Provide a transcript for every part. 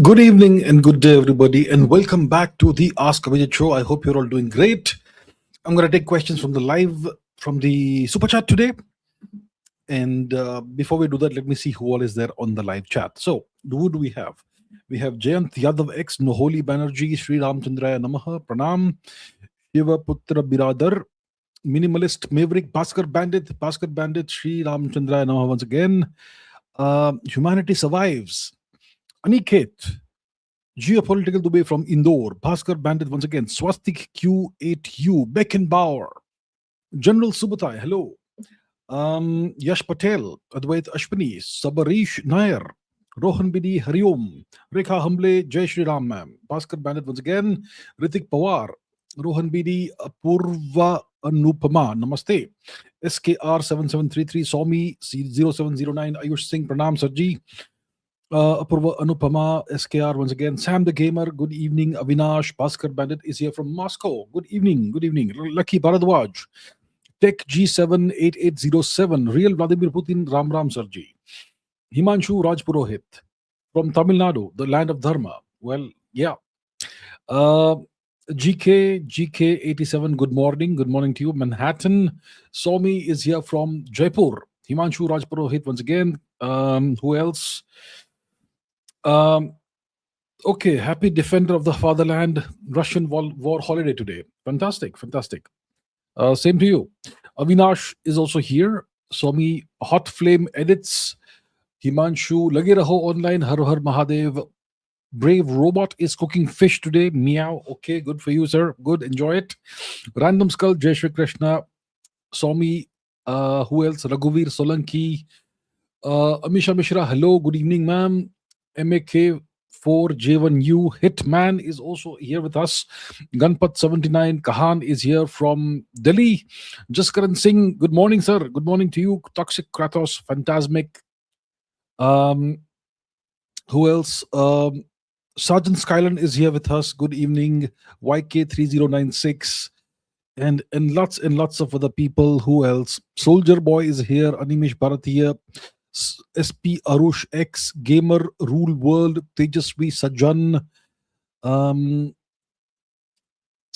Good evening and good day, everybody, and welcome back to the Ask Abhijit show. I hope you're all doing great. I'm going to take questions from the super chat today. And before we do that, let me see who all is there on the live chat. So, who do we have? We have Jayant Yadav X, Noholi Banerjee, Sri Ramchandraya Namaha, Pranam, Shiva Putra Biradar, Minimalist Maverick, Bhaskar Bandit, Sri Ramchandraya Namaha once again. Humanity Survives, Aniket, Geopolitical Dubai from Indore, Bhaskar Bandit once again, Swastik Q8U, Beckenbauer, General Subutai, hello, Yash Patel, Advait Ashwini, Sabarish Nair, Rohan Bidi Hariom, Rekha Hamble, Jai Shri Ram ma'am, Bhaskar Bandit once again, Ritik Pawar, Rohan Bidi Apurva Anupama, Namaste, SKR7733, Somi C0709, Ayush Singh, Pranam Sarji, Apurva Anupama, SKR once again. Sam the Gamer, good evening. Avinash, Bhaskar Bandit is here from Moscow. Good evening, good evening. Lucky Bharadwaj, Tech G78807, Real Vladimir Putin, Ram Ram Sarji. Himanshu Rajpurohit from Tamil Nadu, the land of Dharma. Well, yeah. GK87, good morning. Good morning to you. Manhattan, Somi is here from Jaipur. Himanshu Rajpurohit once again. Who else? Okay, happy defender of the fatherland, Russian war holiday today. Fantastic, fantastic. Same to you. Avinash is also here. Swami Hot Flame Edits. Himanshu Lage Raho online. Har Har Mahadev. Brave Robot is cooking fish today. Meow. Okay, good for you, sir. Good, enjoy it. Random Skull, Jai Shri Krishna. Swami, who else? Raghuvir Solanki. Amisha Mishra, hello, good evening, ma'am. MAK4J1U Hitman is also here with us. Ganpat79 Kahan is here from Delhi. Jaskaran Singh, good morning, sir. Good morning to you. Toxic Kratos, Phantasmic. Who else? Sergeant Skyland is here with us. Good evening. YK3096. And lots of other people. Who else? Soldier Boy is here. Animish Bharatiya. SP Arush X, Gamer Rule World, Tejasvi Sajan.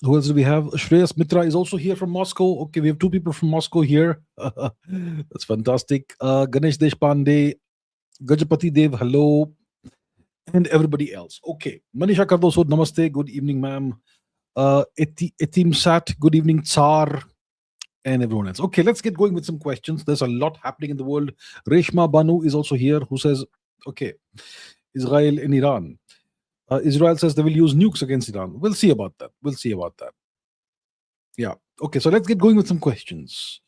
Who else do we have? Shreyas Mitra is also here from Moscow. Okay, we have two people from Moscow here. That's fantastic. Ganesh Deshpande, Gajapati Dev, hello. And everybody else. Okay. Manisha Kardosod, namaste. Good evening, ma'am. Etim Sat, good evening, Tsar. And everyone else. Okay, let's get going with some questions. There's a lot happening in the world. Reshma Banu is also here, who says, okay, Israel and Iran. Israel says they will use nukes against Iran. We'll see about that. Yeah. Okay, so let's get going with some questions.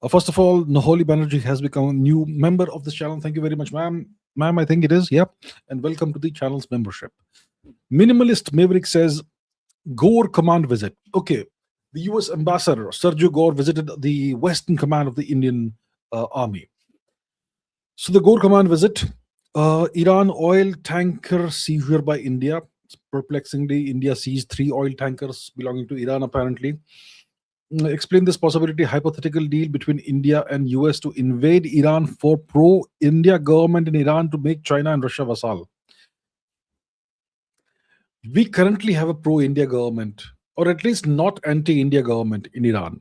First of all, Noholi Banerjee has become a new member of this channel. Thank you very much, ma'am. Ma'am, I think it is. Yep. And welcome to the channel's membership. Minimalist Maverick says, Gore command visit. Okay. The US ambassador, Sergio Gore, visited the Western Command of the Indian Army. So the Gore command visit, Iran oil tanker seizure by India. Perplexingly, India seized 3 oil tankers belonging to Iran, apparently. Explain this possibility, hypothetical deal between India and US to invade Iran for pro-India government in Iran to make China and Russia vassal. We currently have a pro-India government, or at least not anti-India government in Iran.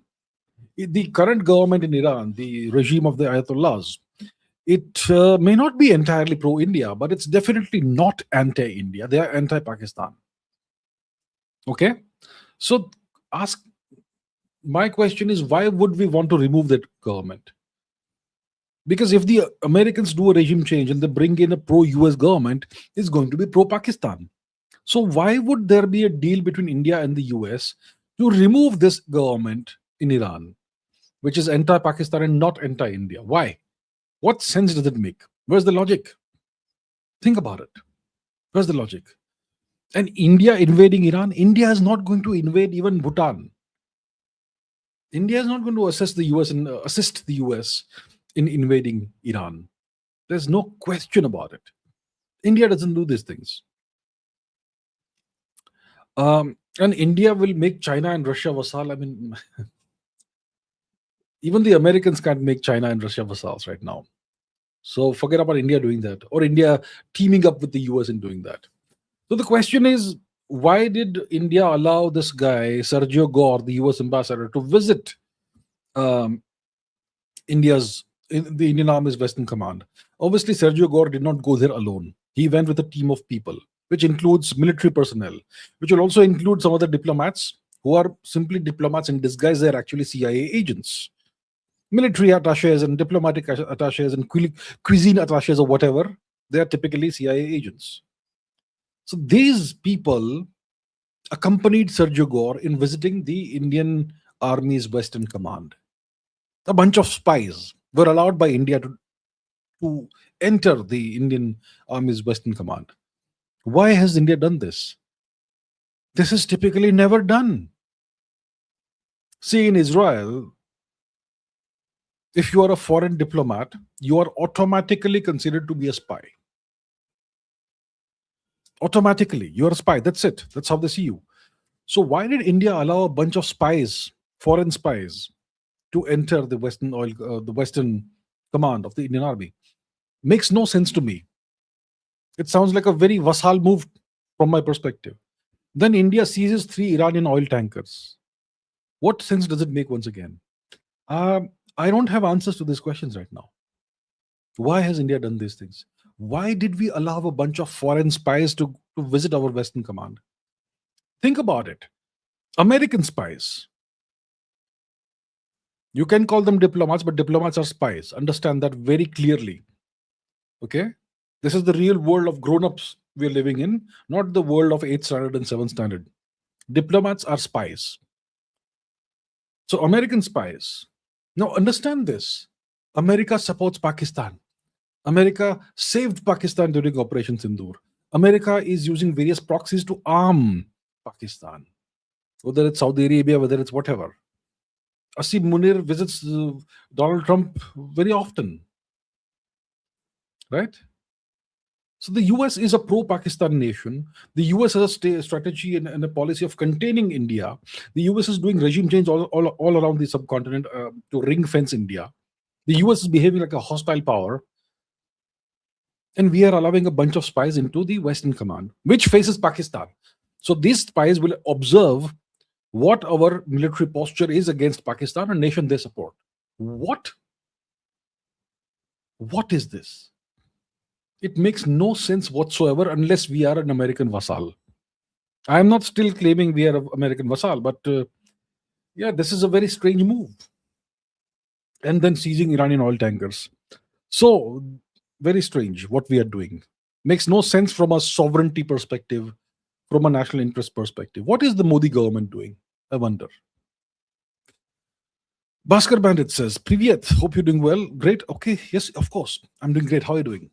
The current government in Iran, the regime of the Ayatollahs, it may not be entirely pro-India, but it's definitely not anti-India. They are anti-Pakistan. Okay? So my question is, why would we want to remove that government? Because if the Americans do a regime change and they bring in a pro-US government, it's going to be pro-Pakistan. So why would there be a deal between India and the US to remove this government in Iran, which is anti-Pakistan and not anti-India? Why? What sense does it make? Where's the logic? Think about it. Where's the logic? And India invading Iran? India is not going to invade even Bhutan. India is not going to assist the US in invading Iran. There's no question about it. India doesn't do these things. And India will make China and Russia vassal. I mean, even the Americans can't make China and Russia vassals right now. So forget about India doing that, or India teaming up with the US in doing that. So the question is, why did India allow this guy, Sergio Gore, the US ambassador, to visit um, the Indian Army's Western Command? Obviously, Sergio Gore did not go there alone. He went with a team of people, which includes military personnel, which will also include some other diplomats who are simply diplomats in disguise. They're actually CIA agents, military attaches and diplomatic attaches and cuisine attaches or whatever. They are typically CIA agents. So these people accompanied Sergio Gore in visiting the Indian Army's Western Command. A bunch of spies were allowed by India to enter the Indian Army's Western Command. Why has India done this? This is typically never done. See, in Israel, if you are a foreign diplomat, you are automatically considered to be a spy. Automatically, you're a spy. That's it. That's how they see you. So why did India allow a bunch of spies, foreign spies, to enter the Western command of the Indian Army? Makes no sense to me. It sounds like a very Vassal move from my perspective. Then India seizes 3 Iranian oil tankers. What sense does it make once again? I don't have answers to these questions right now. Why has India done these things? Why did we allow a bunch of foreign spies to visit our Western command? Think about it. American spies. You can call them diplomats, but diplomats are spies. Understand that very clearly. Okay? This is the real world of grown-ups we're living in, not the world of 8th standard and 7th standard. Diplomats are spies. So American spies. Now understand this. America supports Pakistan. America saved Pakistan during Operation Sindoor. America is using various proxies to arm Pakistan, whether it's Saudi Arabia, whether it's whatever. Asim Munir visits Donald Trump very often, right? So the US is a pro-Pakistan nation. The US has a strategy and a policy of containing India. The US is doing regime change all around the subcontinent to ring fence India. The US is behaving like a hostile power. And we are allowing a bunch of spies into the Western Command, which faces Pakistan. So these spies will observe what our military posture is against Pakistan, a nation they support. What? What is this? It makes no sense whatsoever unless we are an American vassal. I am not still claiming we are an American vassal, but yeah, this is a very strange move. And then seizing Iranian oil tankers. So, very strange what we are doing. Makes no sense from a sovereignty perspective, from a national interest perspective. What is the Modi government doing? I wonder. Bhaskar Bandit says, Privyat, hope you're doing well. Great. Okay. Yes, of course. I'm doing great. How are you doing?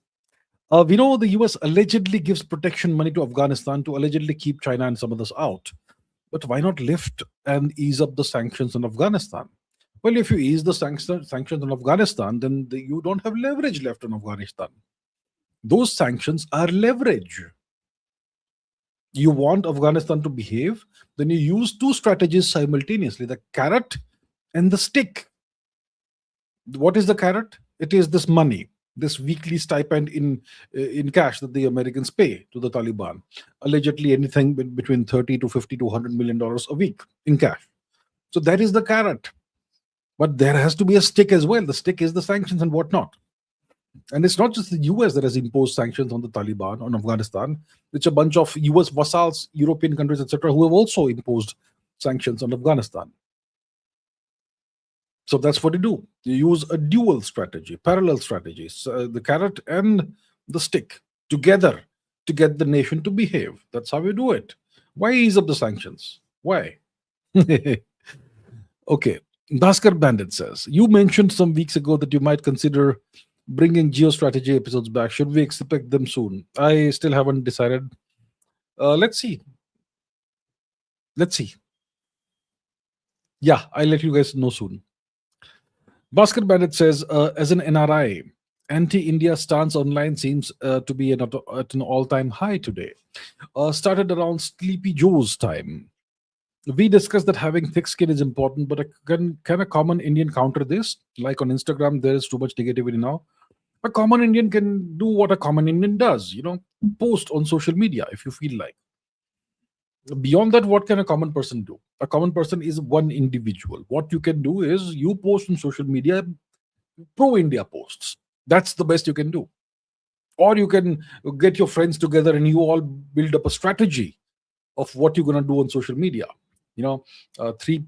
We know the US allegedly gives protection money to Afghanistan to allegedly keep China and some others out. But why not lift and ease up the sanctions on Afghanistan? Well, if you ease the sanctions on Afghanistan, then you don't have leverage left on Afghanistan. Those sanctions are leverage. You want Afghanistan to behave, then you use 2 strategies simultaneously, the carrot and the stick. What is the carrot? It is this money, this weekly stipend in cash that the Americans pay to the Taliban. Allegedly anything between 30 to 50 to $100 million a week in cash. So that is the carrot. But there has to be a stick as well. The stick is the sanctions and whatnot. And it's not just the US that has imposed sanctions on the Taliban, on Afghanistan. It's a bunch of US vassals, European countries, etc., who have also imposed sanctions on Afghanistan. So that's what you do. You use a dual strategy, parallel strategies, the carrot and the stick together to get the nation to behave. That's how you do it. Why ease up the sanctions? Why? Okay. Bhaskar Bandit says, you mentioned some weeks ago that you might consider bringing geostrategy episodes back. Should we expect them soon? I still haven't decided. Let's see. Yeah, I'll let you guys know soon. Bhaskar Bandit says, as an NRI, anti-India stance online seems to be at an all-time high today. Started around Sleepy Joe's time. We discussed that having thick skin is important, but can a common Indian counter this? Like on Instagram, there is too much negativity now. A common Indian can do what a common Indian does, post on social media if you feel like. Beyond that, what can a common person do? A common person is one individual. What you can do is you post on social media pro India posts. That's the best you can do. Or you can get your friends together and you all build up a strategy of what you're going to do on social media. You know, three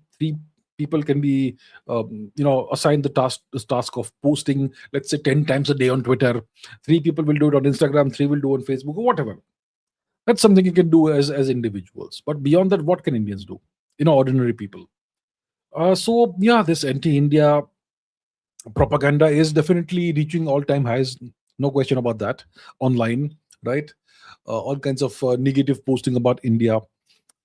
people can be assigned the task of posting, let's say, 10 times a day on Twitter. Three people will do it on Instagram, three will do on Facebook, or whatever. That's something you can do as individuals. But beyond that, what can Indians do? Ordinary people. So yeah, this anti-India propaganda is definitely reaching all-time highs. No question about that. Online, right? All kinds of negative posting about India,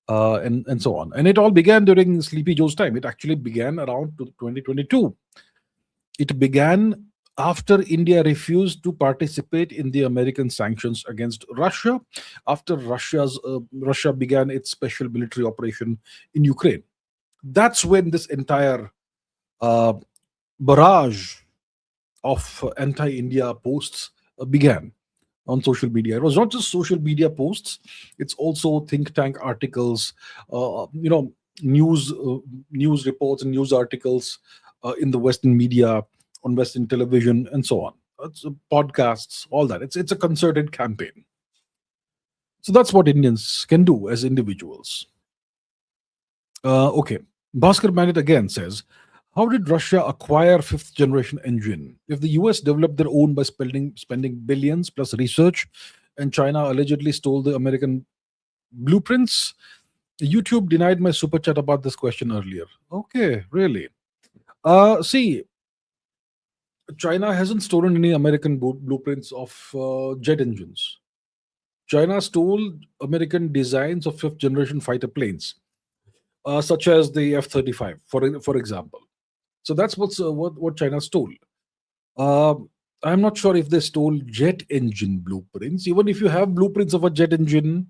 and so on. And it all began during Sleepy Joe's time. It actually began around 2022. It began after India refused to participate in the American sanctions against Russia, after Russia began its special military operation in Ukraine. That's when this entire uh, barrage of anti-India posts began on social media. It was not just social media posts; it's also think tank articles, news news reports and news articles in the Western media, on Western television, and so on. Podcasts, all that. It's a concerted campaign. So that's what Indians can do as individuals. Okay. Bhaskar Bandit again says, how did Russia acquire fifth generation engine? If the US developed their own by spending billions plus research, and China allegedly stole the American blueprints? YouTube denied my super chat about this question earlier. Okay, really? See, China hasn't stolen any American blueprints of jet engines. China stole American designs of fifth generation fighter planes, such as the F-35, for example. So that's what China stole. Uh, I'm not sure if they stole jet engine blueprints. Even if you have blueprints of a jet engine,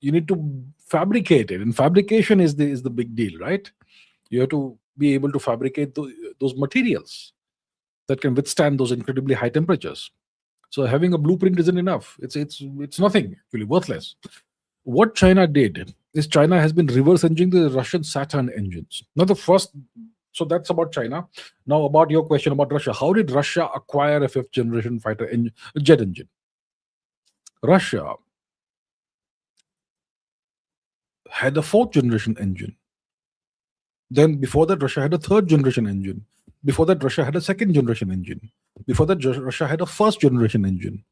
you need to fabricate it, and fabrication is the big deal, right? You have to be able to fabricate those materials that can withstand those incredibly high temperatures. So having a blueprint isn't enough. It's nothing, actually worthless. What China did is China has been reverse engineering the Russian Saturn engines. Now the first, so that's about China. Now about your question about Russia. How did Russia acquire a fifth generation jet engine? Russia had a fourth generation engine. Then before that, Russia had a third generation engine. Before that, Russia had a second generation engine. Before that, Russia had a first generation engine.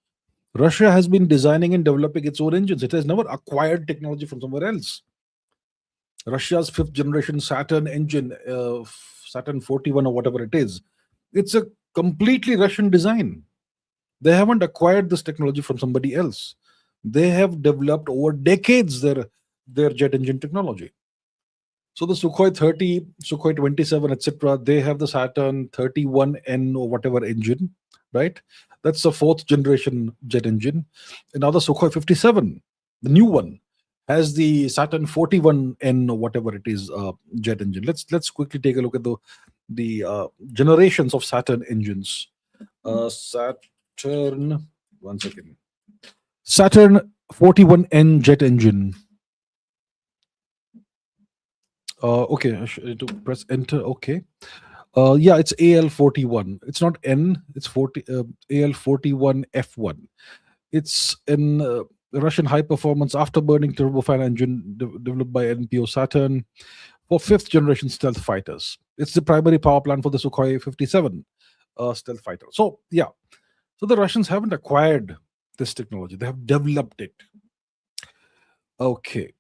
Russia has been designing and developing its own engines. It has never acquired technology from somewhere else. Russia's fifth generation Saturn engine, Saturn 41 or whatever it is, it's a completely Russian design. They haven't acquired this technology from somebody else. They have developed over decades their jet engine technology. So the Sukhoi 30, Sukhoi 27, etc., they have the Saturn 31N or whatever engine, right? That's the fourth generation jet engine. And now the Sukhoi 57, the new one, has the Saturn 41N or whatever it is jet engine. Let's quickly take a look at the generations of Saturn engines. Saturn, one second. Saturn 41N jet engine. Okay, I should to press enter. Okay. Yeah, it's AL41. It's not N. It's 40 AL41F1. It's an Russian high-performance afterburning turbofan engine developed by NPO Saturn for fifth generation stealth fighters. It's the primary power plant for the Sukhoi 57 stealth fighter. So yeah, so the Russians haven't acquired this technology; they have developed it. Okay.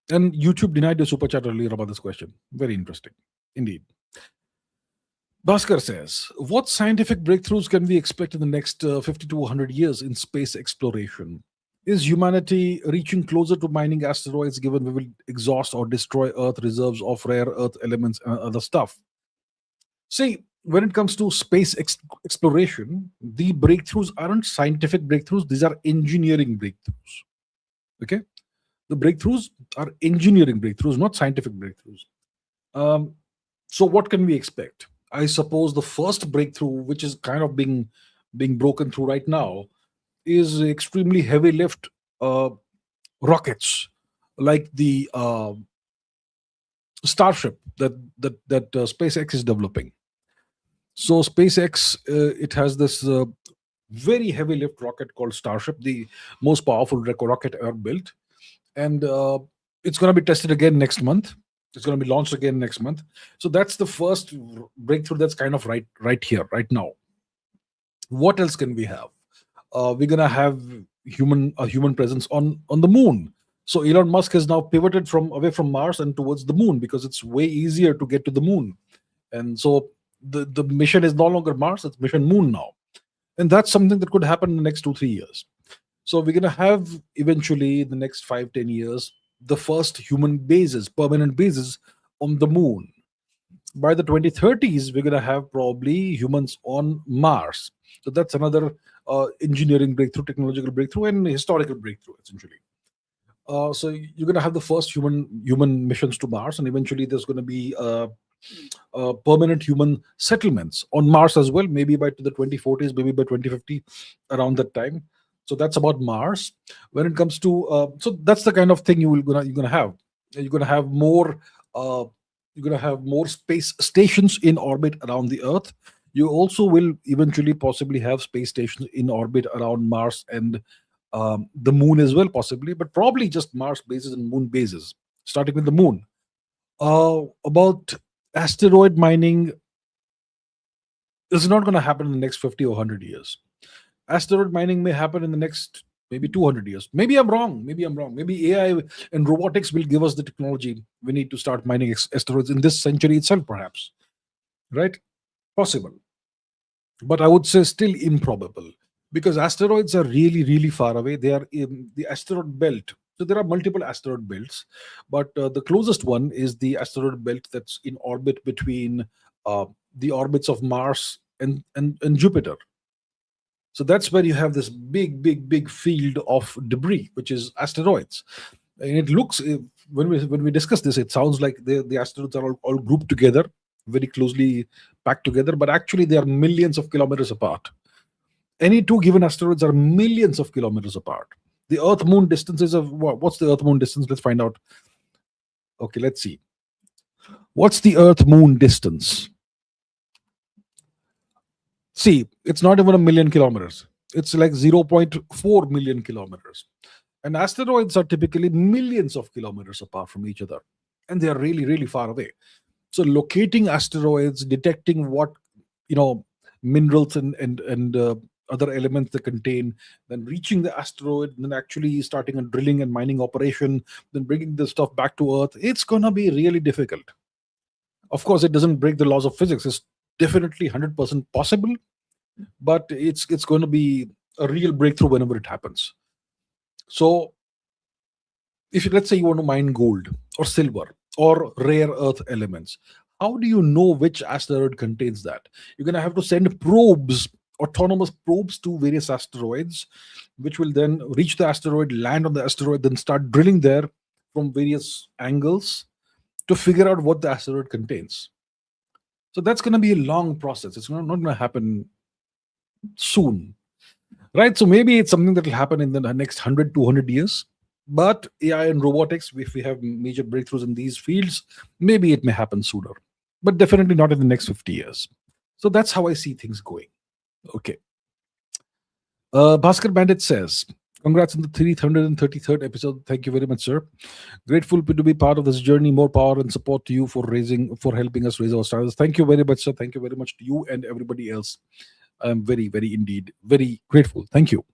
And YouTube denied the super chat earlier about this question. Very interesting, indeed. Bhaskar says, what scientific breakthroughs can we expect in the next 50 to 100 years in space exploration? Is humanity reaching closer to mining asteroids given we will exhaust or destroy Earth reserves of rare Earth elements and other stuff? See, when it comes to space exploration, the breakthroughs aren't scientific breakthroughs, these are engineering breakthroughs. Okay? The breakthroughs are engineering breakthroughs, not scientific breakthroughs. So, what can we expect? I suppose the first breakthrough, which is kind of being being broken through right now is extremely heavy lift uh, rockets like the Starship that SpaceX is developing. So SpaceX, it has this very heavy lift rocket called Starship, the most powerful rocket ever built, and it's going to be tested again next month. It's going to be launched again next month. So that's the first breakthrough that's kind of right here, right now. What else can we have? We're going to have human presence on the moon. So Elon Musk has now pivoted from away from Mars and towards the moon because it's way easier to get to the moon. And so the mission is no longer Mars, it's mission Moon now. And that's something that could happen in the next 2-3 years. So we're going to have eventually in the next 5-10 years the first human bases, permanent bases on the moon. By the 2030s, we're going to have probably humans on Mars. So that's another engineering breakthrough, technological breakthrough, and historical breakthrough, essentially. So you're going to have the first human missions to Mars, and eventually there's going to be permanent human settlements on Mars as well. Maybe by the 2040s, maybe by 2050, around that time. So that's about Mars. When it comes to so that's the kind of thing you're gonna have. You're gonna have more. You're gonna have more space stations in orbit around the Earth. You also will eventually possibly have space stations in orbit around Mars and the moon as well, possibly, but probably just Mars bases and moon bases, starting with the moon. About asteroid mining, is not going to happen in the next 50 or 100 years. Asteroid mining may happen in the next maybe 200 years. Maybe I'm wrong. Maybe AI and robotics will give us the technology we need to start mining asteroids in this century itself, perhaps. Right? Possible. But I would say still improbable because asteroids are really, really far away. They are in the asteroid belt. So there are multiple asteroid belts, but the closest one is the asteroid belt that's in orbit between the orbits of Mars and Jupiter. So that's where you have this big field of debris, which is asteroids. And it looks, when we discuss this, it sounds like the asteroids are all grouped together, very closely packed together, but actually they are millions of kilometers apart. Any two given asteroids are millions of kilometers apart. The Earth Moon distances of what's the Earth Moon distance? Let's find out. Okay, let's see. What's the Earth Moon distance? See, it's not even 1,000,000 kilometers. It's like 0.4 million kilometers. And asteroids are typically millions of kilometers apart from each other. And they are really, really far away. So locating asteroids, detecting what, minerals and other elements they contain, then reaching the asteroid, then actually starting a drilling and mining operation, then bringing the stuff back to Earth, it's going to be really difficult. Of course, it doesn't break the laws of physics. It's definitely 100% possible, but it's going to be a real breakthrough whenever it happens. So let's say you want to mine gold or silver or rare earth elements, how do you know which asteroid contains that? You're going to have to send probes, autonomous probes to various asteroids, which will then reach the asteroid, land on the asteroid, then start drilling there from various angles to figure out what the asteroid contains. So that's going to be a long process. It's not going to happen soon, right? So maybe it's something that will happen in the next 100, 200 years. But AI and robotics, if we have major breakthroughs in these fields, maybe it may happen sooner, but definitely not in the next 50 years. So that's how I see things going. Okay. Bhaskar Bandit says, congrats on the 333rd episode. Thank you very much, sir. Grateful to be part of this journey. More power and support to you for helping us raise our standards. Thank you very much, sir. Thank you very much to you and everybody else. I'm very, very indeed, very grateful. Thank you.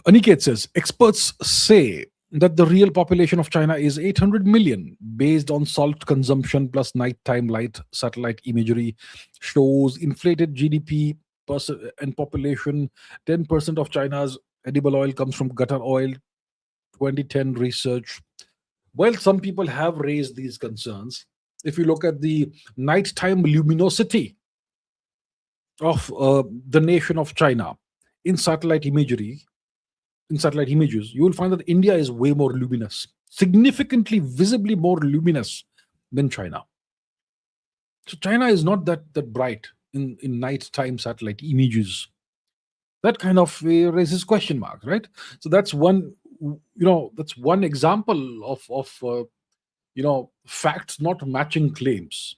Aniket says, experts say that the real population of China is 800 million based on salt consumption plus nighttime light. Satellite imagery shows inflated GDP and population. 10% of China's edible oil comes from gutter oil. 2010 research. Well, some people have raised these concerns. If you look at the nighttime luminosity of the nation of China in satellite images, you will find that India is way more luminous, significantly, visibly more luminous than China. So China is not that bright. in nighttime satellite images. That kind of raises question marks, right? So that's one, that's one example of facts not matching claims.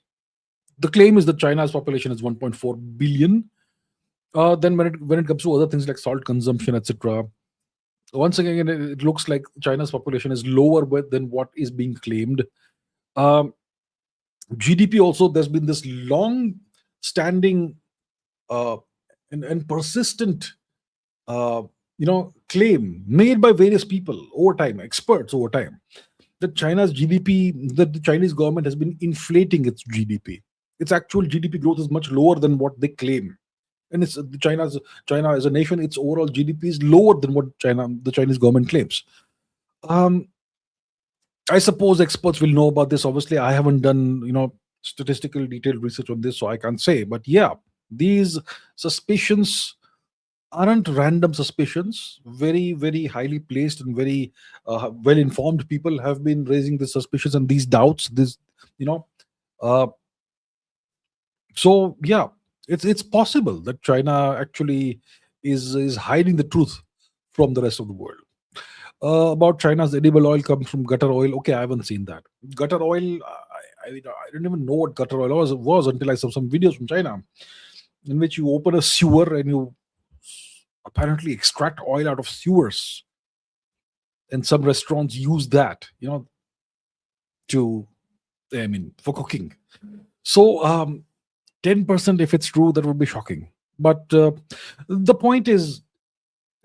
The claim is that China's population is 1.4 billion. Then when it comes to other things like salt consumption, etc., once again it looks like China's population is lower than what is being claimed. Um, GDP also, there's been this long standing uh, and persistent claim made by various people over time, experts over time, that China's GDP, that the Chinese government has been inflating its GDP. Its actual GDP growth is much lower than what they claim, and it's China as a nation, its overall GDP is lower than what the Chinese government claims. Um, I suppose experts will know about this. Obviously, I haven't done statistical detailed research on this, so I can't say. But yeah, these suspicions aren't random suspicions. Very, very highly placed and very well informed people have been raising the suspicions and these doubts. You know, uh, so yeah, it's possible that China actually is hiding the truth from the rest of the world. About China's edible oil comes from gutter oil. Okay, I haven't seen that. Gutter oil, I didn't even know what gutter oil was until I saw some videos from China in which you open a sewer and you apparently extract oil out of sewers. And some restaurants use that, to, for cooking. So, 10%, if it's true, that would be shocking. But the point is,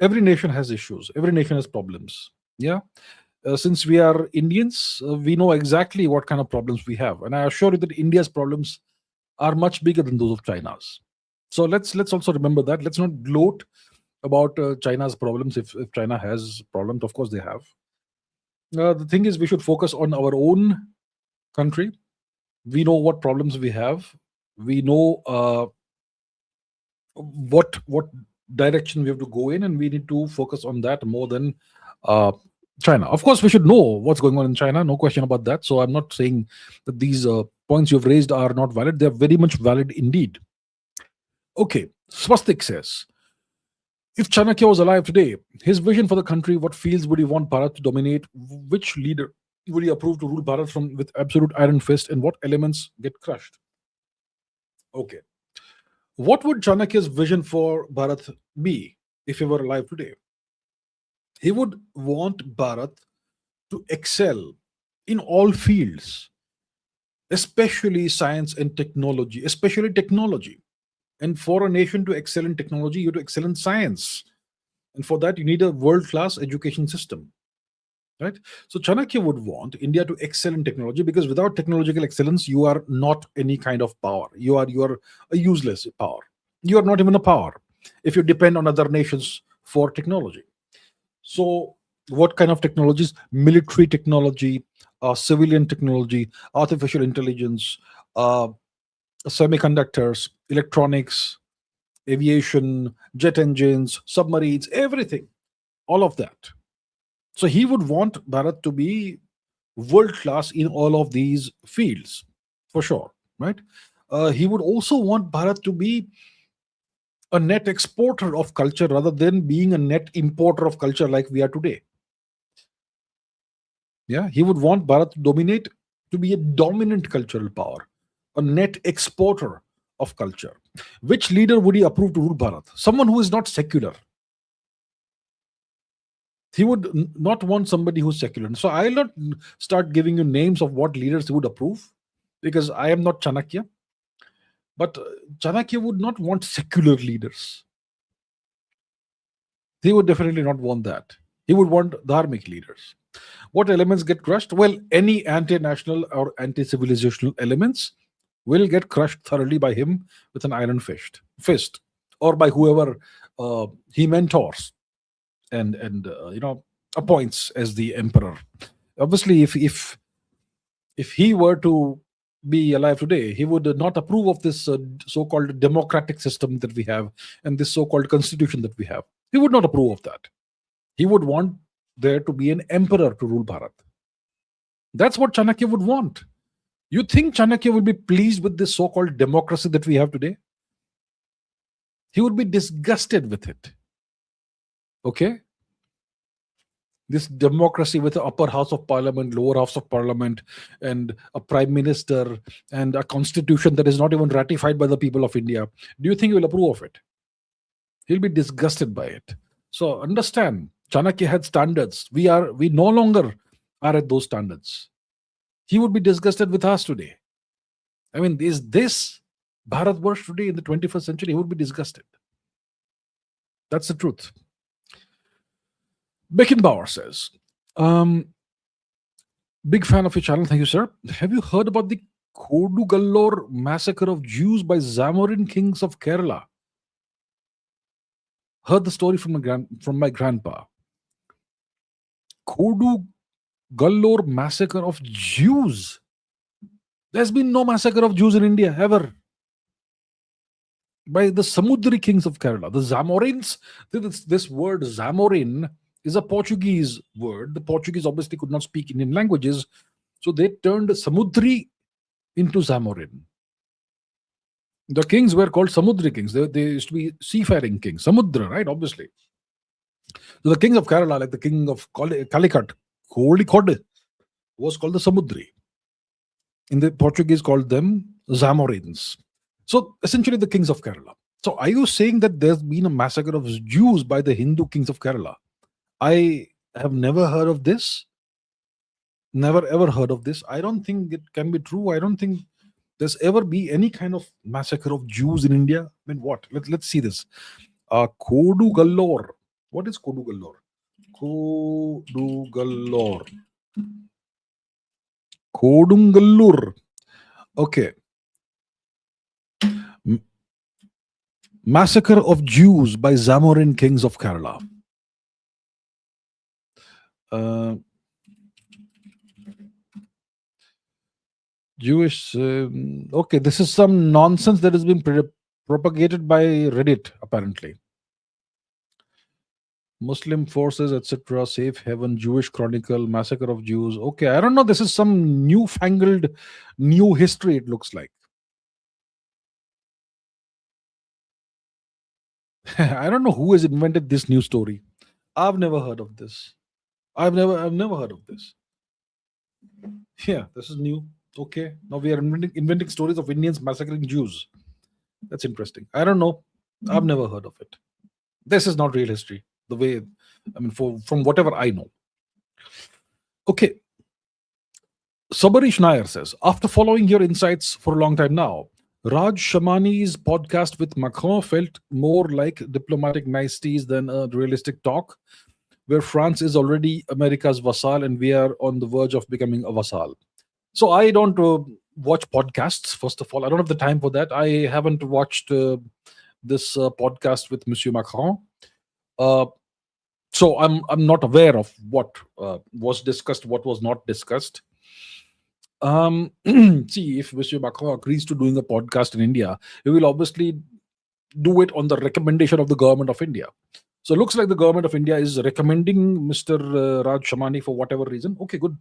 every nation has issues, every nation has problems. Yeah. Since we are Indians, we know exactly what kind of problems we have, and I assure you that India's problems are much bigger than those of China's. So let's also remember that. Let's not gloat about China's problems. If China has problems, of course they have. The thing is, we should focus on our own country. We know what problems we have. We know what direction we have to go in, and we need to focus on that more than China. Of course, we should know what's going on in China, no question about that. So I'm not saying that these points you've raised are not valid. They're very much valid indeed. Okay, Swastik says, if Chanakya was alive today, his vision for the country, what fields would he want Bharat to dominate? Which leader would he approve to rule Bharat with absolute iron fist, and what elements get crushed? Okay. What would Chanakya's vision for Bharat be if he were alive today? He would want Bharat to excel in all fields, especially science and technology, especially technology. And for a nation to excel in technology, you have to excel in science. And for that, you need a world-class education system. Right? So Chanakya would want India to excel in technology, because without technological excellence, you are not any kind of power. You are a useless power. You are not even a power if you depend on other nations for technology. So what kind of technologies? Military technology, civilian technology, artificial intelligence, semiconductors, electronics, aviation, jet engines, submarines, everything, all of that. So he would want Bharat to be world class in all of these fields, for sure, right? He would also want Bharat to be a net exporter of culture rather than being a net importer of culture like we are today. Yeah, he would want Bharat to dominate, to be a dominant cultural power, a net exporter of culture. Which leader would he approve to rule Bharat? Someone who is not secular. He would not want somebody who's secular. So I'll not start giving you names of what leaders he would approve, because I am not Chanakya. But Chanakya would not want secular leaders. He would definitely not want that. He would want dharmic leaders. What elements get crushed? Well, any anti-national or anti-civilizational elements will get crushed thoroughly by him with an iron fist, or by whoever he mentors and appoints as the emperor. Obviously, if he were to be alive today, he would not approve of this so-called democratic system that we have and this so-called constitution that we have. He would not approve of that. He would want there to be an emperor to rule Bharat. That's what Chanakya would want. You think Chanakya will be pleased with this so-called democracy that we have today? He would be disgusted with it. Okay? This democracy with the upper house of parliament, lower house of parliament, and a prime minister, and a constitution that is not even ratified by the people of India. Do you think he will approve of it? He'll be disgusted by it. So understand, Chanakya had standards. We no longer are at those standards. He would be disgusted with us today. I mean, is this Bharatvarsh today in the 21st century? He would be disgusted. That's the truth. Beckenbauer says, big fan of your channel. Thank you, sir. Have you heard about the Kodugallur massacre of Jews by Zamorin kings of Kerala? Heard the story from my grandpa. Kodugallur massacre of Jews. There's been no massacre of Jews in India ever. By the Samudri kings of Kerala. The Zamorins, this word Zamorin is a Portuguese word. The Portuguese obviously could not speak Indian languages, so they turned Samudri into Zamorin. The kings were called Samudri kings. They used to be seafaring kings. Samudra, right? Obviously. So the kings of Kerala, like the king of Calicut, Kozhikode, was called the Samudri. In the Portuguese, called them Zamorins. So essentially the kings of Kerala. So are you saying that there's been a massacre of Jews by the Hindu kings of Kerala? I have never heard of this. Never ever heard of this. I don't think it can be true. I don't think there's ever be any kind of massacre of Jews in India. I mean, what? Let's see this. Kodugallur. What is Kodugallur? Kodugallur. Kodungallur. Okay. Massacre of Jews by Zamorin kings of Kerala. Jewish. Okay, this is some nonsense that has been propagated by Reddit, apparently. Muslim forces, etc. Safe haven, Jewish chronicle, massacre of Jews. Okay, I don't know. This is some newfangled new history, it looks like. I don't know who has invented this new story. I've never heard of this. I've never heard of this. Yeah, this is new. Okay, now we are inventing stories of Indians massacring Jews. That's interesting. I don't know. I've never heard of it. This is not real history. The way, I mean, from whatever I know. Okay. Sabarish Nair says, after following your insights for a long time now, Raj Shamani's podcast with Macron felt more like diplomatic niceties than a realistic talk, where France is already America's vassal and we are on the verge of becoming a vassal. So I don't watch podcasts, first of all. I don't have the time for that. I haven't watched this podcast with Monsieur Macron. So I'm not aware of what was discussed, what was not discussed. See, if Monsieur Macron agrees to doing a podcast in India, he will obviously do it on the recommendation of the government of India. So it looks like the government of India is recommending Mr. Raj Shamani for whatever reason. Okay, good.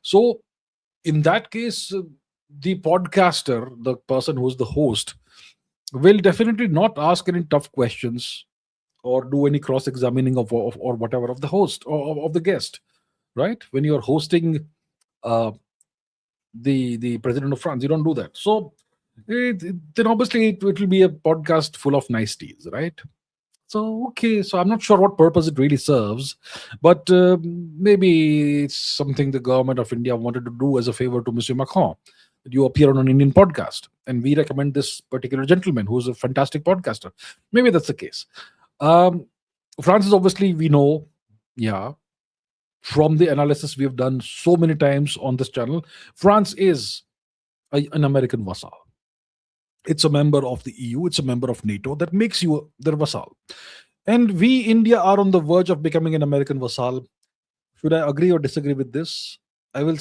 So in that case, the podcaster, the person who's the host, will definitely not ask any tough questions or do any cross-examining of or whatever of the host or of the guest, right? When you're hosting the president of France, you don't do that. So then obviously it will be a podcast full of niceties, right? So okay, so I'm not sure what purpose it really serves, but maybe it's something the government of India wanted to do as a favor to Monsieur Macron. That you appear on an Indian podcast, and we recommend this particular gentleman who's a fantastic podcaster. Maybe that's the case. France is obviously, we know, yeah, from the analysis we have done so many times on this channel, France is an American vassal. It's a member of the EU, it's a member of NATO. That makes you their vassal. And we, India, are on the verge of becoming an American vassal. Should I agree or disagree with this? I will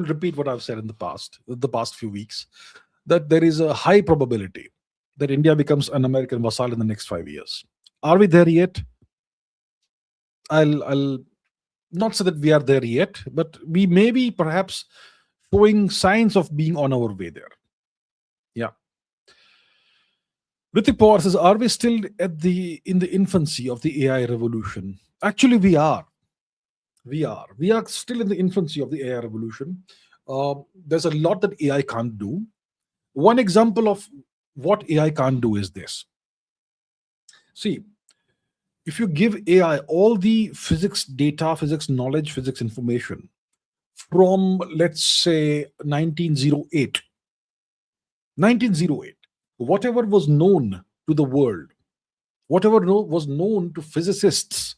repeat what I've said in the past few weeks, that there is a high probability that India becomes an American vassal in the next 5 years. Are we there yet? I'll not say that we are there yet, but we may be perhaps showing signs of being on our way there. Yeah. Ritik Pawar says, "Are we still in the infancy of the AI revolution?" Actually, we are. We are still in the infancy of the AI revolution. There's a lot that AI can't do. One example of what AI can't do is this. See, if you give AI all the physics data, physics knowledge, physics information from, let's say, 1908, 1908, whatever was known to the world, whatever was known to physicists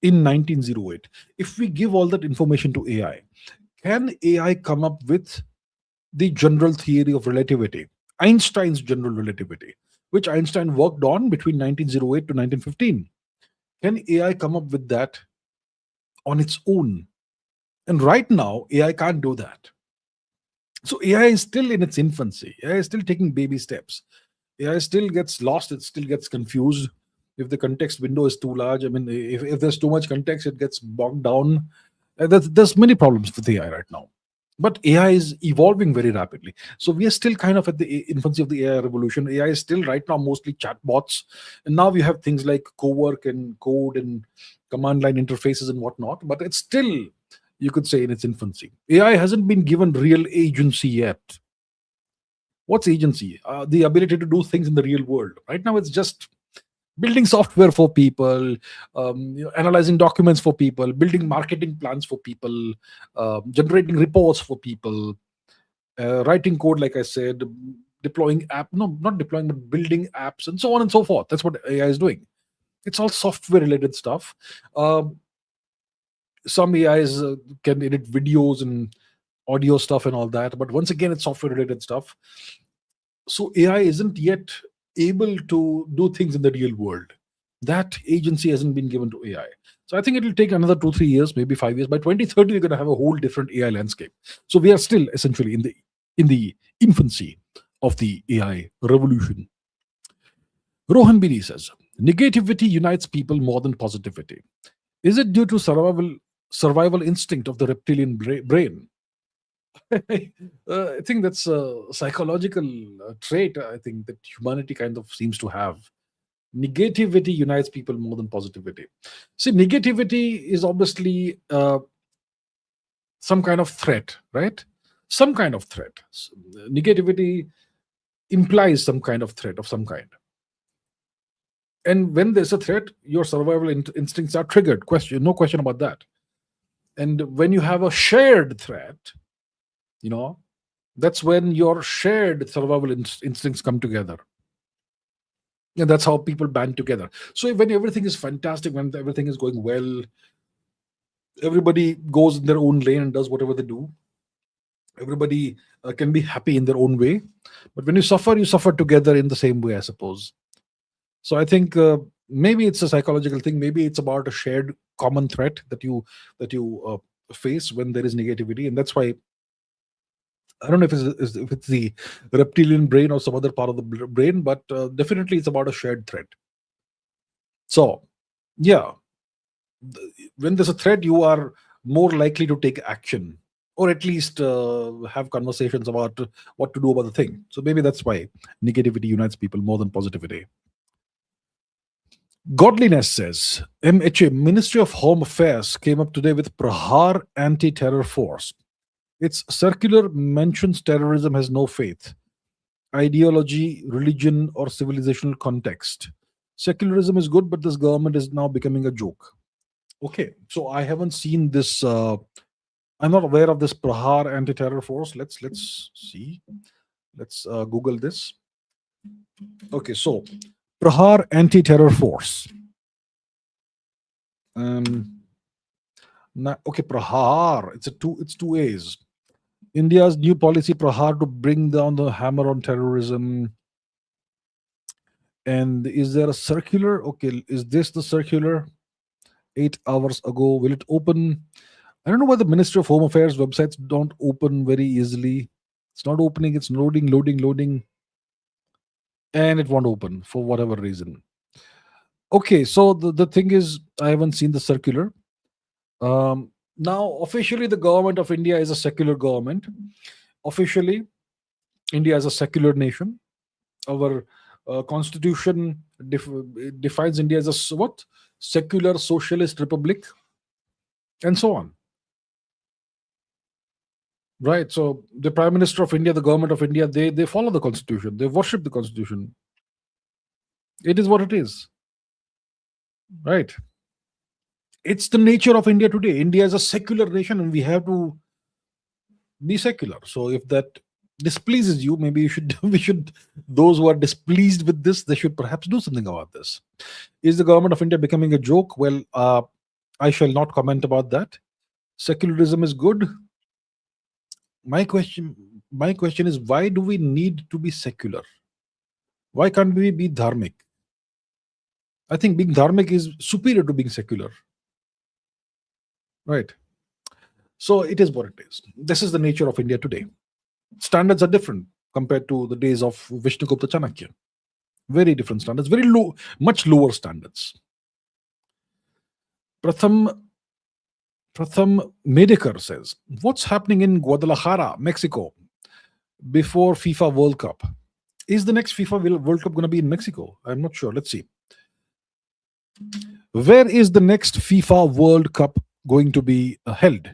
in 1908, if we give all that information to AI, can AI come up with the general theory of relativity, Einstein's general relativity, which Einstein worked on between 1908 to 1915? Can AI come up with that on its own? And right now, AI can't do that. So AI is still in its infancy. AI is still taking baby steps. AI still gets lost. It still gets confused. If the context window is too large, I mean, if there's too much context, it gets bogged down. There's many problems with AI right now. But AI is evolving very rapidly. So we are still kind of at the infancy of the AI revolution. AI is still right now mostly chatbots. And now we have things like co-work and code and command line interfaces and whatnot. But it's still, you could say, in its infancy. AI hasn't been given real agency yet. What's agency? The ability to do things in the real world. Right now, it's just building software for people, analyzing documents for people, building marketing plans for people, generating reports for people, writing code, like I said, deploying app, no, not deploying, but building apps, and so on and so forth. That's what AI is doing. It's all software related stuff. Some AIs can edit videos and audio stuff and all that, but once again, it's software related stuff. So AI isn't yet able to do things in the real world. That agency hasn't been given to AI. So I think it'll take another 2-3 years, maybe 5 years. By 2030, we're going to have a whole different AI landscape. So we are still essentially in the infancy of the AI revolution. Rohan Biri says, negativity unites people more than positivity. Is it due to survival instinct of the reptilian brain? I think that's a psychological trait. I think that humanity kind of seems to have. Negativity unites people more than positivity. See, negativity is obviously some kind of threat, right? Some kind of threat. Negativity implies some kind of threat of some kind. And when there's a threat, your survival instincts are triggered. No question about that. And when you have a shared threat, that's when your shared survival instincts come together. And that's how people band together. So when everything is fantastic, when everything is going well, everybody goes in their own lane and does whatever they do. Everybody can be happy in their own way. But when you suffer together in the same way, I suppose. So I think maybe it's a psychological thing. Maybe it's about a shared common threat that you face when there is negativity, and that's why I don't know if it's the reptilian brain or some other part of the brain, but definitely it's about a shared threat. So, yeah, when there's a threat, you are more likely to take action, or at least have conversations about what to do about the thing. So maybe that's why negativity unites people more than positivity. Godliness says, MHA, Ministry of Home Affairs, came up today with Prahar Anti-Terror Force. Its circular mentions terrorism has no faith, ideology, religion, or civilizational context. Secularism is good, but this government is now becoming a joke. Okay, so I haven't seen this. I'm not aware of this Prahar Anti-Terror Force. Let's see. Let's Google this. Okay, so Prahar Anti-Terror Force. Okay, Prahar. It's two A's. India's new policy, Prahar, to bring down the hammer on terrorism. And is there a circular? Okay, is this the circular? 8 hours ago. Will it open? I don't know why the Ministry of Home Affairs websites don't open very easily. It's not opening. It's loading. And it won't open for whatever reason. Okay, so the thing is, I haven't seen the circular. Now, officially, the government of India is a secular government. Officially, India is a secular nation. Our Constitution defines India as a what? Secular socialist republic, and so on. Right. So the Prime Minister of India, the government of India, they follow the Constitution. They worship the Constitution. It is what it is. Right. It's the nature of India today. India is a secular nation, and we have to be secular. So if that displeases you, maybe you should we should those who are displeased with this, they should perhaps do something about this. Is the government of India becoming a joke? Well, I shall not comment about that. Secularism is good. My question is, why do we need to be secular? Why can't we be dharmic? I think being dharmic is superior to being secular. Right. So it is what it is. This is the nature of India today. Standards are different compared to the days of Vishnugupta Chanakya. Very different standards, very low, much lower standards. Pratham Medekar says, what's happening in Guadalajara, Mexico, before FIFA World Cup? Is the next FIFA World Cup going to be in Mexico? I'm not sure. Let's see. Where is the next FIFA World Cup going to be held?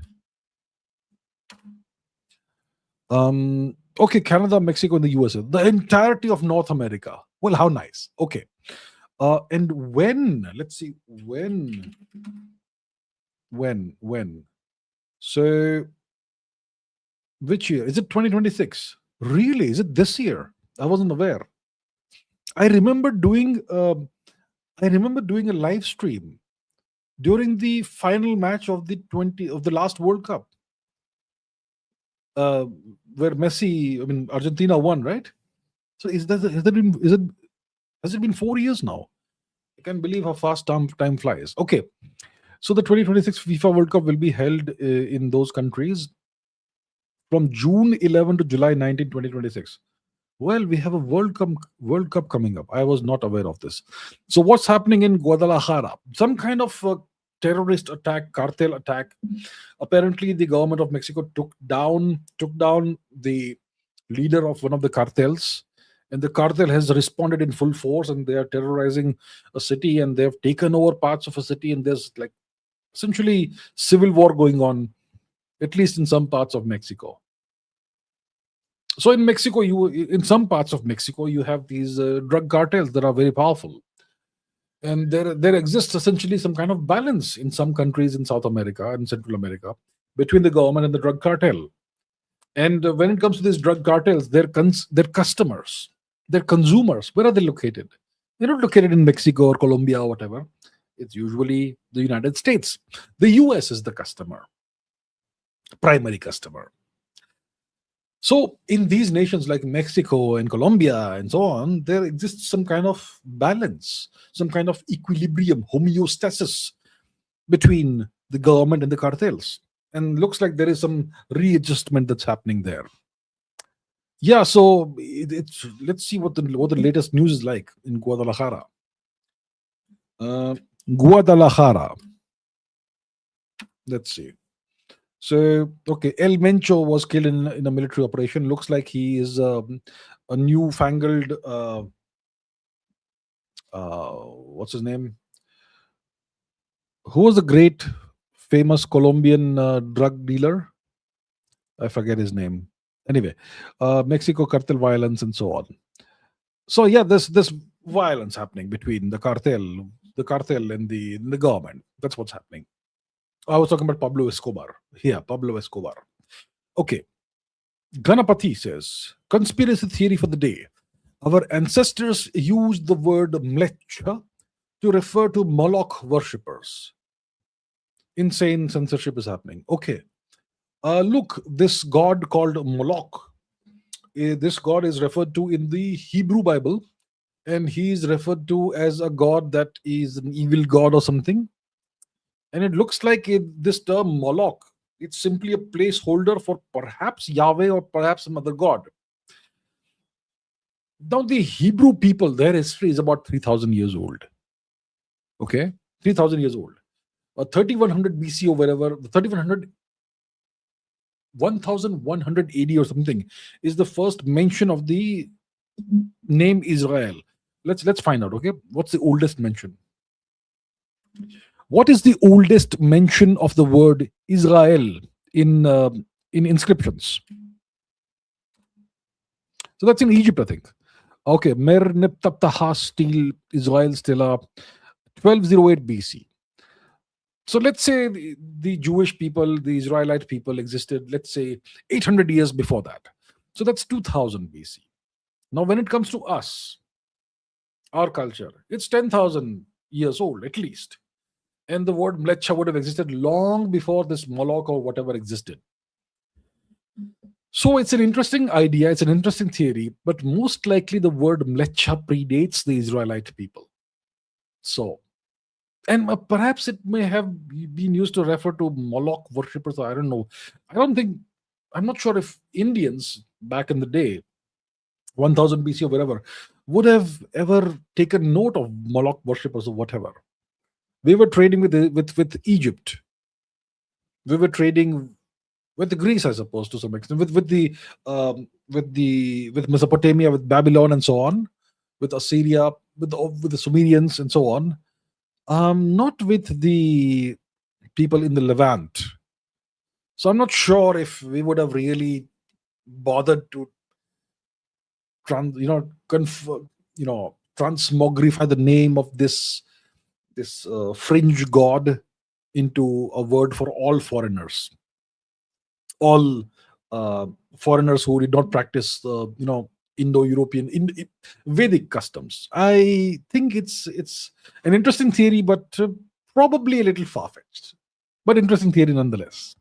Okay, Canada, Mexico, and the USA. The entirety of North America. Well, how nice. Okay. And when? Let's see. When? So, which year? Is it 2026? Really? Is it this year? I wasn't aware. I remember doing a live stream during the final match of the last World Cup, where Argentina won, right? So has it been 4 years now? I can't believe how fast time flies. Okay, so the 2026 FIFA World Cup will be held in those countries from June 11 to July 19, 2026. Well, we have a World Cup coming up. I was not aware of this. So what's happening in Guadalajara? Some kind of terrorist attack, cartel attack. Apparently, the government of Mexico took down the leader of one of the cartels, and the cartel has responded in full force, and they are terrorizing a city, and they have taken over parts of a city, and there's like essentially civil war going on, at least in some parts of Mexico. So in Mexico, in some parts of Mexico, you have these drug cartels that are very powerful. And there exists essentially some kind of balance in some countries in South America and Central America between the government and the drug cartel. And when it comes to these drug cartels, their customers, their consumers, where are they located? They're not located in Mexico or Colombia or whatever. It's usually the United States. The US is the customer, primary customer. So in these nations like Mexico and Colombia and so on, there exists some kind of balance, some kind of equilibrium, homeostasis between the government and the cartels. And looks like there is some readjustment that's happening there. Yeah, so let's see what the latest news is like in Guadalajara. Guadalajara. Let's see. So, okay, El Mencho was killed in a military operation. Looks like he is a newfangled, what's his name? Who was the great, famous Colombian drug dealer? I forget his name. Anyway, Mexico cartel violence and so on. So yeah, this violence happening between the cartel and the government. That's what's happening. I was talking about Pablo Escobar. Yeah, Pablo Escobar. Okay. Ganapati says, conspiracy theory for the day. Our ancestors used the word mlecha to refer to Moloch worshippers. Insane censorship is happening. Okay. Look, this god called Moloch, this god is referred to in the Hebrew Bible, and he is referred to as a god that is an evil god or something. And it looks like this term Moloch, it's simply a placeholder for perhaps Yahweh or perhaps some other god. Now, the Hebrew people, their history is about 3,000 years old. Okay? 3,000 years old. 3100 BC or wherever, 1180 or something is the first mention of the name Israel. Let's find out. Okay, what's the oldest mention? What is the oldest mention of the word Israel in inscriptions? So that's in Egypt, I think. Okay, Mer Neptaptaha Steel Israel Stela 1208 BC. So let's say the Jewish people, the Israelite people existed, let's say 800 years before that. So that's 2000 BC. Now, when it comes to us, our culture, it's 10,000 years old at least. And the word mlecha would have existed long before this Moloch or whatever existed. So it's an interesting idea, it's an interesting theory, but most likely the word mlecha predates the Israelite people. So, and perhaps it may have been used to refer to Moloch worshippers. I don't know. I'm not sure if Indians back in the day, 1000 BC or whatever, would have ever taken note of Moloch worshippers or whatever. We were trading with Egypt. We were trading with Greece, I suppose, to some extent, with Mesopotamia, with Babylon, and so on, with Assyria, with the Sumerians, and so on. Not with the people in the Levant. So I'm not sure if we would have really bothered to transmogrify the name of this fringe god into a word for all foreigners, all foreigners who did not practice Indo-European Vedic customs. I think it's an interesting theory, but probably a little far-fetched, but interesting theory nonetheless.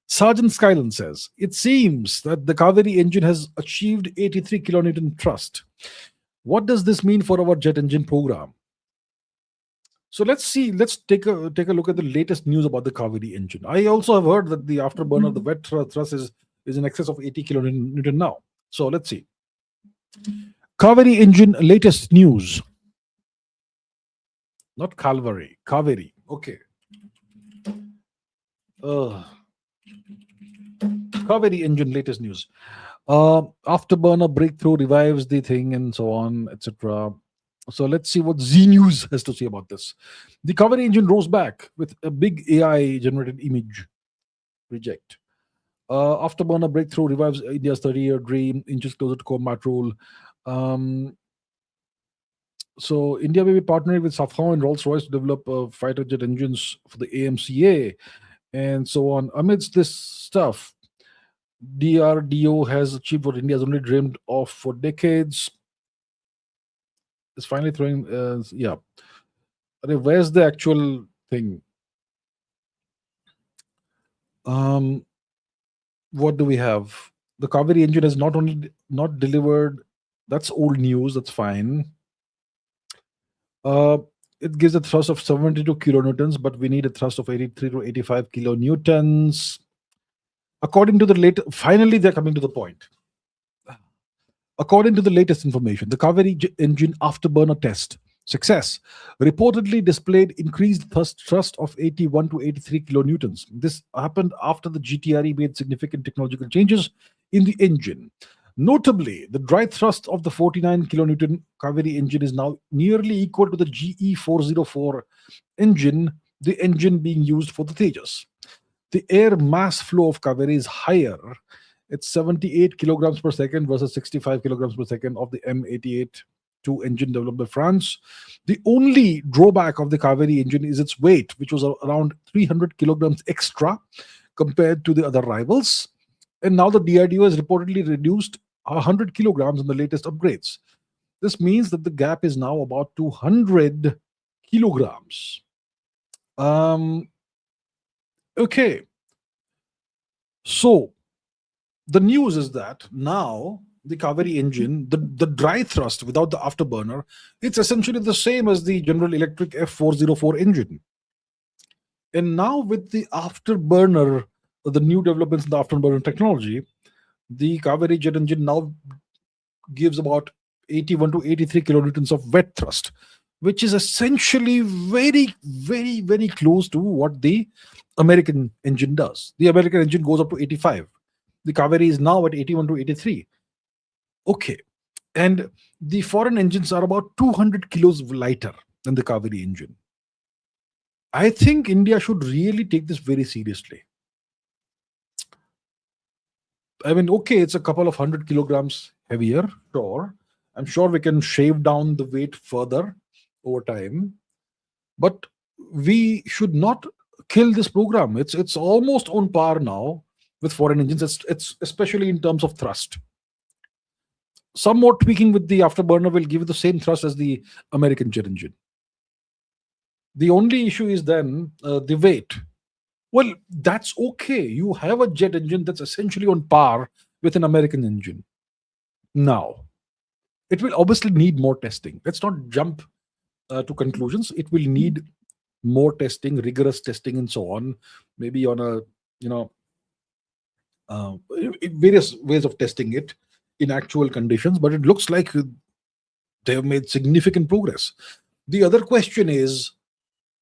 Sergeant Skyland says, it seems that the Kaveri engine has achieved 83 kilonewton thrust. What does this mean for our jet engine program? So let's take a look at the latest news about the Kaveri engine. I also have heard that the afterburner, the wet thrust is in excess of 80 kilonewton now. So let's see. Kaveri engine latest news. Not Calvary, Kaveri. Okay. Kaveri engine latest news. Afterburner breakthrough revives the thing and so on, etc. So let's see what Z News has to say about this. The Kaveri engine rose back with a big AI generated image. Reject. Afterburner breakthrough revives India's 30-year dream, inches closer to combat rule. So India may be partnering with Safran and Rolls-Royce to develop fighter jet engines for the AMCA and so on. Amidst this stuff, DRDO has achieved what India has only dreamed of for decades. It's finally throwing, where's the actual thing? What do we have? The Kaveri engine has not delivered. That's old news. That's fine. It gives a thrust of 72 kilonewtons, but we need a thrust of 83 to 85 kilonewtons. According to the latest, finally they're coming to the point. According to the latest information, the Kaveri engine afterburner test success reportedly displayed increased thrust of 81 to 83 kilonewtons. This happened after the GTRE made significant technological changes in the engine. Notably, the dry thrust of the 49 kilonewton Kaveri engine is now nearly equal to the GE404 engine, the engine being used for the Tejas. The air mass flow of Kaveri is higher. It's 78 kilograms per second versus 65 kilograms per second of the M88-2 engine developed by France. The only drawback of the Kaveri engine is its weight, which was around 300 kilograms extra compared to the other rivals. And now the DRDO has reportedly reduced 100 kilograms in the latest upgrades. This means that the gap is now about 200 kilograms. Okay. So the news is that now the Kaveri engine, the dry thrust without the afterburner, it's essentially the same as the General Electric F404 engine. And now with the afterburner, the new developments in the afterburner technology, the Kaveri jet engine now gives about 81 to 83 kilonewtons of wet thrust, which is essentially very, very, very close to what the American engine does. The American engine goes up to 85. The Kaveri is now at 81 to 83. Okay. And the foreign engines are about 200 kilos lighter than the Kaveri engine. I think India should really take this very seriously. I mean, okay, it's a couple of 100 kilograms heavier, sure. I'm sure we can shave down the weight further over time, but we should not kill this program. It's almost on par now with foreign engines. It's especially in terms of thrust. Some more tweaking with the afterburner will give it the same thrust as the American jet engine. The only issue is then the weight. Well, that's okay. You have a jet engine that's essentially on par with an American engine. Now, it will obviously need more testing. Let's not jump to conclusions. It will need more testing, rigorous testing, and so on. Maybe on a you know various ways of testing it in actual conditions. But it looks like they have made significant progress. The other question is,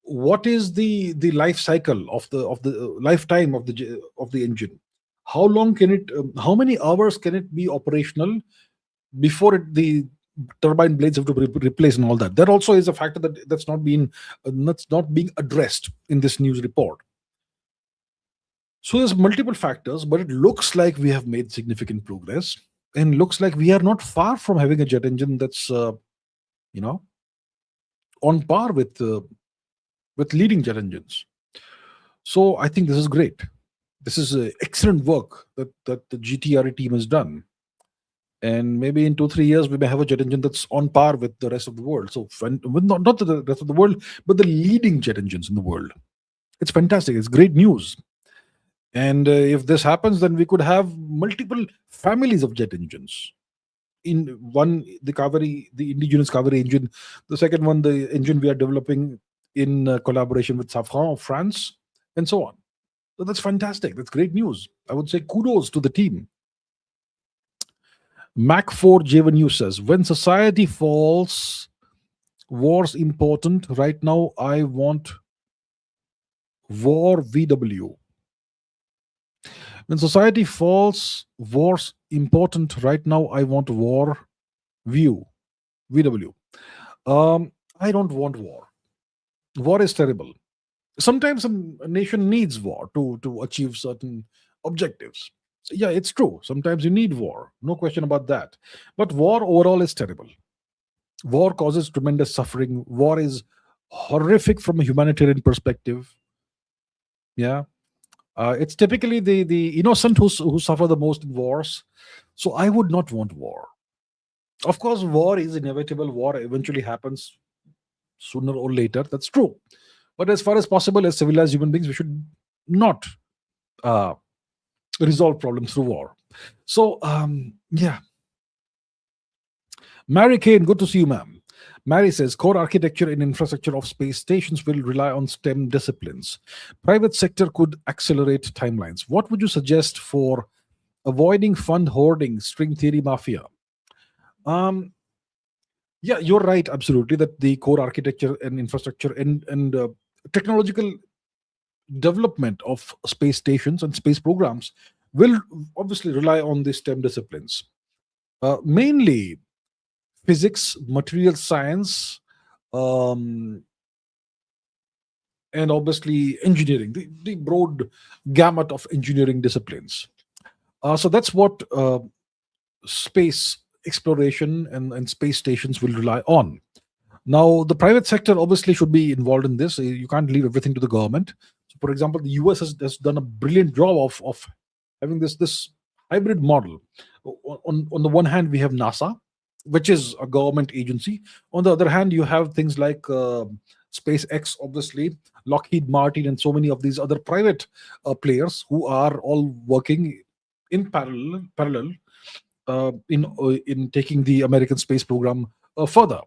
what is the life cycle of the lifetime of the engine? How long can it? How many hours can it be operational before the turbine blades have to be replaced and all that? That also is a factor that's not being addressed in this news report. So there's multiple factors, but it looks like we have made significant progress, and looks like we are not far from having a jet engine that's on par with leading jet engines. So I think this is great. This is excellent work that the GTRE team has done. And maybe in 2-3 years, we may have a jet engine that's on par with the rest of the world. So not the rest of the world, but the leading jet engines in the world. It's fantastic. It's great news. And if this happens, then we could have multiple families of jet engines. In one, the indigenous Kaveri engine. The second one, the engine we are developing in collaboration with Safran of France, and so on. So that's fantastic. That's great news. I would say kudos to the team. Mac4J1U says, when society falls, war's important. Right now, I want war VW. When society falls, war's important. Right now, I want war VW. I don't want war. War is terrible. Sometimes a nation needs war to achieve certain objectives. Yeah, it's true. Sometimes you need war. No question about that. But war overall is terrible. War causes tremendous suffering. War is horrific from a humanitarian perspective. Yeah. It's typically the innocent who suffer the most in wars. So I would not want war. Of course, war is inevitable. War eventually happens sooner or later. That's true. But as far as possible, as civilized human beings, we should not resolve problems through war. So, yeah. Mary Kane, good to see you, ma'am. Mary says, core architecture and infrastructure of space stations will rely on STEM disciplines. Private sector could accelerate timelines. What would you suggest for avoiding fund hoarding, string theory mafia? Yeah, you're right, absolutely, that the core architecture and infrastructure and technological development of space stations and space programs will obviously rely on the STEM disciplines. Mainly physics, material science, and obviously engineering, the broad gamut of engineering disciplines. So that's what space exploration and space stations will rely on. Now, the private sector obviously should be involved in this. You can't leave everything to the government. So, for example, the US has done a brilliant job of having this hybrid model. On the one hand, we have NASA, which is a government agency. On the other hand, you have things like SpaceX, obviously, Lockheed Martin, and so many of these other private players who are all working in parallel in taking the American space program further.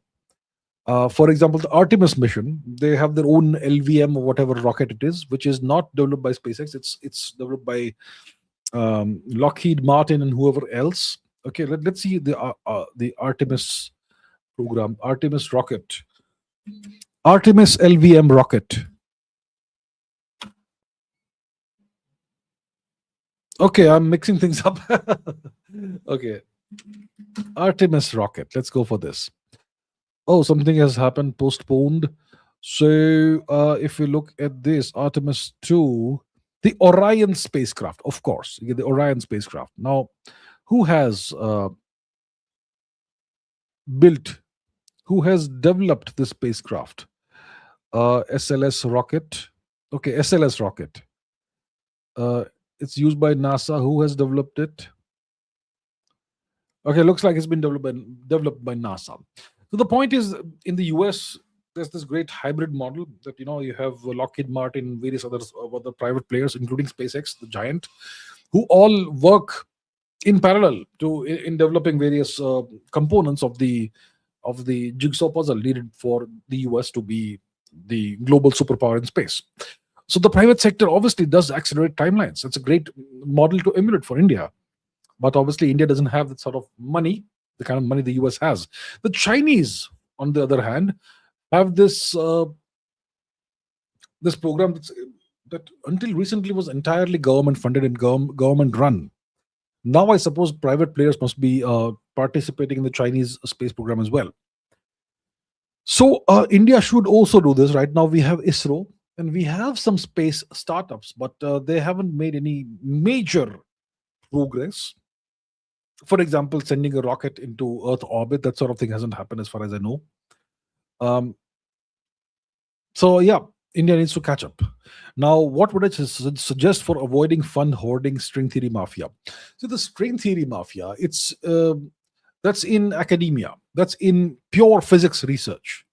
For example, the Artemis mission, they have their own LVM or whatever rocket it is, which is not developed by SpaceX. It's developed by Lockheed Martin and whoever else. Okay, let's see the Artemis program, Artemis rocket, Artemis LVM rocket. Okay, I'm mixing things up. Okay, Artemis rocket. Let's go for this. Oh, something has happened, postponed. So if we look at this, Artemis 2, the Orion spacecraft, of course, the Orion spacecraft. Now, who has built, who has developed this spacecraft? SLS rocket. Okay, SLS rocket. Uh, it's used by NASA. Who has developed it? Okay, looks like it's been developed by NASA. So the point is, in the US, there's this great hybrid model that you have Lockheed Martin, various other private players, including SpaceX, the giant, who all work in parallel in developing various components of the jigsaw puzzle needed for the US to be the global superpower in space. So the private sector obviously does accelerate timelines. It's a great model to emulate for India. But obviously, India doesn't have that sort of money, the kind of money the US has. The Chinese, on the other hand, have this program that until recently was entirely government funded and government run. Now, I suppose private players must be participating in the Chinese space program as well. So, India should also do this. Right now, we have ISRO and we have some space startups, but they haven't made any major progress. For example, sending a rocket into Earth orbit, that sort of thing hasn't happened as far as I know. So yeah, India needs to catch up. Now, what would I suggest for avoiding fund hoarding string theory mafia? So the string theory mafia, it's that's in academia, that's in pure physics research.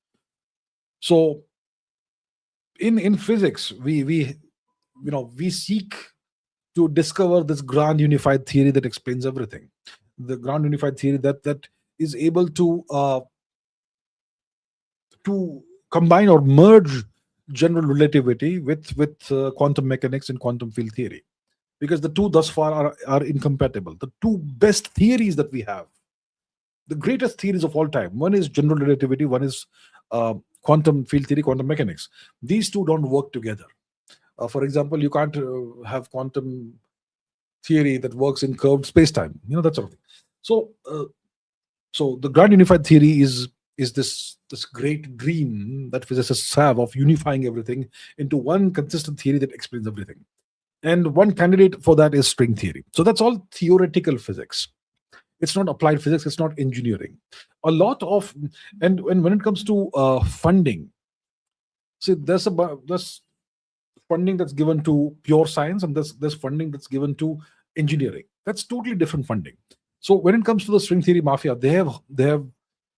So in physics, we seek to discover this grand unified theory that explains everything. The grand unified theory that is able to combine or merge general relativity with quantum mechanics and quantum field theory, because the two thus far are incompatible. The two best theories that we have, the greatest theories of all time, one is general relativity, one is quantum field theory, quantum mechanics. These two don't work together. For example, you can't have quantum theory that works in curved space-time, that sort of thing. So the grand unified theory is this great dream that physicists have of unifying everything into one consistent theory that explains everything. And one candidate for that is string theory. So that's all theoretical physics. It's not applied physics. It's not engineering. A lot of and when it comes to funding, see, there's funding that's given to pure science, and there's funding that's given to engineering. That's totally different funding. So when it comes to the string theory mafia, they have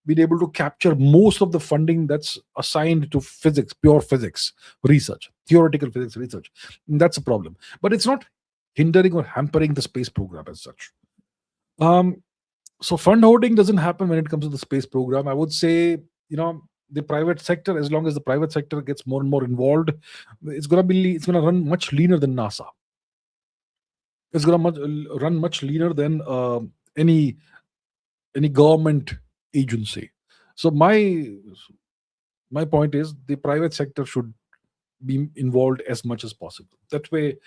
been able to capture most of the funding that's assigned to physics, pure physics research, theoretical physics research. And that's a problem. But it's not hindering or hampering the space program as such. So fund hoarding doesn't happen when it comes to the space program. I would say, the private sector, as long as the private sector gets more and more involved, it's going to run much leaner than NASA. It's going to run much leaner than any government agency. So my point is, the private sector should be involved as much as possible. That way,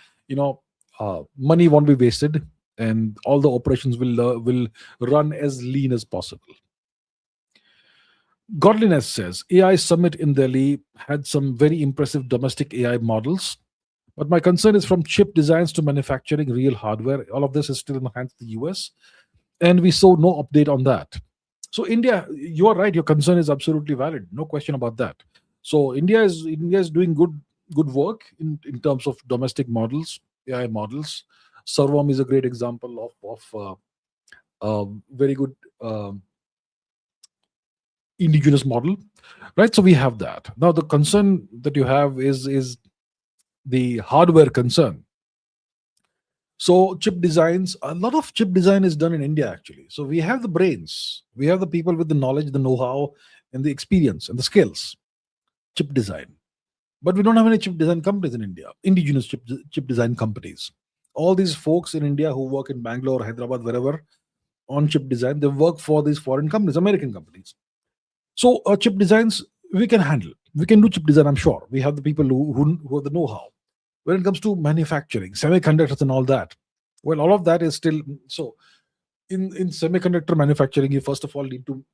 money won't be wasted, and all the operations will run as lean as possible. Godliness says AI Summit in Delhi had some very impressive domestic AI models, but my concern is from chip designs to manufacturing real hardware. All of this is still in the hands of the US, and we saw no update on that. So India, you are right. Your concern is absolutely valid. No question about that. So India is doing good work in terms of domestic models, AI models. Servom is a great example of very good indigenous model, right? So we have that. Now the concern that you have is the hardware concern. So chip designs, a lot of chip design is done in India actually. So we have the brains, we have the people with the knowledge, the know-how, and the experience and the skills. Chip design, but we don't have any chip design companies in India. Indigenous chip design companies. All these folks in India who work in Bangalore, Hyderabad, wherever, on chip design, they work for these foreign companies, American companies. So chip designs we can handle. We can do chip design. I'm sure we have the people who have the know-how. When it comes to manufacturing, semiconductors, and all that, well, all of that is still so. in semiconductor manufacturing, you first of all need to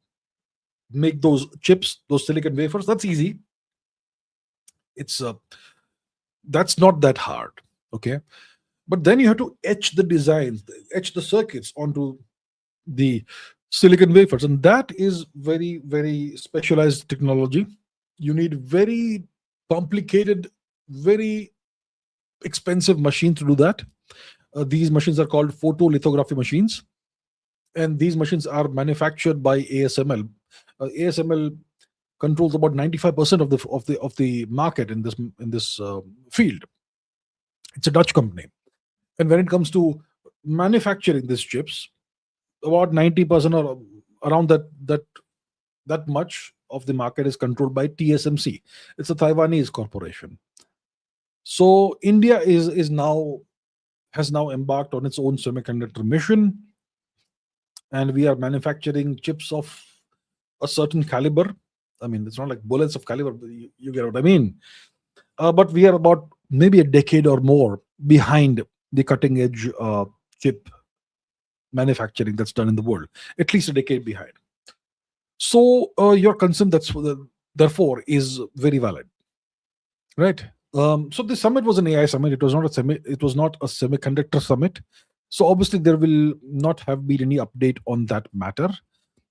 make those chips, those silicon wafers. That's easy. It's That's not that hard. Okay, but then you have to etch the designs, etch the circuits onto the silicon wafers, and that is very, very specialized technology. You need very complicated, very expensive machine to do that. These machines are called photolithography machines, and these machines are manufactured by ASML. ASML controls about 95% of the market in this field. It's a Dutch company, and when it comes to manufacturing these chips, about 90% or around that much of the market is controlled by TSMC. It's a Taiwanese corporation. So India is now has now embarked on its own semiconductor mission, and we are manufacturing chips of a certain caliber. I mean, it's not like bullets of caliber, but you get what I mean. But we are about maybe a decade or more behind the cutting edge chip manufacturing that's done in the world, at least a decade behind. So your concern, therefore, is very valid, right? So the summit was an AI summit. It was not a semiconductor summit. So obviously there will not have been any update on that matter,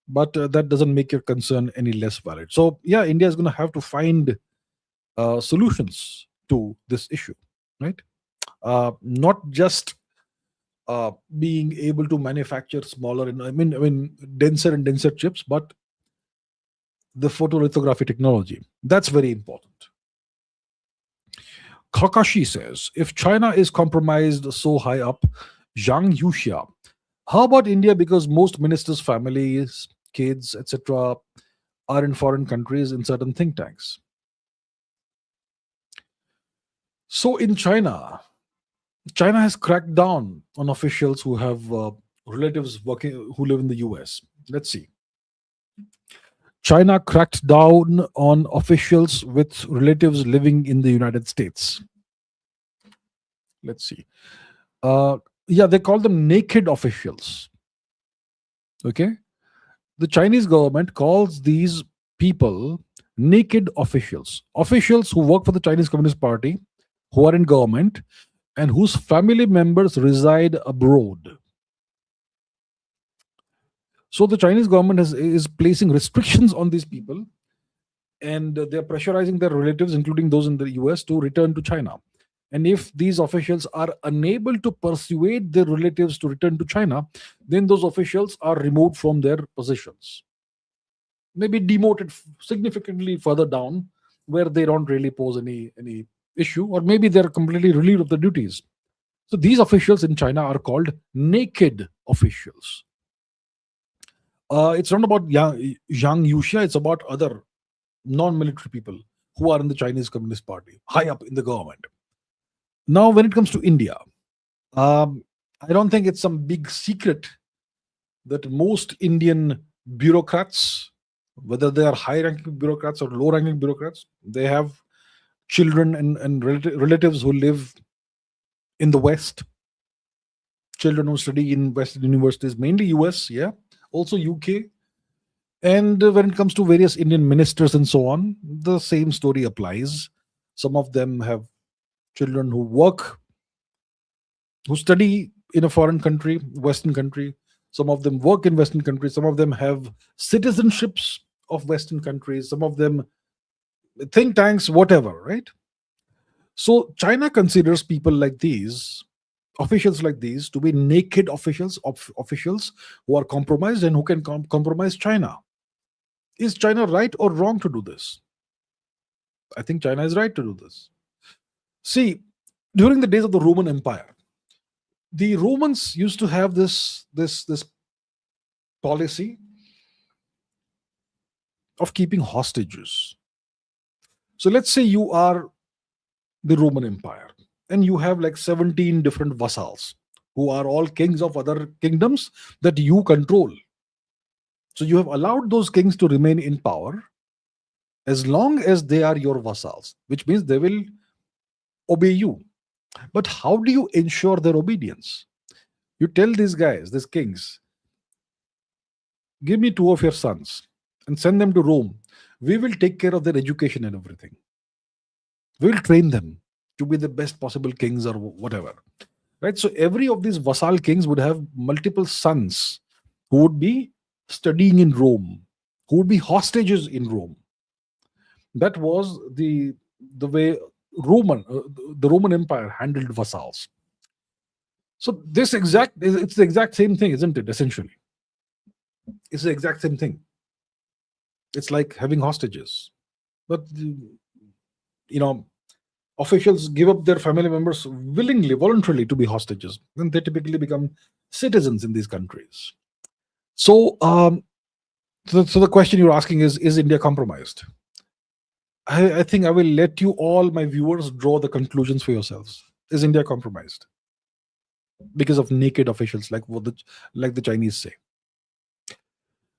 but that doesn't make your concern any less valid. So yeah, India is going to have to find solutions to this issue, right? Not just being able to manufacture smaller and I mean denser and denser chips, but the photolithography technology. That's very important. Kakashi says, if China is compromised so high up, Zhang Yuxia, how about India? Because most ministers' families, kids, etc., are in foreign countries in certain think tanks. So in China, China has cracked down on officials who have relatives working who live in the US. Let's see. China cracked down on officials with relatives living in the United States. Let's see. Yeah, they call them naked officials. Okay. The Chinese government calls these people naked officials. Officials who work for the Chinese Communist Party, who are in government, and whose family members reside abroad. So the Chinese government is placing restrictions on these people, and they're pressurizing their relatives, including those in the US, to return to China. And if these officials are unable to persuade their relatives to return to China, then those officials are removed from their positions, maybe demoted significantly further down, where they don't really pose any issue, or maybe they're completely relieved of the duties. So these officials in China are called naked officials. It's not about Zhang Yuxia, it's about other non-military people who are in the Chinese Communist Party, high up in the government. Now, when it comes to India, I don't think it's some big secret that most Indian bureaucrats, whether they are high-ranking bureaucrats or low-ranking bureaucrats, they have children and relatives who live in the West, children who study in Western universities, mainly US, yeah, also UK. And when it comes to various Indian ministers and so on, the same story applies. Some of them have children who study in a foreign country, Western country. Some of them work in Western countries. Some of them have citizenships of Western countries. Some of them think tanks, whatever, right? So China considers people like these, officials like these, to be naked officials, officials who are compromised and who can compromise China. Is China right or wrong to do this? I think China is right to do this. See, during the days of the Roman Empire, the Romans used to have this policy of keeping hostages. So let's say you are the Roman Empire and you have like 17 different vassals who are all kings of other kingdoms that you control. So you have allowed those kings to remain in power as long as they are your vassals, which means they will obey you. But how do you ensure their obedience? You tell these guys, these kings, Give me two of your sons and send them to Rome. We will take care of their education and everything. We will train them to be the best possible kings or whatever. Right? So every of these vassal kings would have multiple sons who would be studying in Rome, who would be hostages in Rome. That was the way the Roman Empire handled vassals. So it's the exact same thing, isn't it? Essentially, it's the exact same thing. It's like having hostages, but officials give up their family members willingly, voluntarily to be hostages, and they typically become citizens in these countries. So, so the question you're asking is India compromised? I think I will let you all, my viewers, draw the conclusions for yourselves. Is India compromised because of naked officials, like the Chinese say?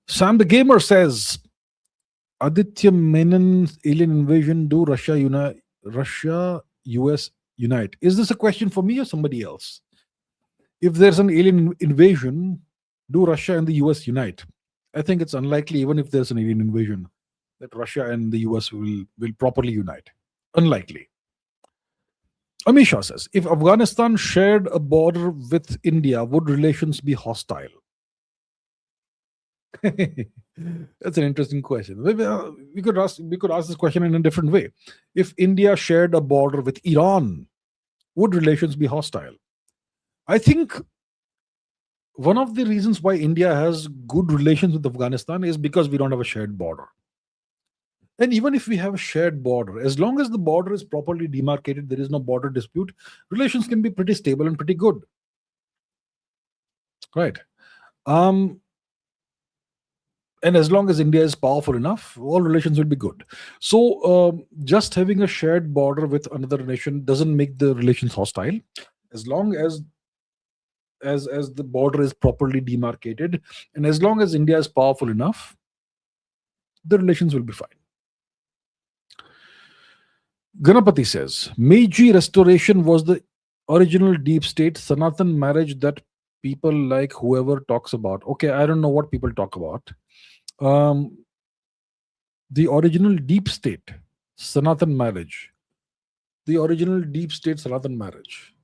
Sam the Gamer says, Aditya Menon's alien invasion, do Russia, US unite? Is this a question for me or somebody else? If there's an alien invasion, do Russia and the US unite? I think it's unlikely, even if there's an alien invasion, that Russia and the US will properly unite. Unlikely. Amisha says, if Afghanistan shared a border with India, would relations be hostile? That's an interesting question. Maybe, we could ask this question in a different way. If India shared a border with Iran, would relations be hostile? I think one of the reasons why India has good relations with Afghanistan is because we don't have a shared border. And even if we have a shared border, as long as the border is properly demarcated, there is no border dispute, relations can be pretty stable and pretty good. Right. And as long as India is powerful enough, all relations will be good. So just having a shared border with another nation doesn't make the relations hostile. As long as the border is properly demarcated, and as long as India is powerful enough, the relations will be fine. Ganapati says, Meiji Restoration was the original deep state Sanatan marriage that people like whoever talks about. Okay, I don't know what people talk about. The original deep state Sanatan marriage. The original deep state Sanatan marriage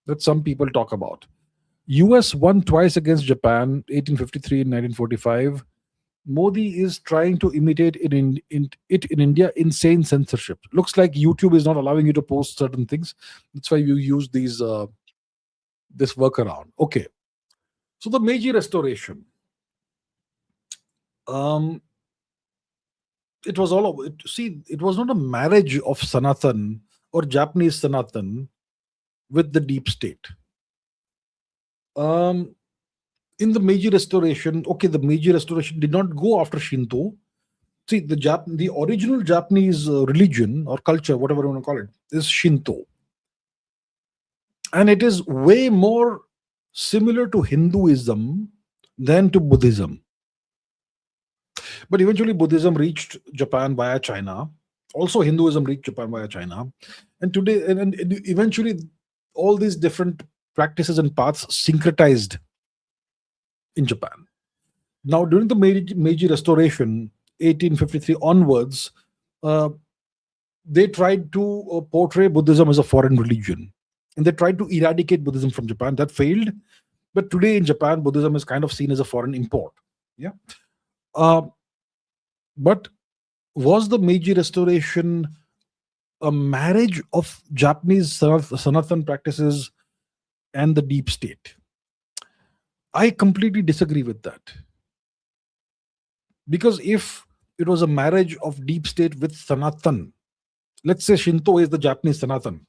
that some people talk about. US won twice against Japan, 1853 and 1945. Modi is trying to imitate in India insane censorship. Looks like YouTube is not allowing you to post certain things. That's why you use this workaround. Okay. So the Meiji Restoration. It was it was not a marriage of Sanatan or Japanese Sanatan with the deep state. In the Meiji Restoration, the Meiji Restoration did not go after Shinto. See, the original Japanese religion or culture, whatever you want to call it, is Shinto. And it is way more similar to Hinduism than to Buddhism. But eventually Buddhism reached Japan via China. Also Hinduism reached Japan via China. And today, and eventually all these different practices and paths syncretized in Japan. Now, during the Meiji Restoration, 1853 onwards, they tried to portray Buddhism as a foreign religion. And they tried to eradicate Buddhism from Japan. That failed. But today in Japan, Buddhism is kind of seen as a foreign import. Yeah. But was the Meiji Restoration a marriage of Japanese Sanatan practices and the deep state? I completely disagree with that. Because if it was a marriage of deep state with Sanatan, let's say Shinto is the Japanese Sanatan.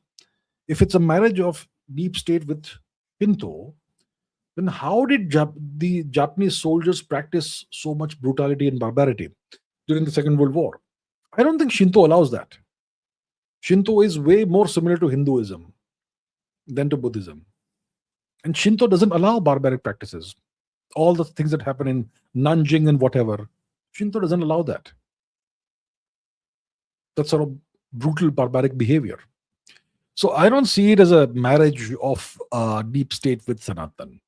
If it's a marriage of deep state with Shinto, then how did the Japanese soldiers practice so much brutality and barbarity during the Second World War? I don't think Shinto allows that. Shinto is way more similar to Hinduism than to Buddhism. And Shinto doesn't allow barbaric practices. All the things that happen in Nanjing and whatever, Shinto doesn't allow that. That sort of brutal, barbaric behavior. So I don't see it as a marriage of deep state with Sanatan.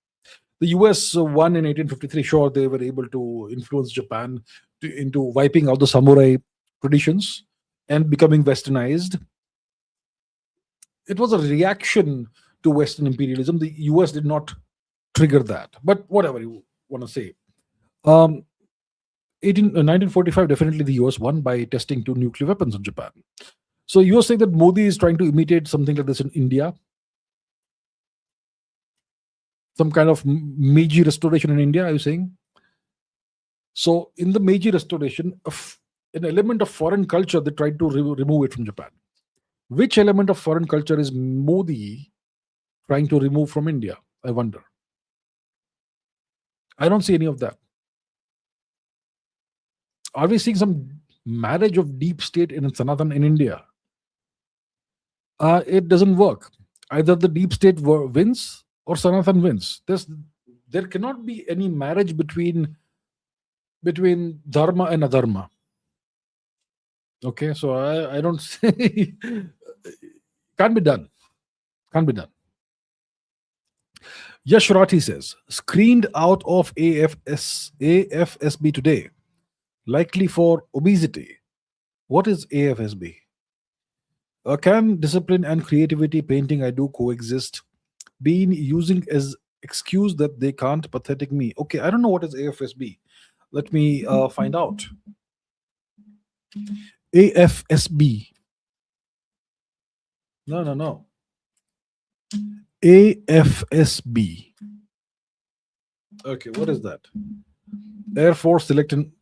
The US won in 1853. Sure, they were able to influence Japan into wiping out the samurai traditions and becoming westernized. It was a reaction to Western imperialism. The US did not trigger that, but whatever you want to say. Um, 1945, definitely the US won by testing two nuclear weapons on Japan. So you are saying that Modi is trying to imitate something like this in India, some kind of Meiji restoration in India, are you saying? So in the Meiji restoration, an element of foreign culture, they tried to remove it from Japan. Which element of foreign culture is Modi trying to remove from India? I wonder. I don't see any of that. Are we seeing some marriage of deep state in Sanatan in India? It doesn't work. Either the deep state wins or Sanatan wins. There cannot be any marriage between dharma and adharma. Okay, so I don't say can't be done. Can't be done. Yashrati says, screened out of AFSB today, likely for obesity. What is AFSB? Can discipline and creativity, painting I do, coexist? Being using as excuse that they can't, pathetic me. Okay, I don't know what is AFSB. Let me find out. AFSB. No. AFSB. Okay, what is that? Air Force Selection.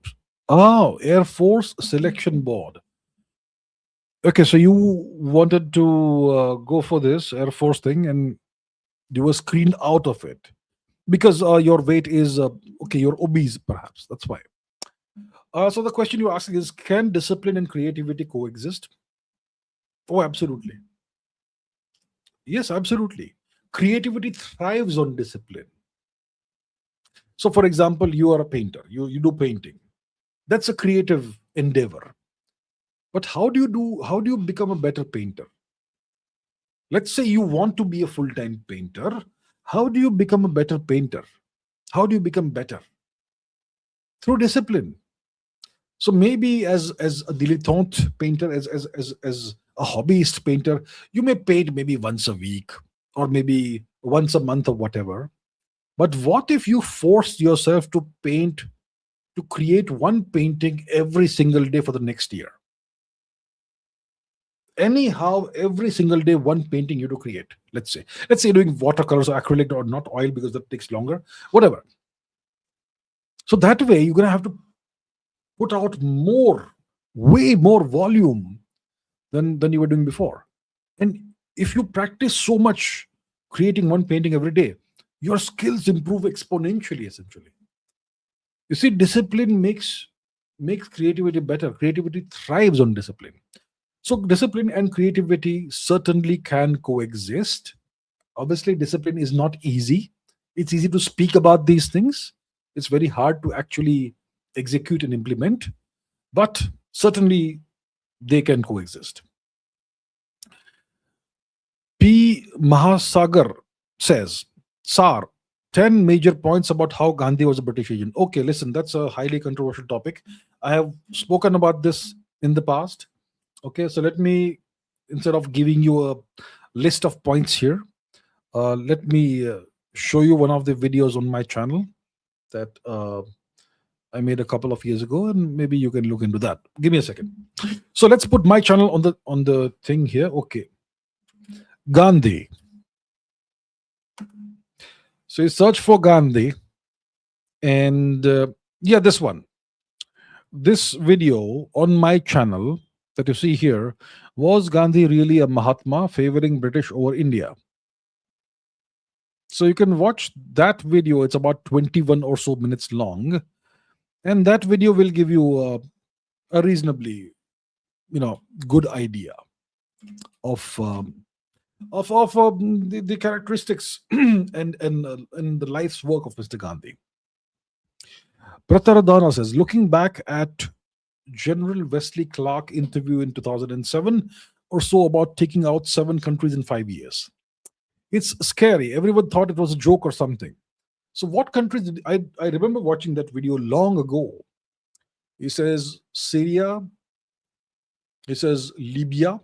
Oh, Air Force Selection Board. Okay, so you wanted to go for this Air Force thing and you were screened out of it because your weight is, okay, you're obese perhaps. That's why. So the question you're asking is, can discipline and creativity coexist? Oh, absolutely. Yes, absolutely. Creativity thrives on discipline. So, for example, you are a painter. You do painting. That's a creative endeavor. But how do you become a better painter? Let's say you want to be a full-time painter. How do you become a better painter? How do you become better? Through discipline. So maybe as a dilettante painter, as a hobbyist painter, you may paint maybe once a week or maybe once a month or whatever. But what if you forced yourself to paint, to create one painting every single day for the next year? Anyhow, every single day, one painting you to create. Let's say you're doing watercolors or acrylic or not oil because that takes longer, whatever. So that way, you're going to have to put out way more volume than you were doing before. And if you practice so much creating one painting every day, your skills improve exponentially, essentially. You see, discipline makes creativity better. Creativity thrives on discipline. So discipline and creativity certainly can coexist. Obviously, discipline is not easy. It's easy to speak about these things. It's very hard to actually execute and implement, but certainly they can coexist. P. Mahasagar says, Sar, 10 major points about how Gandhi was a British agent. Okay, listen, that's a highly controversial topic. I have spoken about this in the past. Okay, so let me, instead of giving you a list of points here, let me show you one of the videos on my channel that I made a couple of years ago, and maybe you can look into that. Give me a second. So let's put my channel on the thing here. Okay, Gandhi. So you search for Gandhi, and yeah, this one. This video on my channel that you see here, was Gandhi really a Mahatma favoring British over India? So you can watch that video. It's about 21 or so minutes long, and that video will give you a reasonably, good idea of the characteristics and the life's work of Mr. Gandhi. Prataradana says, looking back at General Wesley Clark interview in 2007 or so about taking out 7 countries in 5 years. It's scary. Everyone thought it was a joke or something. So what countries did I remember watching that video long ago. He says Syria, he says Libya,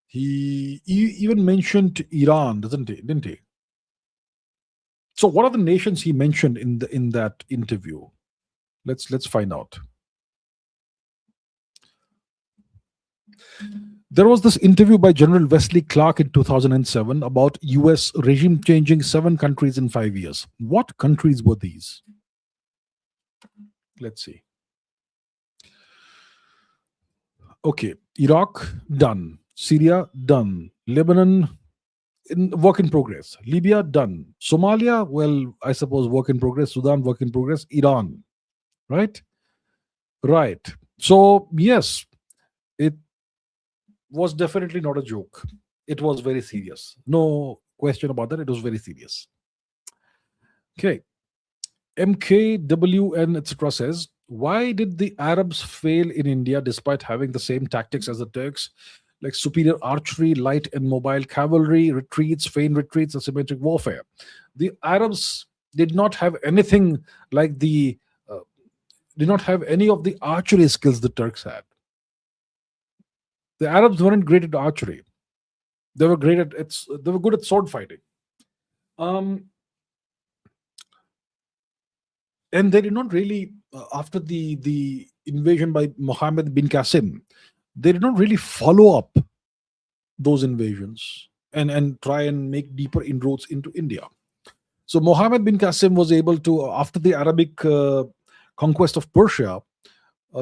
he even mentioned Iran, doesn't he? Didn't he? So what are the nations he mentioned in that interview? Let's find out. There was this interview by General Wesley Clark in 2007 about US regime changing 7 countries in 5 years. What countries were these? Let's see. Okay, Iraq, done. Syria, done. Lebanon, work in progress. Libya, done. Somalia, well, I suppose work in progress. Sudan, work in progress. Iran, right? Right. So, yes, it was definitely not a joke. It was very serious. No question about that. It was very serious. Okay. MKWN, etc. says, why did the Arabs fail in India despite having the same tactics as the Turks, like superior archery, light and mobile cavalry, retreats, feigned retreats, asymmetric warfare? The Arabs did not have anything like uh, did not have any of the archery skills the Turks had. The Arabs weren't great at archery. They were great at they were good at sword fighting. Um, and they did not really after the invasion by Mohammed bin Qasim, they did not really follow up those invasions and try and make deeper inroads into India. So Mohammed bin Qasim was able to, after the Arabic conquest of Persia,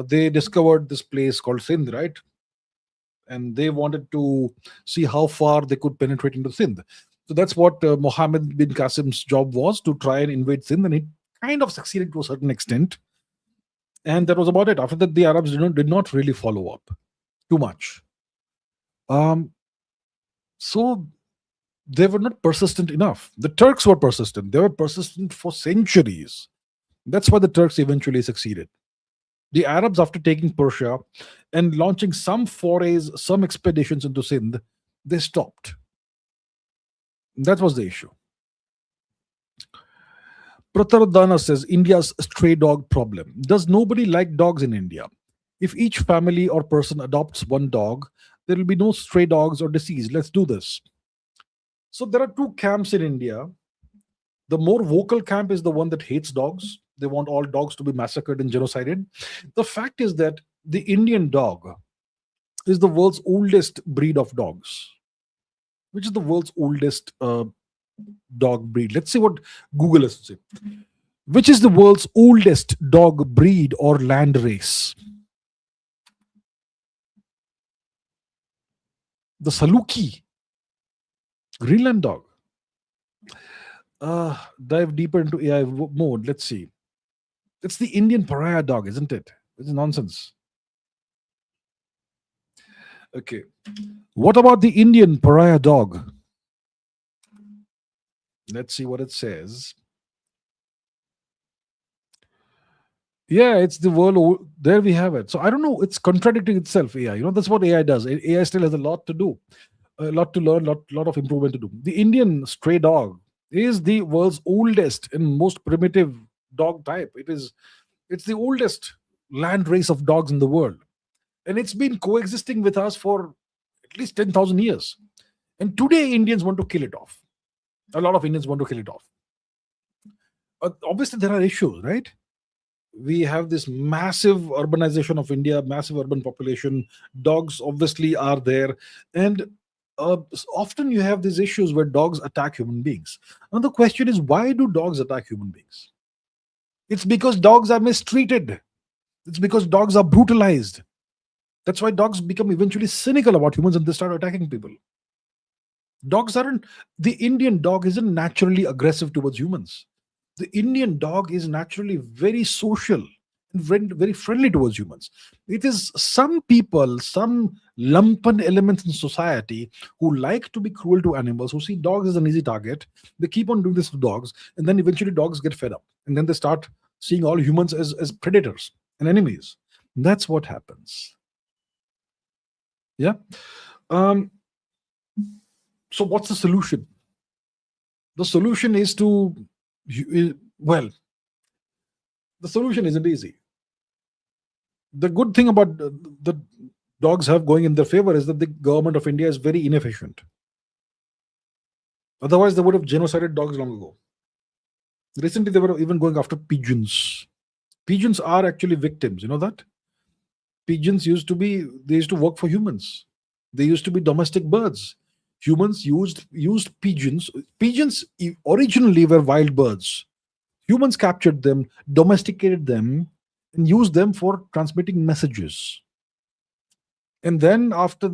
they discovered this place called Sindh, right? And they wanted to see how far they could penetrate into Sindh. So that's what Mohammed bin Qasim's job was, to try and invade Sindh, and he kind of succeeded to a certain extent. And that was about it. After that, the Arabs did not really follow up too much. Um, so they were not persistent enough. The Turks were persistent. They were persistent for centuries. That's why the Turks eventually succeeded. The Arabs, after taking Persia and launching some forays, some expeditions into Sindh, they stopped. That was the issue. Pratardana says India's stray dog problem. Does nobody like dogs in India? If each family or person adopts one dog, there will be no stray dogs or disease. Let's do this. So there are 2 camps in India. The more vocal camp is the one that hates dogs. They want all dogs to be massacred and genocided. The fact is that the Indian dog is the world's oldest breed of dogs. Which is the world's oldest dog breed? Let's see what Google has to say. Which is the world's oldest dog breed or land race? The Saluki, Greenland dog. Dive deeper into AI mode. Let's see. It's the Indian pariah dog, isn't it? It's nonsense. Okay. What about the Indian pariah dog? Let's see what it says. Yeah, it's the world. There we have it. So I don't know. It's contradicting itself. AI. That's what AI does. AI still has a lot to do, a lot to learn, lot of improvement to do. The Indian stray dog is the world's oldest and most primitive dog type. It's the oldest land race of dogs in the world, and it's been coexisting with us for at least 10,000 years. And today, Indians want to kill it off. A lot of Indians want to kill it off. Obviously, there are issues, right? We have this massive urbanization of India, massive urban population. Dogs obviously are there, and often you have these issues where dogs attack human beings. And the question is, why do dogs attack human beings? It's because dogs are mistreated. It's because dogs are brutalized. That's why dogs become eventually cynical about humans and they start attacking people. The Indian dog isn't naturally aggressive towards humans. The Indian dog is naturally very social and very friendly towards humans. It is some people, some lumpen elements in society who like to be cruel to animals, who see dogs as an easy target. They keep on doing this to dogs, and then eventually dogs get fed up. And then they start seeing all humans as predators and enemies. That's what happens. Yeah. Um, so what's the solution? The solution is to Well, the solution isn't easy. The good thing about the dogs have going in their favor is that the government of India is very inefficient. Otherwise, they would have genocided dogs long ago. Recently, they were even going after pigeons. Pigeons are actually victims. You know that? Pigeons they used to work for humans. They used to be domestic birds. Humans used pigeons. Pigeons originally were wild birds. Humans captured them, domesticated them, and used them for transmitting messages. And then after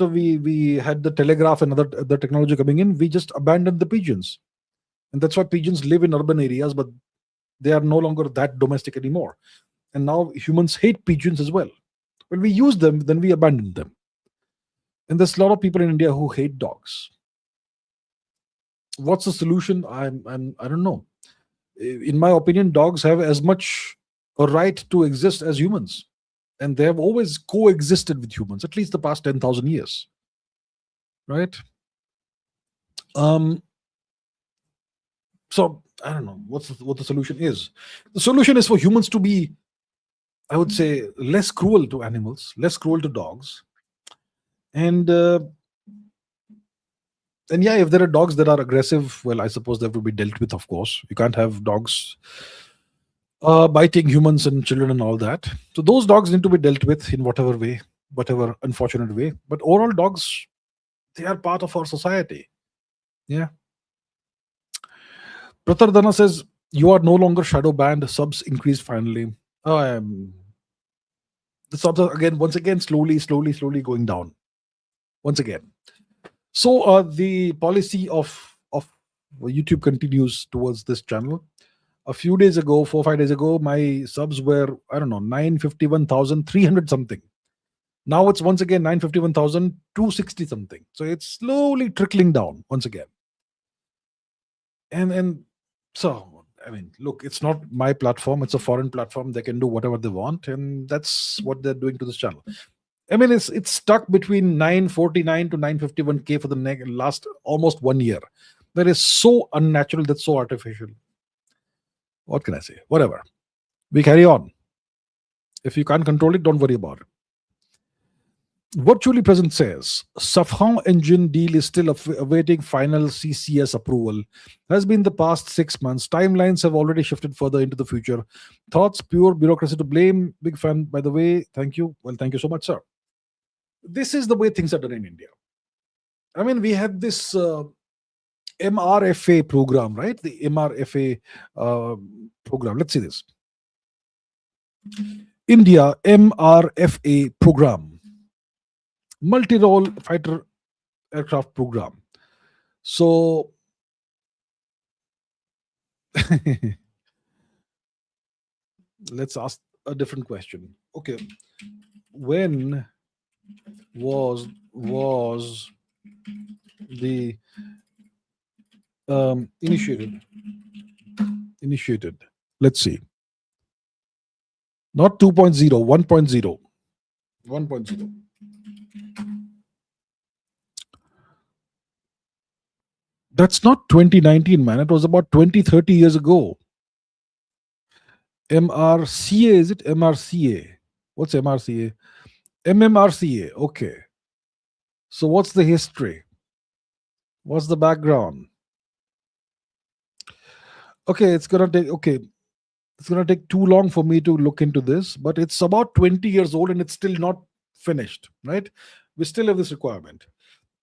we had the telegraph and other the technology coming in, we just abandoned the pigeons. And that's why pigeons live in urban areas, but they are no longer that domestic anymore. And now humans hate pigeons as well. When we use them, then we abandon them. And there's a lot of people in India who hate dogs. What's the solution? I don't know. In my opinion, dogs have as much a right to exist as humans, and they have always coexisted with humans, at least the past 10,000 years. Right? So I don't know what the solution is. The solution is for humans to be, I would say, less cruel to animals, less cruel to dogs, and yeah, if there are dogs that are aggressive, well, I suppose they have to be dealt with. Of course, you can't have dogs biting humans and children and all that. So those dogs need to be dealt with in whatever way, whatever unfortunate way. But overall, dogs, they are part of our society. Yeah. Pratardana says, you are no longer shadow banned. Subs increased finally. The subs are once again, slowly going down. Once again. So the policy of YouTube continues towards this channel. A few days ago, 4-5 days ago, my subs were, I don't know, 951,300 something. Now it's once again 951,260 something. So it's slowly trickling down once again. And so, I mean, look, it's not my platform. It's a foreign platform. They can do whatever they want. And that's what they're doing to this channel. I mean, it's stuck between 949 to 951K for the last almost 1 year. That is so unnatural. That's so artificial. What can I say? Whatever. We carry on. If you can't control it, don't worry about it. Virtually Present says, Safran engine deal is still awaiting final CCS approval. Has been the past 6 months. Timelines have already shifted further into the future. Thoughts, pure bureaucracy to blame. Big fan, by the way. Thank you. Well, thank you so much, sir. This is the way things are done in India. I mean, we have this MRFA program, right? The MRFA program. Let's see this. India MRFA program. Multi-role fighter aircraft program. So let's ask a different question. Okay. When was the initiated? Let's see. Not 2.0, 1.0. 1.0. That's not 2019, man. It was about 20-30 years ago. MRCA, is it? MRCA. What's MRCA? MMRCA. Okay. So what's the history? What's the background? Okay, it's gonna take too long for me to look into this, but it's about 20 years old and it's still not finished, right? We still have this requirement.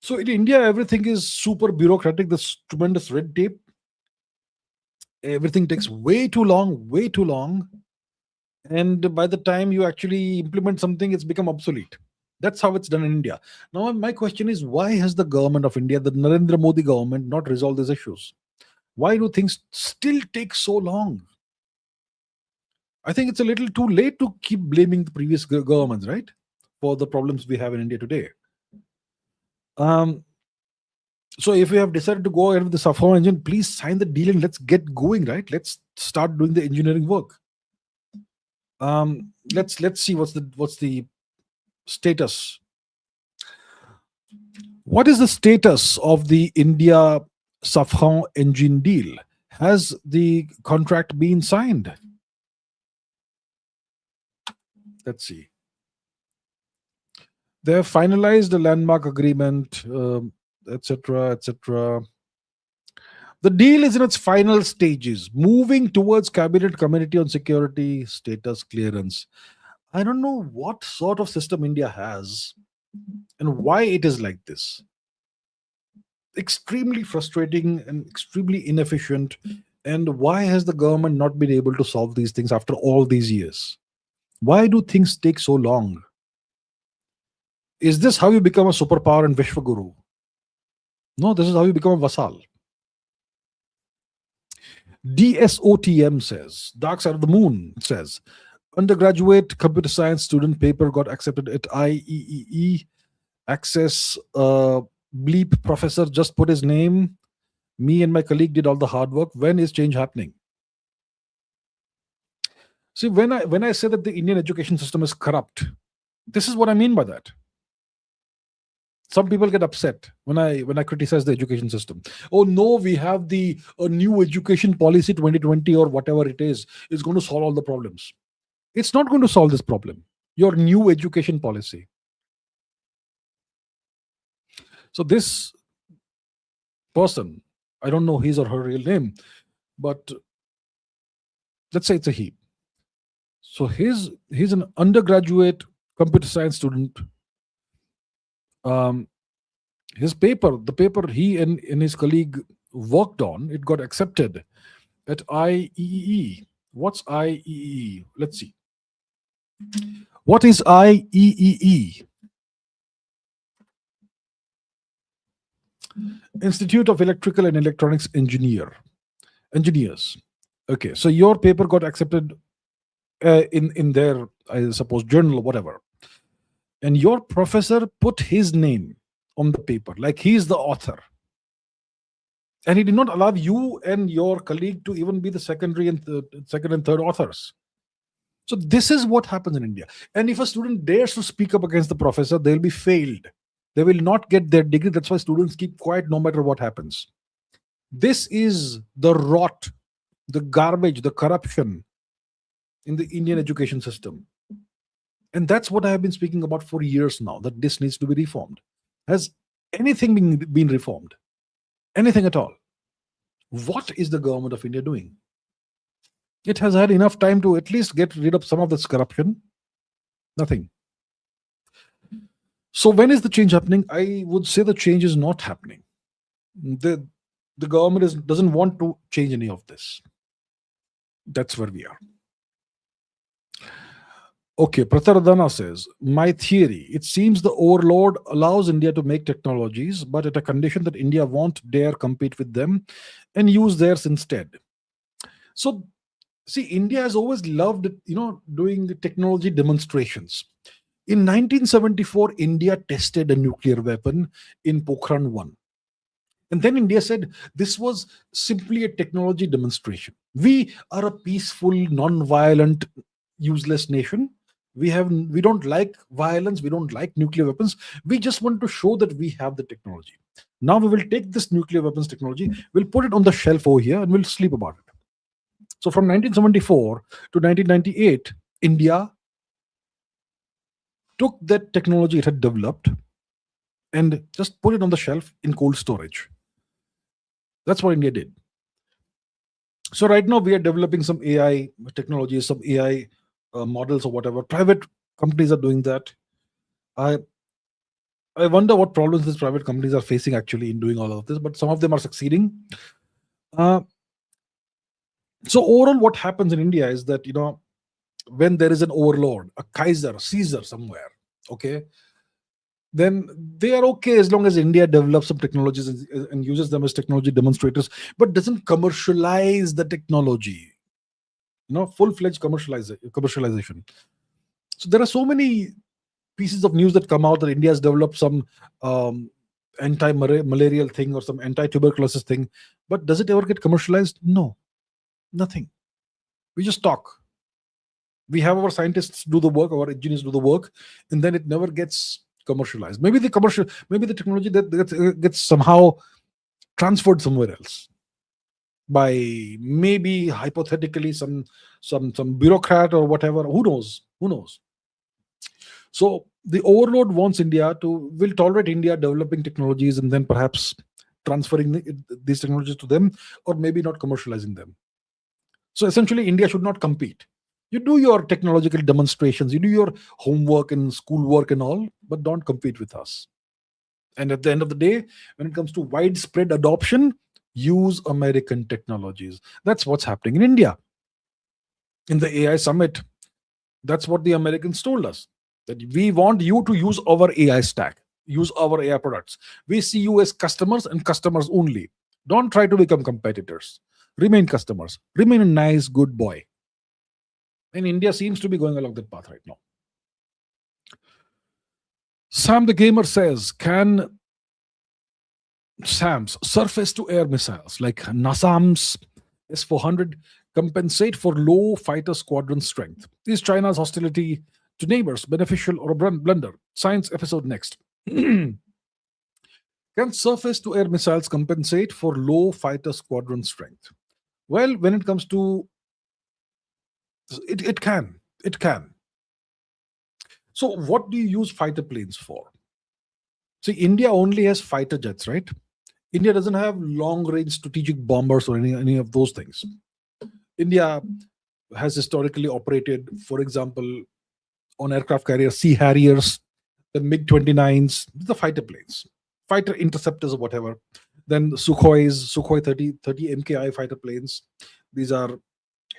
So in India, everything is super bureaucratic. There's tremendous red tape. Everything takes way too long. And by the time you actually implement something, it's become obsolete. That's how it's done in India. Now, my question is, why has the government of India, the Narendra Modi government, not resolved these issues? Why do things still take so long? I think it's a little too late to keep blaming the previous governments, right? For the problems we have in India today. So if we have decided to go ahead with the Safran engine, please sign the deal and let's get going, right? Let's start doing the engineering work. Let's see what's the status. What is the status of the India Safran engine deal? Has the contract been signed? Let's see. They have finalized the landmark agreement, etc., etc. The deal is in its final stages, moving towards cabinet committee on security status clearance. I don't know what sort of system India has and why it is like this. Extremely frustrating and extremely inefficient. And why has the government not been able to solve these things after all these years? Why do things take so long? Is this how you become a superpower and Vishwaguru? No, this is how you become a vassal. DSOTM says, Dark Side of the Moon says, undergraduate computer science student paper got accepted at IEEE. Access bleep professor just put his name. Me and my colleague did all the hard work. When is change happening? See, when I say that the Indian education system is corrupt, this is what I mean by that. Some people get upset when I criticize the education system. Oh no, we have the new education policy 2020 or whatever it is going to solve all the problems. It's not going to solve this problem. Your new education policy. So this person, I don't know his or her real name, but let's say it's a he. So he's an undergraduate computer science student. His paper, the paper he and his colleague worked on, it got accepted at IEEE. What's IEEE? Let's see. What is IEEE? Institute of Electrical and Electronics Engineers. Okay, so your paper got accepted in their, I suppose, journal or whatever, and your professor put his name on the paper, like he's the author, and he did not allow you and your colleague to even be the second and third authors. So this is what happens in India. And if a student dares to speak up against the professor, they'll be failed. They will not get their degree. That's why students keep quiet no matter what happens. This is the rot, the garbage, the corruption in the Indian education system. And that's what I have been speaking about for years now, that this needs to be reformed. Has anything been reformed? Anything at all? What is the government of India doing? It has had enough time to at least get rid of some of this corruption. Nothing. So when is the change happening? I would say the change is not happening. The government doesn't want to change any of this. That's where we are. Okay, Pratardana says, my theory, it seems the overlord allows India to make technologies, but at a condition that India won't dare compete with them and use theirs instead. So, see, India has always loved, doing the technology demonstrations. In 1974, India tested a nuclear weapon in Pokhran 1. And then India said this was simply a technology demonstration. We are a peaceful, non-violent, useless nation. We don't like violence. We don't like nuclear weapons. We just want to show that we have the technology. Now we will take this nuclear weapons technology, we'll put it on the shelf over here, and we'll sleep about it. So from 1974 to 1998, India took that technology it had developed and just put it on the shelf in cold storage. That's what India did. So right now we are developing some AI technologies, some AI models or whatever. Private companies are doing that. I wonder what problems these private companies are facing actually in doing all of this, but some of them are succeeding. So overall, what happens in India is that, when there is an overlord, a Kaiser, Caesar somewhere, okay, then they are okay as long as India develops some technologies and uses them as technology demonstrators, but doesn't commercialize the technology, full-fledged commercialization. So there are so many pieces of news that come out that India has developed some anti-malarial thing or some anti-tuberculosis thing, but does it ever get commercialized? No, nothing. We just talk. We have our scientists do the work, our engineers do the work, and then it never gets commercialized. Maybe the technology that gets somehow transferred somewhere else. by maybe hypothetically some bureaucrat or whatever. Who knows? Who knows? So the overlord wants India to will tolerate India developing technologies and then perhaps transferring these technologies to them, or maybe not commercializing them. So essentially, India should not compete. You do your technological demonstrations, you do your homework and schoolwork and all, but don't compete with us. And at the end of the day, when it comes to widespread adoption, use American technologies. That's what's happening in India. In the AI summit, that's what the Americans told us, that we want you to use our AI stack, use our AI products. We see you as customers and customers only. Don't try to become competitors. Remain customers. Remain a nice, good boy. And India seems to be going along that path right now. Sam the Gamer says, can SAM's surface to air missiles like NASAM's S-400 compensate for low fighter squadron strength? Is China's hostility to neighbors beneficial or a blunder? Science episode next. Can surface to air missiles compensate for low fighter squadron strength? Well, when it comes to it can. It can. So, what do you use fighter planes for? See, India only has fighter jets, right? India doesn't have long range strategic bombers or any of those things. India has historically operated, for example, on aircraft carriers, Sea Harriers, the MiG 29s, the fighter planes, fighter interceptors or whatever. Then Sukhoi 30 MKI fighter planes. These are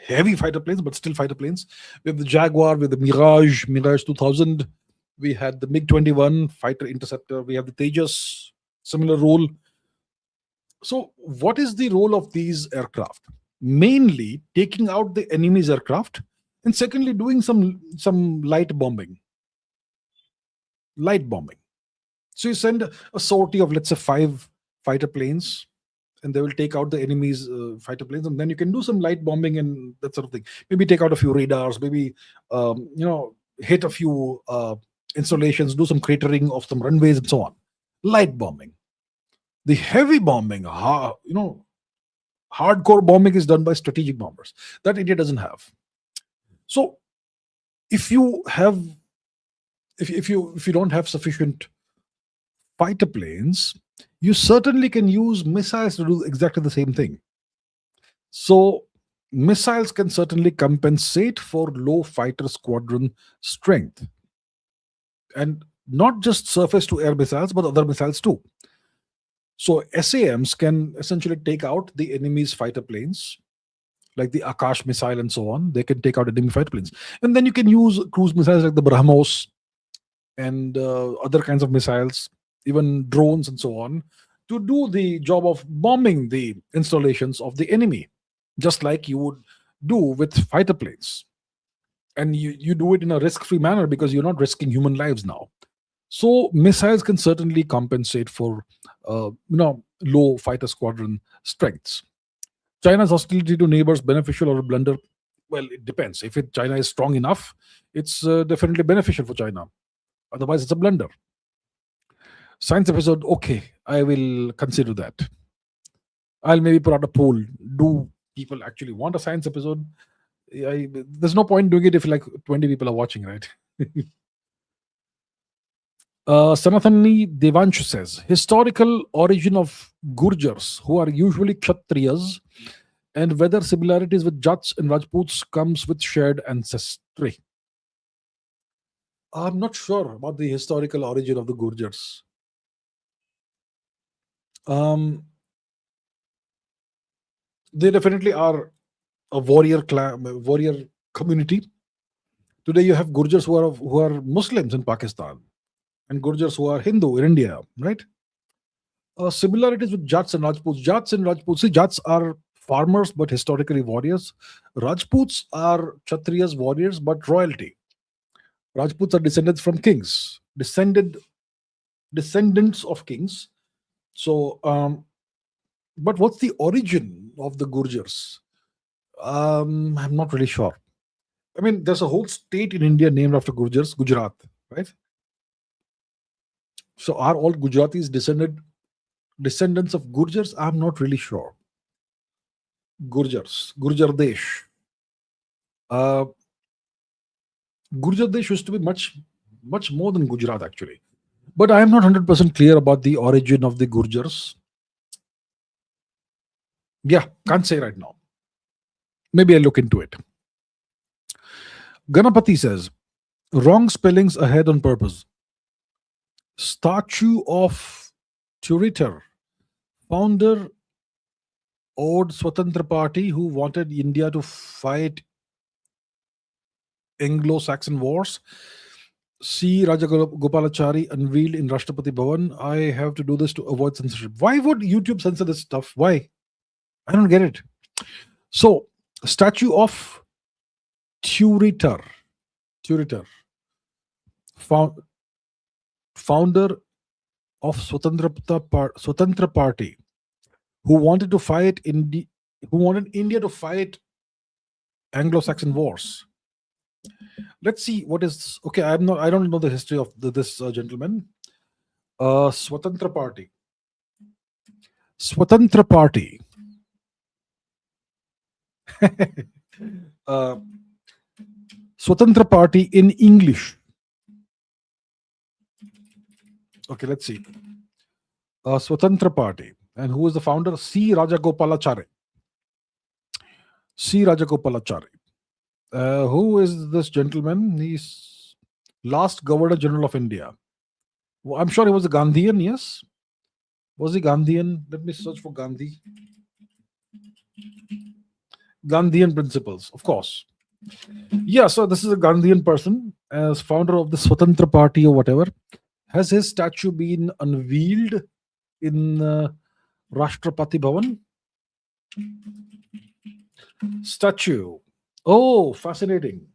heavy fighter planes, but still fighter planes. We have the Jaguar, we have the Mirage 2000. We had the MiG 21 fighter interceptor. We have the Tejas, similar role. So, what is the role of these aircraft? Mainly taking out the enemy's aircraft, and secondly, doing some light bombing. Light bombing. So you send a sortie of, let's say, 5 fighter planes, and they will take out the enemy's fighter planes, and then you can do some light bombing and that sort of thing. Maybe take out a few radars, maybe hit a few installations, do some cratering of some runways and so on. Light bombing. The heavy bombing, hardcore bombing is done by strategic bombers that India doesn't have. So if you don't have sufficient fighter planes, you certainly can use missiles to do exactly the same thing. So missiles can certainly compensate for low fighter squadron strength, and not just surface to air missiles, but other missiles too. So SAMs can essentially take out the enemy's fighter planes, like the Akash missile and so on. They can take out enemy fighter planes. And then you can use cruise missiles like the BrahMos and other kinds of missiles, even drones and so on, to do the job of bombing the installations of the enemy, just like you would do with fighter planes. And you do it in a risk-free manner because you're not risking human lives now. So missiles can certainly compensate for low fighter squadron strengths. China's hostility to neighbors beneficial or a blunder? Well, it depends. If China is strong enough, it's definitely beneficial for China. Otherwise, it's a blunder. Science episode, okay, I will consider that. I'll maybe put out a poll. Do people actually want a science episode? There's no point doing it if like 20 people are watching, right? Sanathani Devanshu says, historical origin of Gurjars, who are usually Kshatriyas, and whether similarities with Jats and Rajputs comes with shared ancestry. I'm not sure about the historical origin of the Gurjars. They definitely are a warrior community. Today you have Gurjars who are Muslims in Pakistan, and Gurjars who are Hindu in India, right? Similarities with Jats and Rajputs. See, Jats are farmers but historically warriors. Rajputs are Kshatriyas, warriors but royalty. Rajputs are descendants from kings, descendants of kings. So, but what's the origin of the Gurjars? I'm not really sure. I mean, there's a whole state in India named after Gurjars, Gujarat, right? So, are all Gujaratis descendants of Gurjars? I'm not really sure. Gurjar Desh. Uh, Gurjar Desh used to be much more than Gujarat actually. But I am not 100% clear about the origin of the Gurjars. Yeah, can't say right now. Maybe I'll look into it. Ganapati says, wrong spellings ahead on purpose. Statue of Turitar, founder Old Swatantra Party who wanted India to fight Anglo-Saxon wars. C. Rajagopalachari unveiled in Rashtrapati Bhavan. I have to do this to avoid censorship. Why would YouTube censor this stuff? Why? I don't get it. So, statue of Turitar, founder of Swatantra Party, who wanted India to fight Anglo-Saxon wars. Let's see what is okay. I don't know the history of this gentleman. Swatantra Party. Swatantra Party in English. Okay, let's see. Swatantra Party. And who is the founder? C. Rajagopalachari. Who is this gentleman? He's last Governor General of India. Well, I'm sure he was a Gandhian, yes? Was he Gandhian? Let me search for Gandhi. Gandhian principles, of course. Yeah, so this is a Gandhian person as founder of the Swatantra Party or whatever. Has his statue been unveiled in Rashtrapati Bhavan? Statue. Oh, fascinating.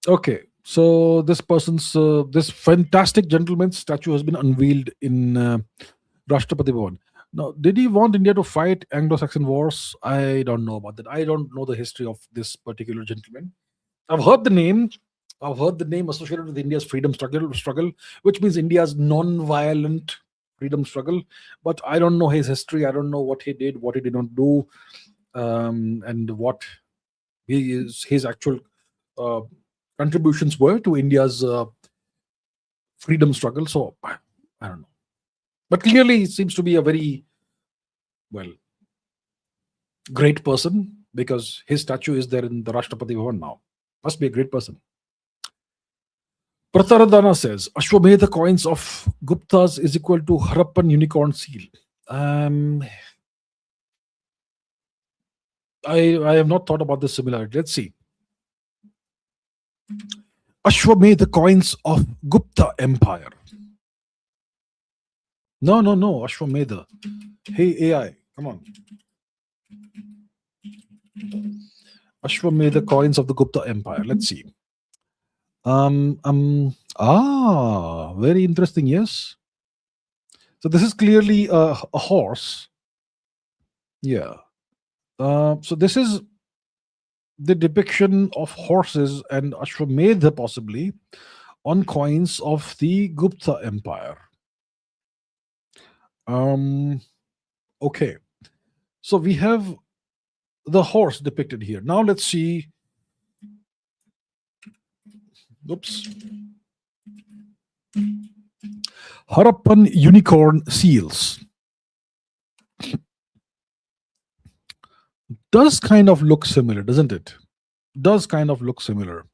Okay, so this person's, this fantastic gentleman's statue has been unveiled in Rashtrapati Bhavan. Now, did he want India to fight Anglo-Saxon wars? I don't know about that. I don't know the history of this particular gentleman. I've heard the name associated with India's freedom struggle, which means India's non-violent freedom struggle. But I don't know his history. I don't know what he did, what he did not do, and what his actual contributions were to India's freedom struggle. So I don't know. But clearly, he seems to be a very, great person because his statue is there in the Rashtrapati Bhavan now. Must be a great person. Prataradana says, Ashwamedha coins of Guptas is equal to Harappan unicorn seal. I have not thought about this similarity. Let's see. Ashwamedha coins of Gupta Empire. No, Ashwamedha. Hey, AI, come on. Ashwamedha coins of the Gupta Empire. Let's see. Very interesting, yes. So this is clearly a horse. Yeah. So this is the depiction of horses and Ashwamedha possibly on coins of the Gupta Empire. Okay. So we have the horse depicted here. Now let's see. Oops. Harappan unicorn seals. Does kind of look similar, doesn't it? Does kind of look similar.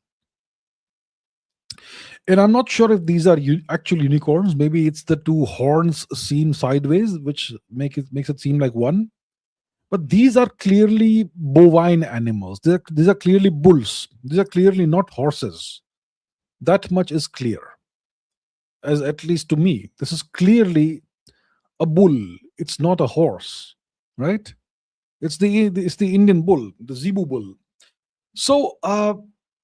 And I'm not sure if these are actual unicorns. Maybe it's the two horns seen sideways, which makes it seem like one. But these are clearly bovine animals. These are clearly bulls. These are clearly not horses. That much is clear. As at least to me, this is clearly a bull. It's not a horse, right? It's the Indian bull, the Zebu bull. So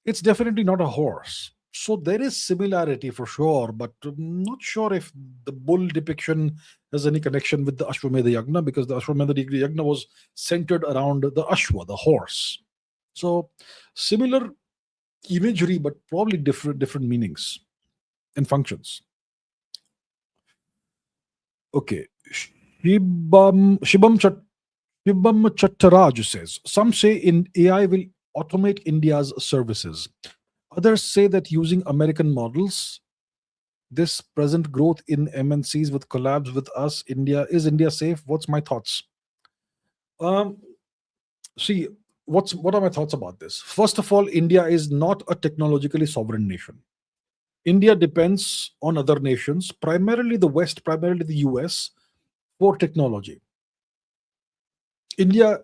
it's definitely not a horse. So there is similarity for sure, but I'm not sure if the bull depiction has any connection with the Ashwamedha Yagna, because the Ashwamedha Yagna was centered around the Ashwa, the horse. So similar imagery, but probably different meanings and functions. Okay. Shibam Shibam Chattaraj says, some say in AI will automate India's services. Others say that using American models, this present growth in MNCs with collabs with us, India safe? What's my thoughts? Um, See, what are my thoughts about this? First of all, India is not a technologically sovereign nation. India depends on other nations, primarily the West, primarily the US, for technology. India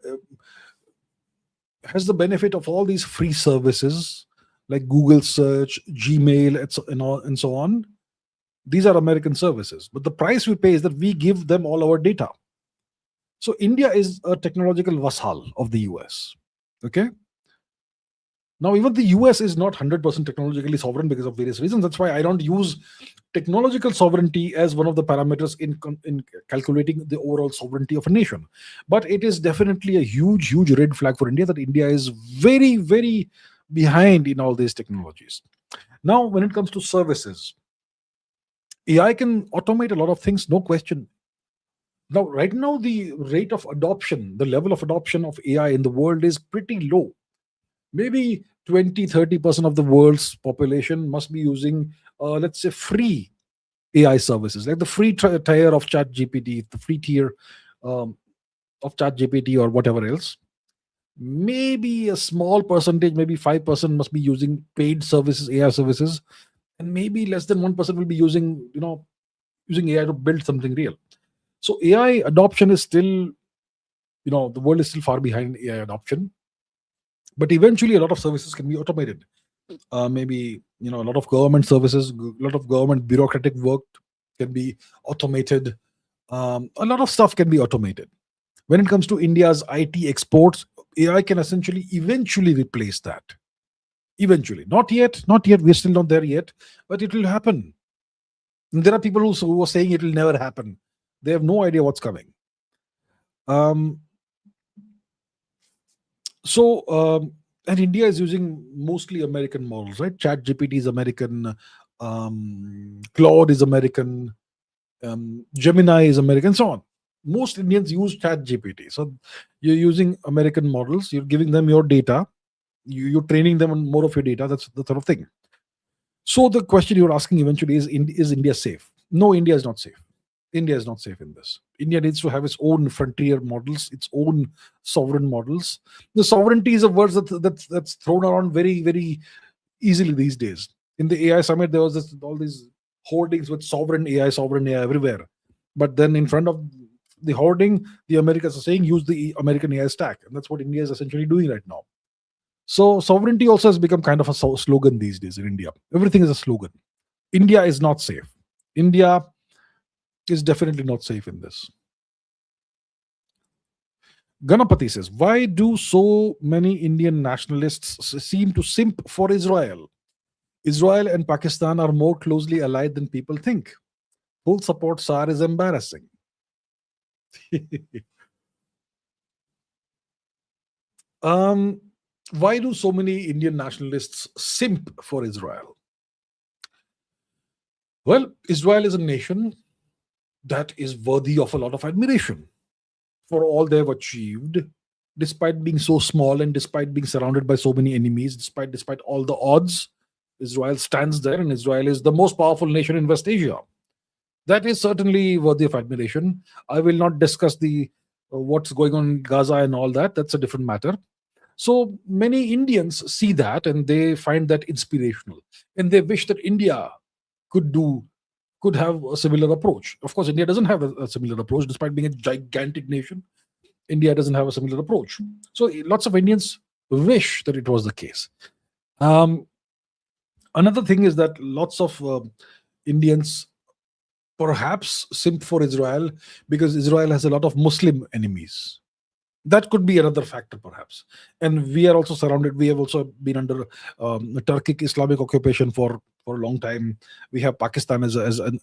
has the benefit of all these free services like Google search, Gmail, and so on. These are American services, but the price we pay is that we give them all our data. So India is a technological vassal of the US. Okay. Now, even the US is not 100% technologically sovereign because of various reasons. That's why I don't use technological sovereignty as one of the parameters in calculating the overall sovereignty of a nation. But it is definitely a huge, huge red flag for India that India is very, very behind in all these technologies. Now, when it comes to services, AI can automate a lot of things, no question. Now, right now, the rate of adoption, the level of adoption of AI in the world is pretty low. Maybe 20-30% of the world's population must be using, let's say, free AI services, like the free tier of ChatGPT, the free tier um, of ChatGPT or whatever else. Maybe a small percentage, maybe 5% must be using paid services, AI services, and maybe less than 1% will be using AI to build something real. So AI adoption is still, the world is still far behind AI adoption, but eventually a lot of services can be automated. Maybe a lot of government services, a lot of government bureaucratic work can be automated. A lot of stuff can be automated. When it comes to India's IT exports, AI can essentially eventually replace that. Eventually, not yet. We're still not there yet, but it will happen. And there are people who are saying it will never happen. They have no idea what's coming. Um, and India is using mostly American models, right? Chat GPT is American, Claude is American, Gemini is American, so on. Most Indians use Chat GPT. So you're using American models, you're giving them your data, you're training them on more of your data. That's the sort of thing. So the question you're asking eventually is India safe? No, India is not safe. India is not safe in this. India needs to have its own frontier models, its own sovereign models. The sovereignty is a word that's thrown around very, very easily these days. In the AI summit, there was all these hoardings with sovereign AI everywhere. But then in front of the hoarding, the Americans are saying use the American AI stack, and that's what India is essentially doing right now. So sovereignty also has become kind of a slogan these days in India. Everything is a slogan. India is not safe. India is definitely not safe in this. Ganapati says, why do so many Indian nationalists seem to simp for Israel? Israel and Pakistan are more closely allied than people think. Full support SAR is embarrassing. Why do so many Indian nationalists simp for Israel? Well, Israel is a nation that is worthy of a lot of admiration for all they've achieved, despite being so small and despite being surrounded by so many enemies, despite all the odds. Israel stands there, and Israel is the most powerful nation in West Asia. That is certainly worthy of admiration. I will not discuss the what's going on in Gaza and all that. That's a different matter. So many Indians see that and they find that inspirational, and they wish that India could have a similar approach. Of course, India doesn't have a similar approach, despite being a gigantic nation. India doesn't have a similar approach. So lots of Indians wish that it was the case. Um, Another thing is that lots of Indians perhaps simp for Israel because Israel has a lot of Muslim enemies. That could be another factor, perhaps. And we are also surrounded. We have also been under Turkic Islamic occupation for a long time. We have Pakistan as an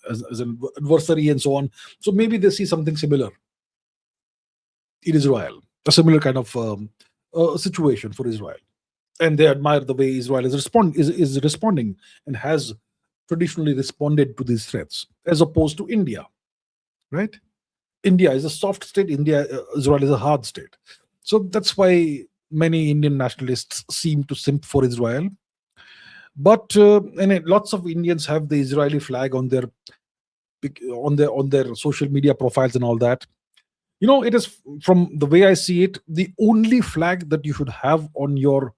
adversary and so on. So maybe they see something similar in Israel, a similar kind of situation for Israel, and they admire the way Israel is responding and has traditionally responded to these threats, as opposed to India, right? India is a soft state, Israel is a hard state. So that's why many Indian nationalists seem to simp for Israel. But lots of Indians have the Israeli flag on their social media profiles and all that. It is, from the way I see it, the only flag that you should have on your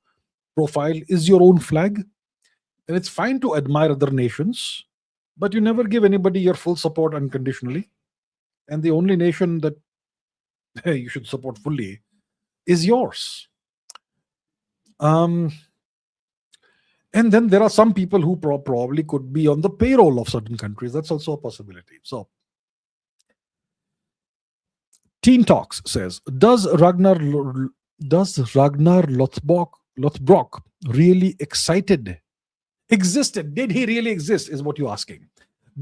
profile is your own flag. And it's fine to admire other nations, but you never give anybody your full support unconditionally. And the only nation that you should support fully is yours. And then there are some people who probably could be on the payroll of certain countries. That's also a possibility. So, Teen Talks says, does Ragnar Lothbrok really existed? Did he really exist, is what you're asking.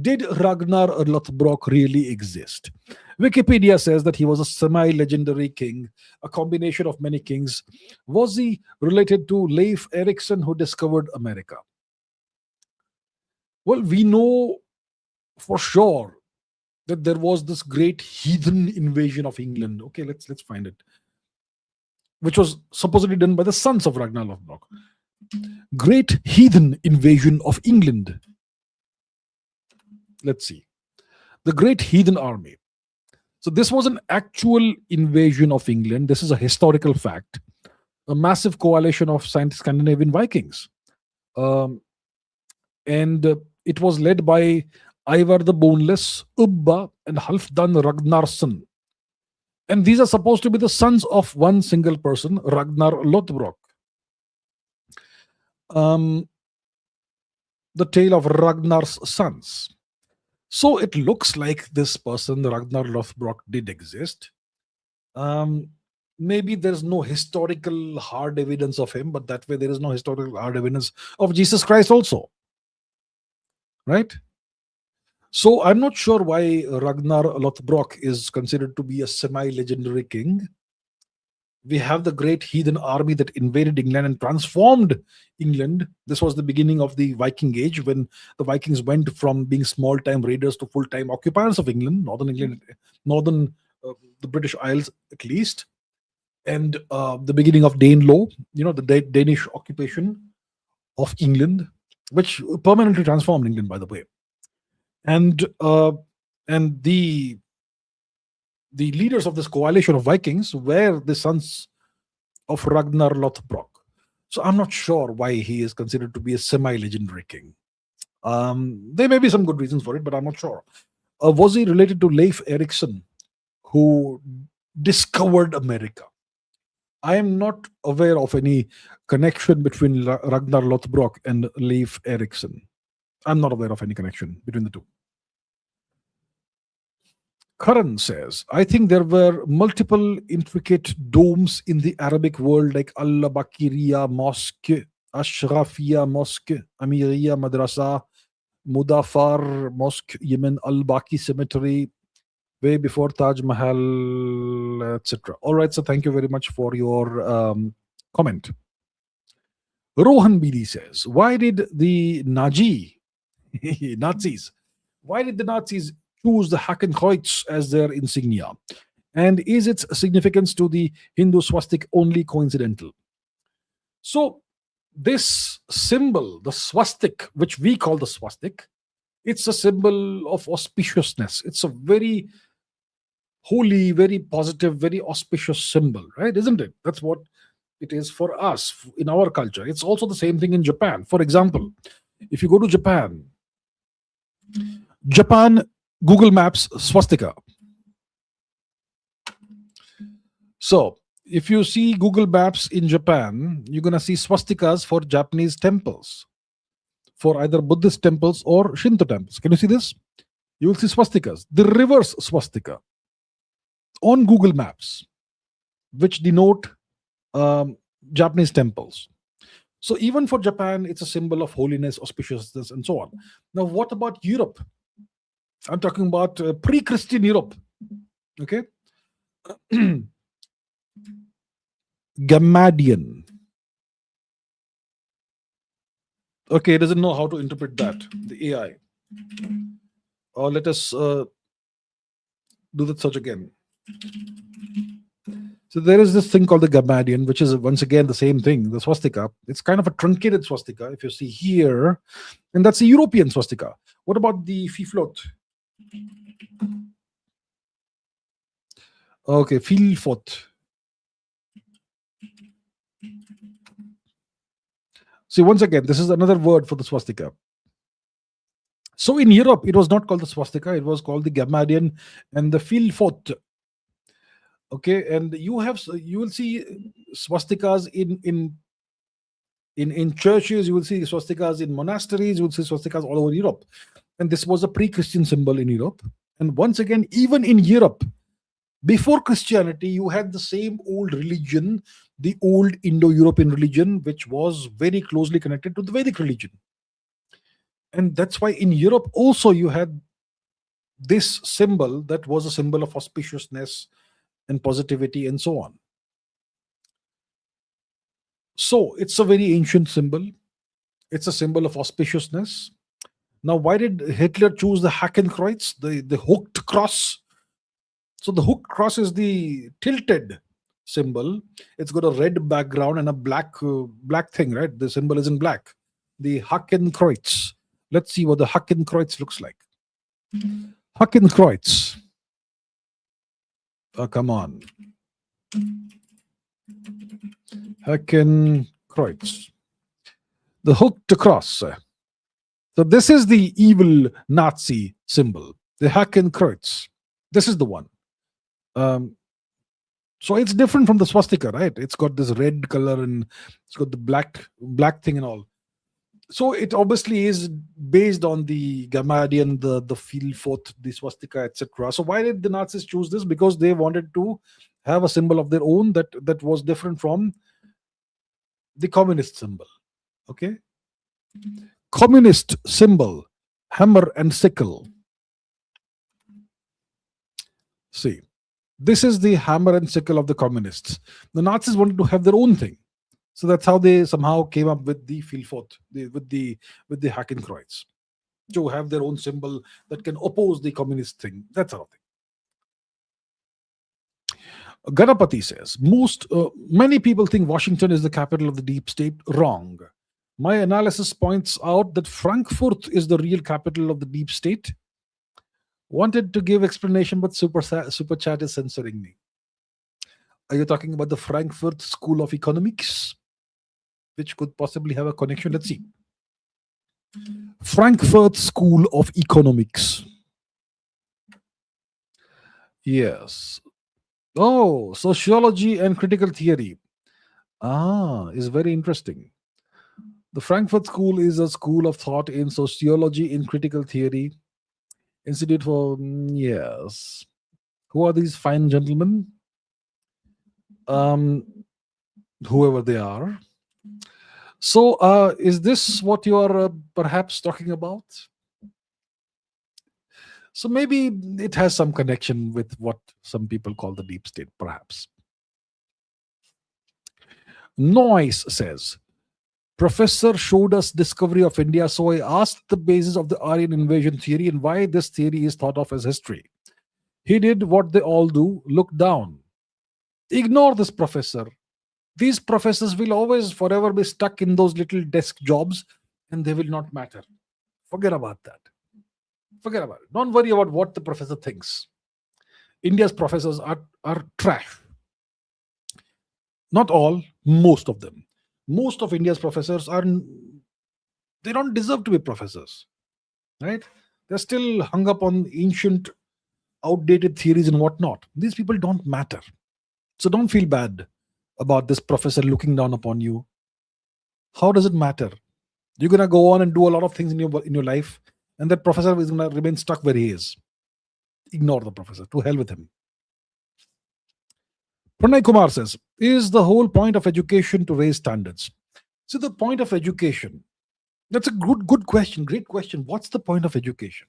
Did Ragnar Lothbrok really exist? Wikipedia says that he was a semi-legendary king, a combination of many kings. Was he related to Leif Erikson, who discovered America? Well, we know for sure that there was this great heathen invasion of England. Okay, let's find it. Which was supposedly done by the sons of Ragnar Lothbrok. Great heathen invasion of England. Let's see. The Great Heathen Army. So this was an actual invasion of England. This is a historical fact. A massive coalition of Scandinavian Vikings. And it was led by Ivar the Boneless, Ubba, and Halfdan Ragnarsson. And these are supposed to be the sons of one single person, Ragnar Lothbrok. The tale of Ragnar's sons. So it looks like this person, Ragnar Lothbrok, did exist. Maybe there's no historical hard evidence of him, but that way there is no historical hard evidence of Jesus Christ also. Right? So I'm not sure why Ragnar Lothbrok is considered to be a semi-legendary king. We have the great heathen army that invaded England and transformed England. This was the beginning of the Viking Age, when the Vikings went from being small-time raiders to full-time occupiers of England, the British Isles at least, and the beginning of Danelaw, the Danish occupation of England, which permanently transformed England, by the way. And the leaders of this coalition of Vikings were the sons of Ragnar Lothbrok. So I'm not sure why he is considered to be a semi-legendary king. There may be some good reasons for it, but I'm not sure. Was he related to Leif Erikson, who discovered America? I am not aware of any connection between Ragnar Lothbrok and Leif Erikson. I'm not aware of any connection between the two. Karan says, I think there were multiple intricate domes in the Arabic world, like Al-Bakiriya Mosque, Ashrafia Mosque, Amiriya Madrasa, Mudafar Mosque, Yemen Al-Baqi Cemetery, way before Taj Mahal, etc. All right, so thank you very much for your comment. Rohan Bidi says, why did the Nazis choose the Hakenkreuz as their insignia? And is its significance to the Hindu swastik only coincidental? So this symbol, the swastik, which we call the swastik, it's a symbol of auspiciousness. It's a very holy, very positive, very auspicious symbol, right? Isn't it? That's what it is for us in our culture. It's also the same thing in Japan. For example, if you go to Japan, Google Maps swastika. So if you see Google Maps in Japan, you're going to see swastikas for Japanese temples, for either Buddhist temples or Shinto temples. Can you see this? You will see swastikas, the reverse swastika on Google Maps, which denote Japanese temples. So even for Japan, it's a symbol of holiness, auspiciousness, and so on. Now, what about Europe? I'm talking about pre-Christian Europe. Okay. Gammadian. Okay, it doesn't know how to interpret that, the AI. Or let us Do that search again. So there is this thing called the Gammadian, which is once again the same thing, the swastika. It's kind of a truncated swastika, if you see here, and that's the European swastika. What about the Fiflot? Okay, Filfot. See, once again, this is another word for the swastika. So in Europe, it was not called the swastika; it was called the Gammadian and the Filfot. Okay, and you will see swastikas in churches. You will see swastikas in monasteries. You will see swastikas all over Europe, and this was a pre-Christian symbol in Europe. And once again, even in Europe, before Christianity, you had the same old religion, the old Indo-European religion, which was very closely connected to the Vedic religion. And that's why in Europe also you had this symbol that was a symbol of auspiciousness and positivity and so on. So it's a very ancient symbol. It's a symbol of auspiciousness. Now, why did Hitler choose the Hakenkreuz, the hooked cross? So the hooked cross is the tilted symbol. It's got a red background and a black thing, right? The symbol is in black. The Hakenkreuz. Let's see what the Hakenkreuz looks like. Hakenkreuz. Oh, come on. Hakenkreuz. The hooked cross. So this is the evil Nazi symbol, the Hakenkreuz. This is the one. So it's different from the swastika, right? It's got this red color and it's got the black thing and all. So it obviously is based on the Gammadian, the Filfot, the swastika, etc. So why did the Nazis choose this? Because they wanted to have a symbol of their own that was different from the communist symbol. Okay, communist symbol, hammer and sickle. See, this is the hammer and sickle of the communists. The Nazis wanted to have their own thing. So that's how they somehow came up with the Filfot, with the Hakenkreuz, to have their own symbol that can oppose the communist thing. That's how thing. Ganapati says, many people think Washington is the capital of the deep state. Wrong. My analysis points out that Frankfurt is the real capital of the deep state. Wanted to give explanation, but super chat is censoring me. Are you talking about the Frankfurt School of Economics, which could possibly have a connection? Let's see. Frankfurt School of Economics. Yes. Oh, sociology and critical theory. Is very interesting. The Frankfurt School is a school of thought in sociology in critical theory. Institute for, yes. Who are these fine gentlemen? Whoever they are. So is this what you are perhaps talking about? So maybe it has some connection with what some people call the deep state, perhaps. Noyce says, Professor showed us discovery of India, so I asked the basis of the Aryan invasion theory and why this theory is thought of as history. He did what they all do, look down. Ignore this professor. These professors will always forever be stuck in those little desk jobs and they will not matter. Forget about that. Forget about it. Don't worry about what the professor thinks. India's professors are trash. Not all, most of them. Most of India's professors they don't deserve to be professors. Right? They're still hung up on ancient, outdated theories and whatnot. These people don't matter. So don't feel bad about this professor looking down upon you. How does it matter? You're gonna go on and do a lot of things in your life, and that professor is gonna remain stuck where he is. Ignore the professor. To hell with him. Pranay Kumar says, is the whole point of education to raise standards? So the point of education, that's a good question, great question. What's the point of education?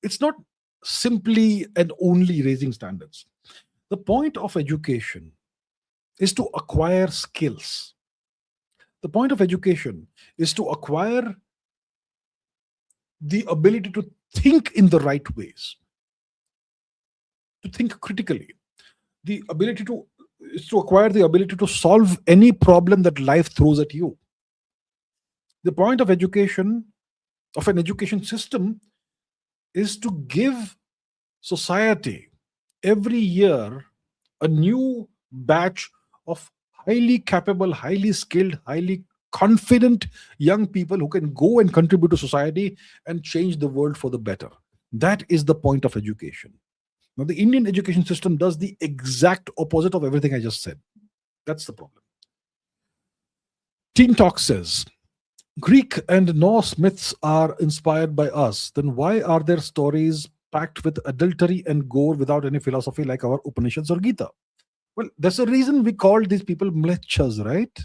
It's not simply and only raising standards. The point of education is to acquire skills. The point of education is to acquire the ability to think in the right ways. to think critically. The ability to is to acquire the ability to solve any problem that life throws at you. The point of education, of an education system, is to give society every year a new batch of highly capable, highly skilled, highly confident young people who can go and contribute to society and change the world for the better. That is the point of education. Now, the Indian education system does the exact opposite of everything I just said. That's the problem. Teen Talk says Greek and Norse myths are inspired by us. Then why are their stories packed with adultery and gore without any philosophy like our Upanishads or Gita? Well, there's a reason we called these people mlechas, right?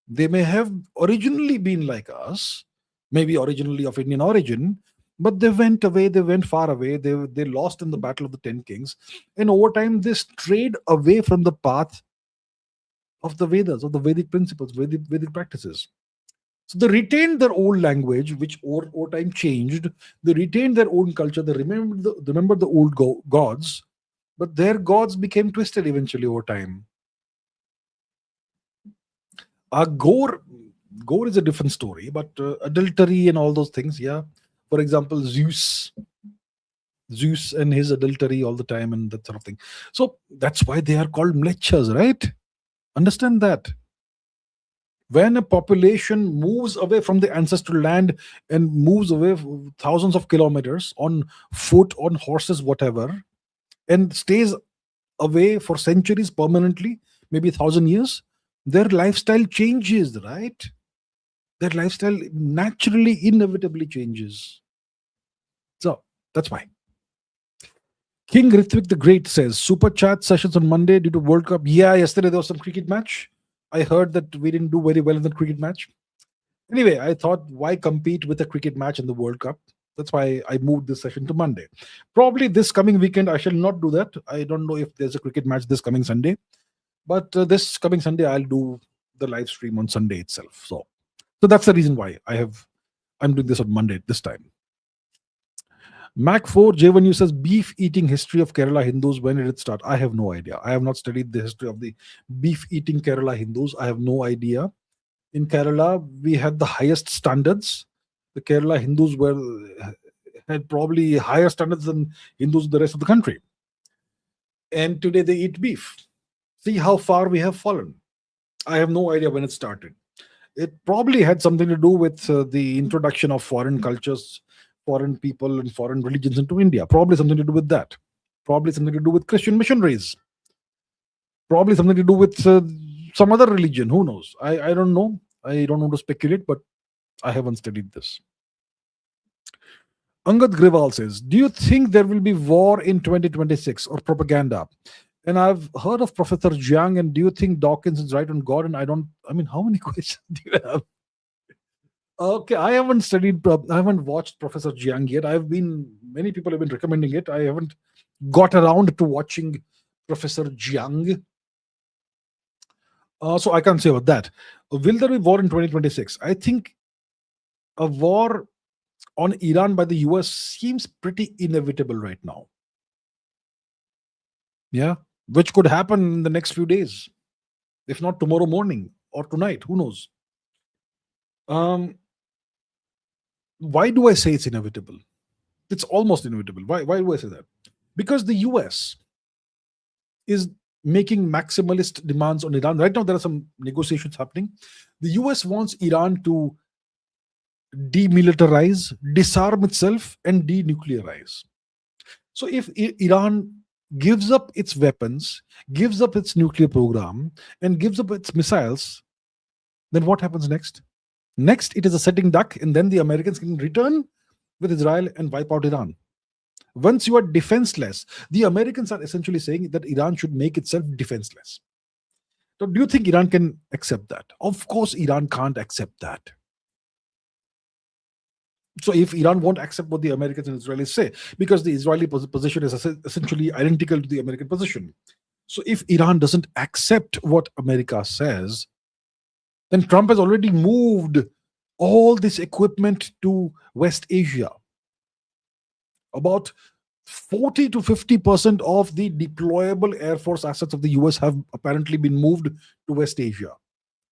They may have originally been like us, maybe originally of Indian origin, but they went away, they went far away, they lost in the battle of the 10 kings, and over time they strayed away from the path of the Vedas, of the Vedic principles, Vedic practices. So they retained their old language, which over time changed. They retained their own culture. They remembered the old gods, but their gods became twisted eventually over time. Gore is a different story, but adultery and all those things, yeah. For example, Zeus and his adultery all the time and that sort of thing. So that's why they are called mlechas, right? Understand that. When a population moves away from the ancestral land and moves away thousands of kilometers on foot, on horses, whatever, and stays away for centuries permanently, maybe 1,000 years, their lifestyle changes, right? Their lifestyle naturally, inevitably changes. So that's why. King Rithvik the Great says, Super Chat sessions on Monday due to World Cup. Yeah, yesterday there was some cricket match. I heard that we didn't do very well in the cricket match. Anyway, I thought, why compete with a cricket match in the World Cup? That's why I moved this session to Monday. Probably this coming weekend, I shall not do that. I don't know if there's a cricket match this coming Sunday. But this coming Sunday, I'll do the live stream on Sunday itself. So that's the reason why I'm doing this on Monday this time. Mac4 J1U says beef eating history of Kerala Hindus. When did it start? I have no idea. I have not studied the history of the beef eating Kerala Hindus. I have no idea. In Kerala, we had the highest standards. The Kerala Hindus had probably higher standards than Hindus in the rest of the country. And today they eat beef. See how far we have fallen. I have no idea when it started. It probably had something to do with the introduction of foreign cultures, foreign people, and foreign religions into India. Probably something to do with that. Probably something to do with Christian missionaries. Probably something to do with some other religion. Who knows? I don't know. I don't want to speculate, but I haven't studied this. Angad Grival says, do you think there will be war in 2026 or propaganda? And I've heard of Professor Jiang, and do you think Dawkins is right on God? And I mean, how many questions do you have? Okay, I haven't studied, I haven't watched Professor Jiang yet. Many people have been recommending it. I haven't got around to watching Professor Jiang. So I can't say about that. Will there be war in 2026? I think a war on Iran by the US seems pretty inevitable right now. Yeah, which could happen in the next few days, if not tomorrow morning or tonight. Who knows? Why do I say it's inevitable? It's almost inevitable. Why do I say that? Because the US is making maximalist demands on Iran. Right now, there are some negotiations happening. The US wants Iran to demilitarize, disarm itself, and denuclearize. So if Iran gives up its weapons, gives up its nuclear program, and gives up its missiles, then what happens next? Next, it is a sitting duck, and then the Americans can return with Israel and wipe out Iran. Once you are defenseless, the Americans are essentially saying that Iran should make itself defenseless. So do you think Iran can accept that? Of course, Iran can't accept that. So if Iran won't accept what the Americans and Israelis say, because the Israeli position is essentially identical to the American position. So if Iran doesn't accept what America says, then Trump has already moved all this equipment to West Asia. About 40 to 50% of the deployable Air Force assets of the US have apparently been moved to West Asia.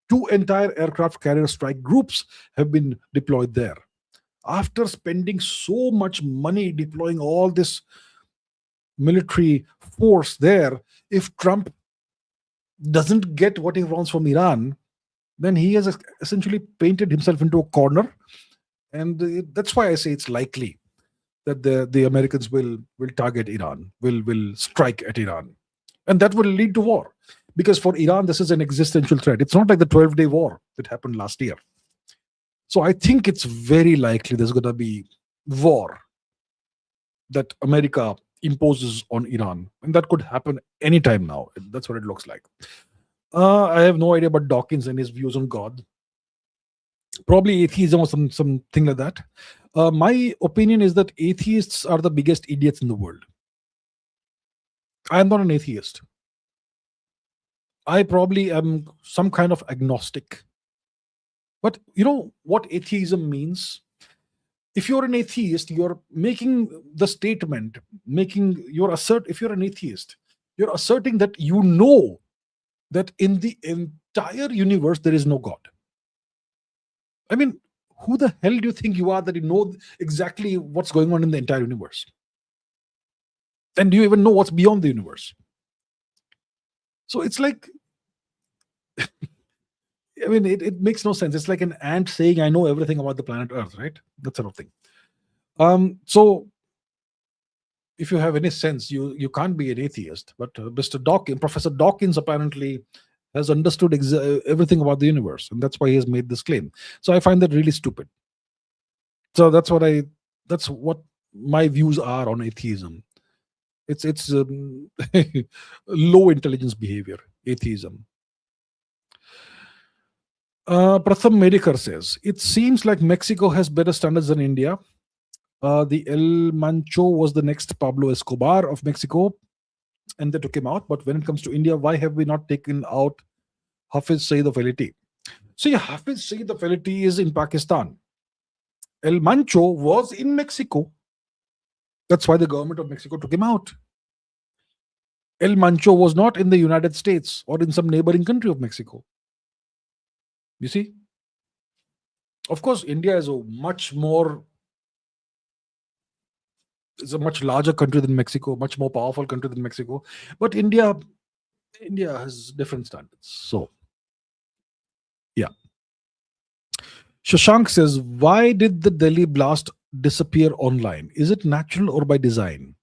2 entire aircraft carrier strike groups have been deployed there. After spending so much money deploying all this military force there, if Trump doesn't get what he wants from Iran, then he has essentially painted himself into a corner. And that's why I say it's likely that the Americans will target Iran, will strike at Iran. And that will lead to war. Because for Iran, this is an existential threat. It's not like the 12-day war that happened last year. So I think it's very likely there's going to be war that America imposes on Iran. And that could happen anytime now. That's what it looks like. I have no idea about Dawkins and his views on God. Probably atheism or something like that. My opinion is that atheists are the biggest idiots in the world. I am not an atheist. I probably am some kind of agnostic. But you know what atheism means? If you're an atheist, you're making the statement, if you're an atheist, you're asserting that you know that in the entire universe there is no God. I mean, who the hell do you think you are that you know exactly what's going on in the entire universe? And do you even know what's beyond the universe? So it's like, I mean, it makes no sense. It's like an ant saying, I know everything about the planet Earth, right? That sort of thing. So if you have any sense, you can't be an atheist. But Professor Dawkins apparently has understood everything about the universe, and that's why he has made this claim. So I find that really stupid. So that's what my views are on atheism. It's low intelligence behavior, atheism. Pratham Medikar says, it seems like Mexico has better standards than India. The El Mancho was the next Pablo Escobar of Mexico, and they took him out. But when it comes to India, why have we not taken out Hafiz Saeed of LET? See, Hafiz Saeed of LET is in Pakistan. El Mancho was in Mexico. That's why the government of Mexico took him out. El Mancho was not in the United States or in some neighboring country of Mexico. You see? Of course, India is a much larger country than Mexico, much more powerful country than Mexico. But India has different standards. So, yeah. Shashank says, why did the Delhi blast disappear online? Is it natural or by design?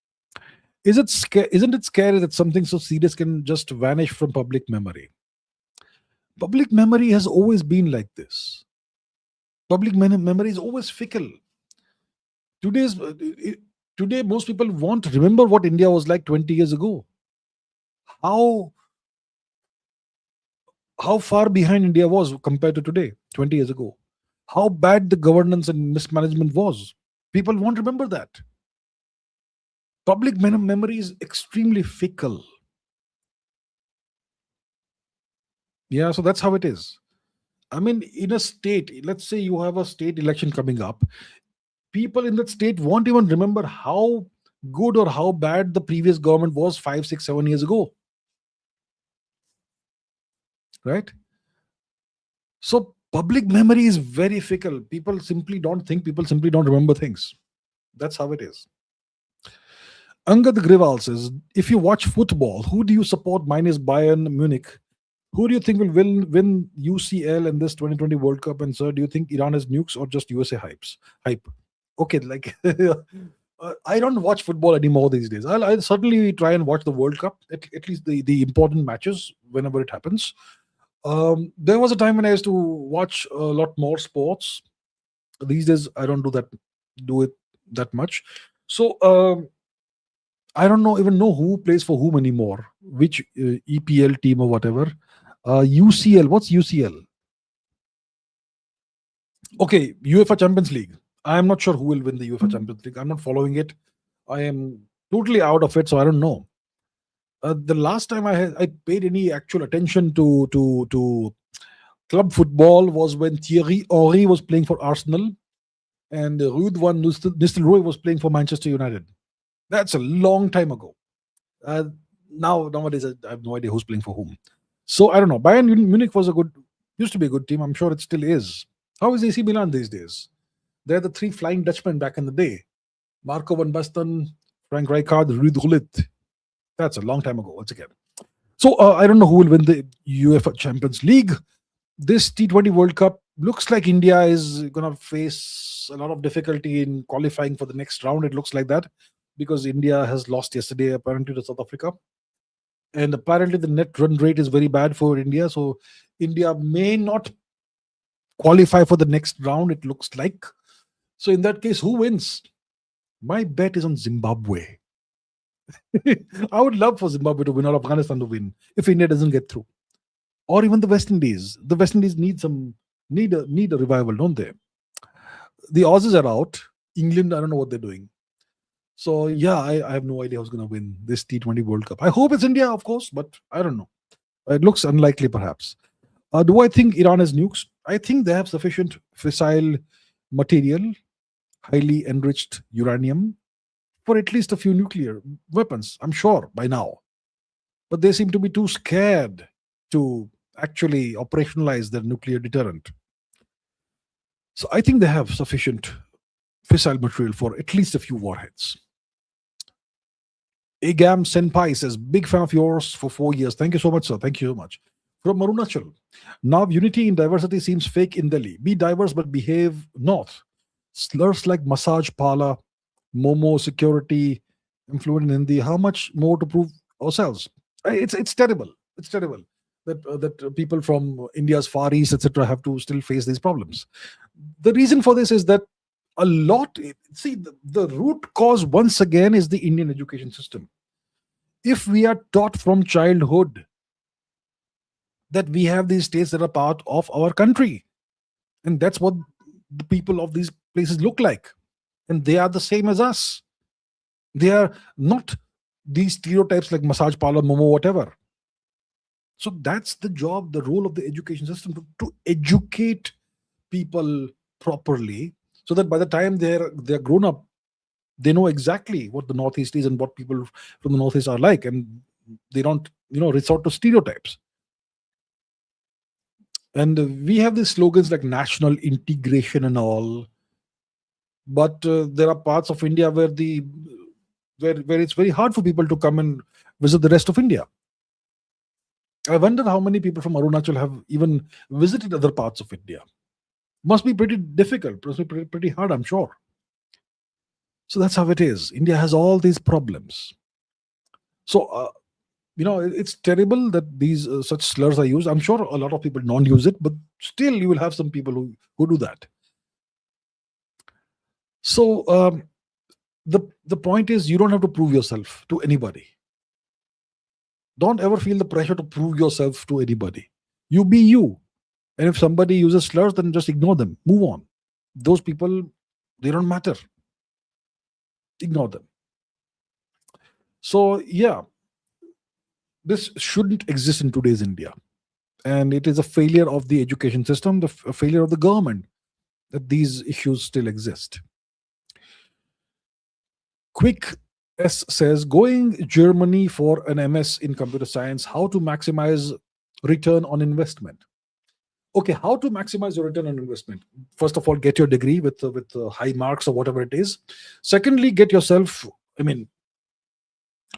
Isn't it scary that something so serious can just vanish from public memory? Public memory has always been like this. Public memory is always fickle. Today, most people won't remember what India was like 20 years ago. How far behind India was compared to today, 20 years ago. How bad the governance and mismanagement was. People won't remember that. Public memory is extremely fickle. Yeah, so that's how it is. I mean, in a state, let's say you have a state election coming up, people in that state won't even remember how good or how bad the previous government was 5, 6, 7 years ago. Right? So public memory is very fickle. People simply don't think, people simply don't remember things. That's how it is. Angad Grival says, if you watch football, who do you support? Mine is Bayern Munich. Who do you think will win UCL in this 2020 World Cup? And sir, do you think Iran has nukes or just USA hype? Okay, like I don't watch football anymore these days. I'll certainly try and watch the World Cup, at least the important matches whenever it happens. There was a time when I used to watch a lot more sports. These days, I don't do it that much. So I don't even know who plays for whom anymore, which EPL team or whatever. UCL, what's UCL? Okay, UEFA Champions League. I am not sure who will win the UEFA Champions League. I'm not following it. I am totally out of it, so I don't know. The last time I paid any actual attention to club football was when Thierry Henry was playing for Arsenal and Ruud van Nistelrooy was playing for Manchester United. That's a long time ago. Uh, nowadays, I have no idea who's playing for whom. So I don't know. Bayern Munich was a good, used to be a good team. I'm sure it still is. How is AC Milan these days? They're the three Flying Dutchmen back in the day: Marco van Basten, Frank Rijkaard, Ruud Gullit. That's a long time ago. Once again. So I don't know who will win the UEFA Champions League. This T20 World Cup looks like India is going to face a lot of difficulty in qualifying for the next round. It looks like that because India has lost yesterday apparently to South Africa. And apparently the net run rate is very bad for India. So India may not qualify for the next round, it looks like. So in that case, who wins? My bet is on Zimbabwe. I would love for Zimbabwe to win or Afghanistan to win if India doesn't get through. Or even the West Indies. The West Indies need a revival, don't they? The Aussies are out. England, I don't know what they're doing. So yeah, I have no idea who's going to win this T20 World Cup. I hope it's India, of course, but I don't know. It looks unlikely, perhaps. Do I think Iran has nukes? I think they have sufficient fissile material, highly enriched uranium, for at least a few nuclear weapons, I'm sure, by now. But they seem to be too scared to actually operationalize their nuclear deterrent. So I think they have sufficient fissile material for at least a few warheads. Agam Senpai says, big fan of yours for 4 years. Thank you so much, sir. Thank you so much. From Arunachal. Now, unity in diversity seems fake in Delhi. Be diverse but behave north. Slurs like massage parlor, Momo, security, influent in Hindi. How much more to prove ourselves? It's terrible. It's terrible that people from India's Far East, etc., have to still face these problems. The reason for this is that a lot. See, the root cause once again is the Indian education system. If we are taught from childhood that we have these states that are part of our country, and that's what the people of these places look like, and they are the same as us. They are not these stereotypes like massage parlor, momo, whatever. So that's the job, the role of the education system to educate people properly, so that by the time they're grown up, they know exactly what the Northeast is and what people from the Northeast are like, and they don't resort to stereotypes. And we have these slogans like national integration and all, but there are parts of India where where it's very hard for people to come and visit the rest of India. I wonder how many people from Arunachal have even visited other parts of India. Must be pretty difficult, must be pretty hard, I'm sure. So that's how it is. India has all these problems. So, it's terrible that these such slurs are used. I'm sure a lot of people don't use it, but still you will have some people who do that. So the point is, you don't have to prove yourself to anybody. Don't ever feel the pressure to prove yourself to anybody. You be you. And if somebody uses slurs, then just ignore them. Move on. Those people, they don't matter. Ignore them. So, yeah, this shouldn't exist in today's India. And it is a failure of the education system, a failure of the government, that these issues still exist. Quick S says, going Germany for an MS in computer science, how to maximize return on investment? Okay, how to maximize your return on investment? First of all, get your degree with high marks or whatever it is. Secondly, get yourself,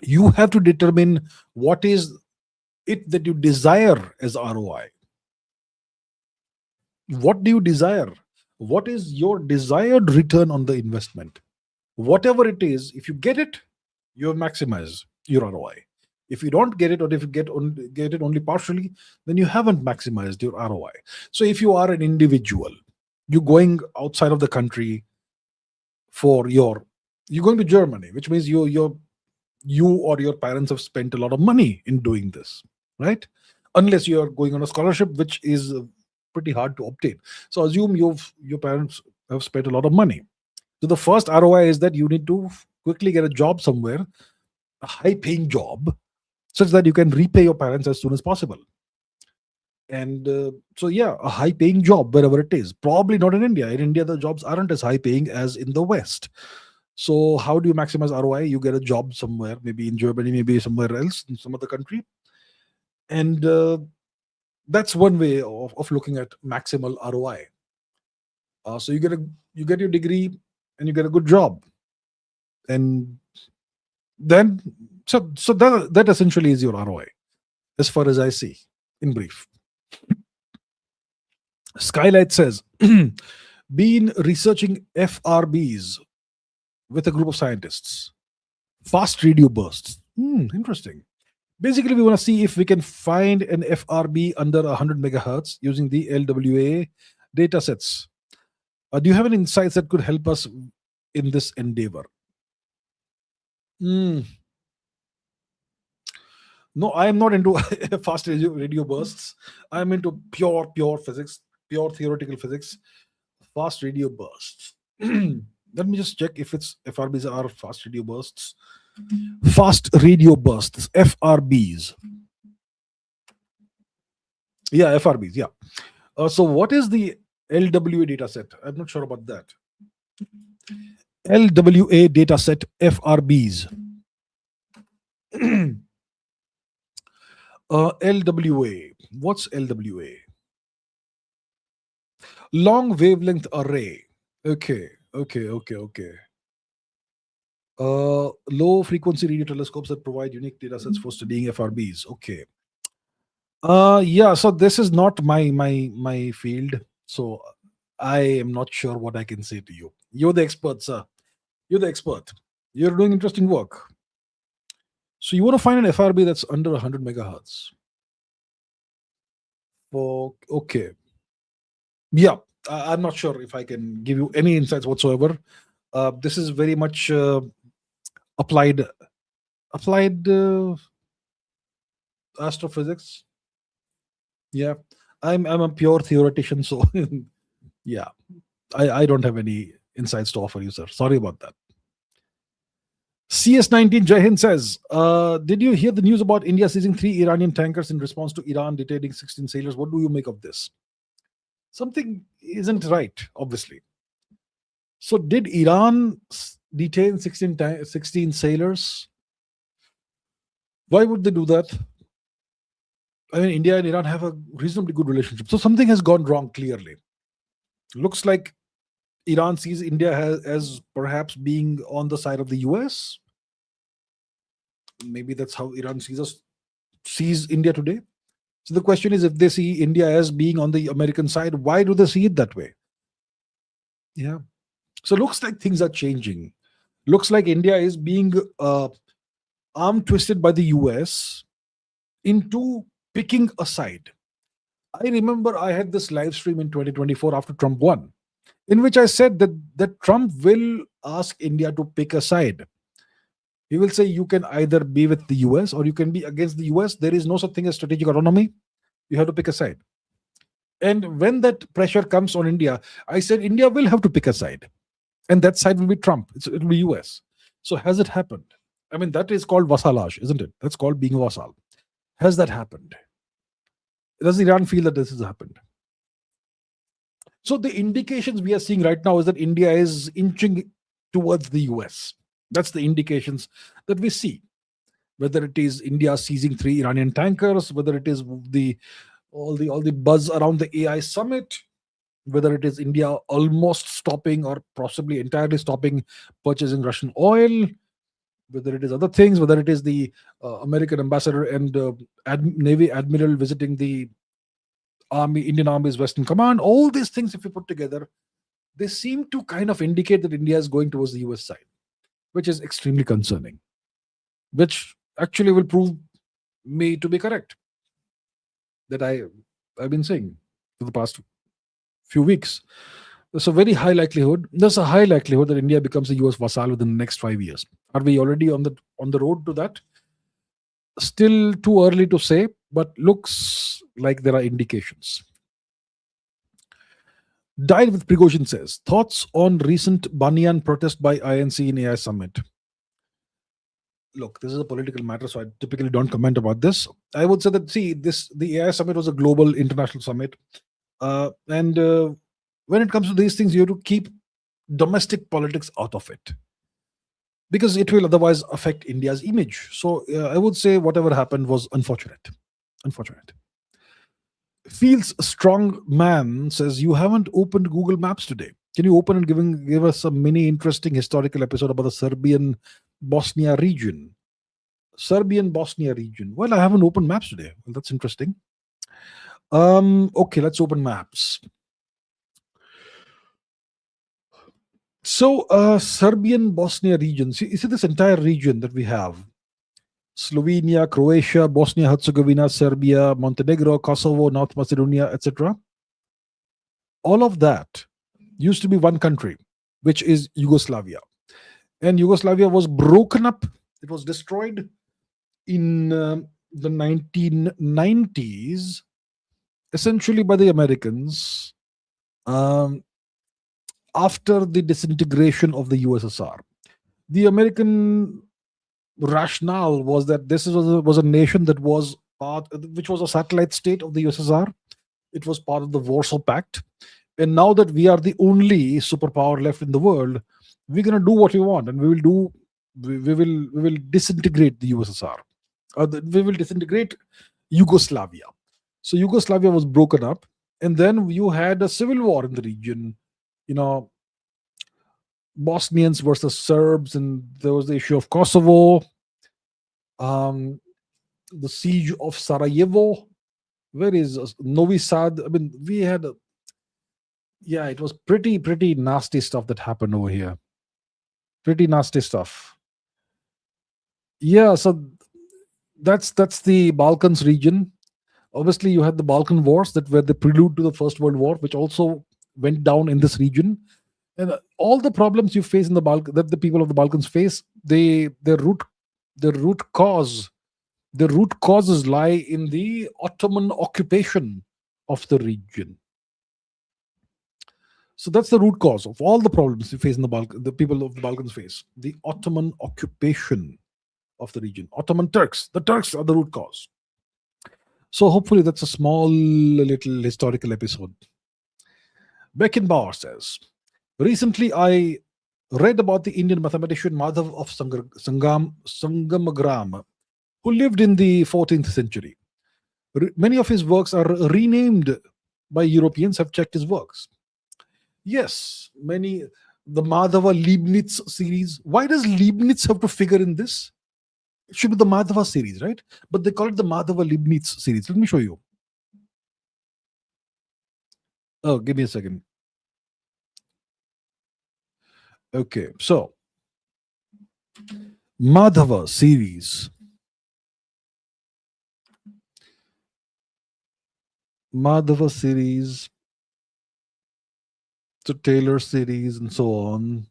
you have to determine what is it that you desire as ROI. What do you desire? What is your desired return on the investment? Whatever it is, if you get it, you have maximized your ROI. If you don't get it, or if you get it only partially, then you haven't maximized your ROI. So if you are an individual, you're going outside of the country you're going to Germany, which means you or your parents have spent a lot of money in doing this, right? Unless you are going on a scholarship, which is pretty hard to obtain. So assume your parents have spent a lot of money. So the first ROI is that you need to quickly get a job somewhere, a high-paying job, such that you can repay your parents as soon as possible. And so, yeah, a high-paying job wherever it is. Probably not in India. In India, the jobs aren't as high-paying as in the West. So how do you maximize ROI? You get a job somewhere, maybe in Germany, maybe somewhere else, in some other country, and that's one way of looking at maximal ROI. So you get your degree and you get a good job, and then so that essentially is your ROI, as far as I see, in brief. Skylight says, been researching FRBs with a group of scientists. Fast radio bursts. Interesting. Basically, we want to see if we can find an FRB under 100 megahertz using the LWA data sets. Do you have any insights that could help us in this endeavor? No, I am not into fast radio bursts. I am into pure physics, pure theoretical physics. Fast radio bursts. Let me just check if it's FRBs are fast radio bursts. Fast radio bursts, FRBs. Yeah, FRBs. Yeah. So what is the LWA data set? I'm not sure about that. LWA data set, FRBs. LWA. What's LWA? Long wavelength array. Okay. Low frequency radio telescopes that provide unique data sets for studying FRBs. Okay. Yeah. So this is not my field. So I am not sure what I can say to you. You're the expert, sir. You're the expert. You're doing interesting work. So you want to find an FRB that's under 100 megahertz. Okay. Yeah. I'm not sure if I can give you any insights whatsoever. This is very much applied astrophysics. Yeah, I'm a pure theoretician, so yeah, I don't have any insights to offer you, sir. Sorry about that. CS19 Jai Hind says, did you hear the news about India seizing 3 Iranian tankers in response to Iran detaining 16 sailors? What do you make of this? Something isn't right, obviously. So did Iran detain 16 sailors? Why would they do that? I mean, India and Iran have a reasonably good relationship. So something has gone wrong, clearly. Looks like Iran sees India as perhaps being on the side of the US. Maybe that's how Iran sees India today. So the question is, if they see India as being on the American side, why do they see it that way? Yeah. So looks like things are changing. Looks like India is being arm twisted by the US into picking a side. I remember I had this live stream in 2024 after Trump won, in which I said that Trump will ask India to pick a side. He will say you can either be with the US or you can be against the US. There is no such thing as strategic autonomy. You have to pick a side. And when that pressure comes on India, I said India will have to pick a side. And that side will be Trump. It will be US. So has it happened? I mean, that is called vassalage, isn't it? That's called being a vassal. Has that happened? Does Iran feel that this has happened? So the indications we are seeing right now is that India is inching towards the US. That's the indications that we see. Whether it is India seizing 3 Iranian tankers, whether it is all the buzz around the AI summit, whether it is India almost stopping or possibly entirely stopping purchasing Russian oil, whether it is other things, whether it is the American ambassador and Navy admiral visiting the Indian Army's Western Command, all these things, if you put together, they seem to kind of indicate that India is going towards the US side, which is extremely concerning, which actually will prove me to be correct, that I've been saying for the past few weeks. There's a high likelihood that India becomes a US vassal within the next 5 years. Are we already on the road to that? Still too early to say, but looks like there are indications. Died with Prigozhin says, thoughts on recent Banyan protest by INC in AI summit. Look, this is a political matter, so I typically don't comment about this. I would say that, the AI summit was a global international summit. And when it comes to these things, you have to keep domestic politics out of it. because it will otherwise affect India's image. So I would say whatever happened was unfortunate. Unfortunate. Feels strong man says you haven't opened Google Maps today. Can you open and give us a mini interesting historical episode about the Serbian Bosnia region? Serbian Bosnia region. Well, I haven't opened maps today. Well, that's interesting. Okay, let's open maps. So, Serbian Bosnia region. See, you see this entire region that we have: Slovenia, Croatia, Bosnia Herzegovina, Serbia, Montenegro, Kosovo, North Macedonia, etc. All of that used to be one country, which is Yugoslavia. And Yugoslavia was broken up. It was destroyed in the 1990s, essentially by the Americans, um, after the disintegration of the USSR. The American rationale was that this was a nation that was which was a satellite state of the USSR. It was part of the Warsaw Pact. And now that we are the only superpower left in the world, we're going to do what we want, and we will disintegrate the USSR. We will disintegrate Yugoslavia. So Yugoslavia was broken up, and then you had a civil war in the region. Bosnians versus Serbs, and there was the issue of Kosovo, the siege of Sarajevo. Where is Novi Sad? I mean, we had it was pretty nasty stuff that happened over here. Pretty nasty stuff. Yeah, so that's the Balkans region. Obviously, you had the Balkan Wars that were the prelude to the First World War, which also went down in this region. And all the problems you face in the Balkans, that the people of the Balkans face, their root causes lie in the Ottoman occupation of the region. So that's the root cause of all the problems you face in the people of the Balkans face. The Ottoman occupation of the region. Ottoman Turks. The Turks are the root cause. So hopefully that's a small little historical episode. Beckenbauer says, recently I read about the Indian mathematician Madhav of Sangamagram, who lived in the 14th century. Many of his works are renamed by Europeans, have checked his works. Yes, the Madhava Leibniz series. Why does Leibniz have to figure in this? It should be the Madhava series, right? But they call it the Madhava Leibniz series. Let me show you. Oh, give me a second. Okay, so Madhava series. Madhava series. The Taylor series and so on.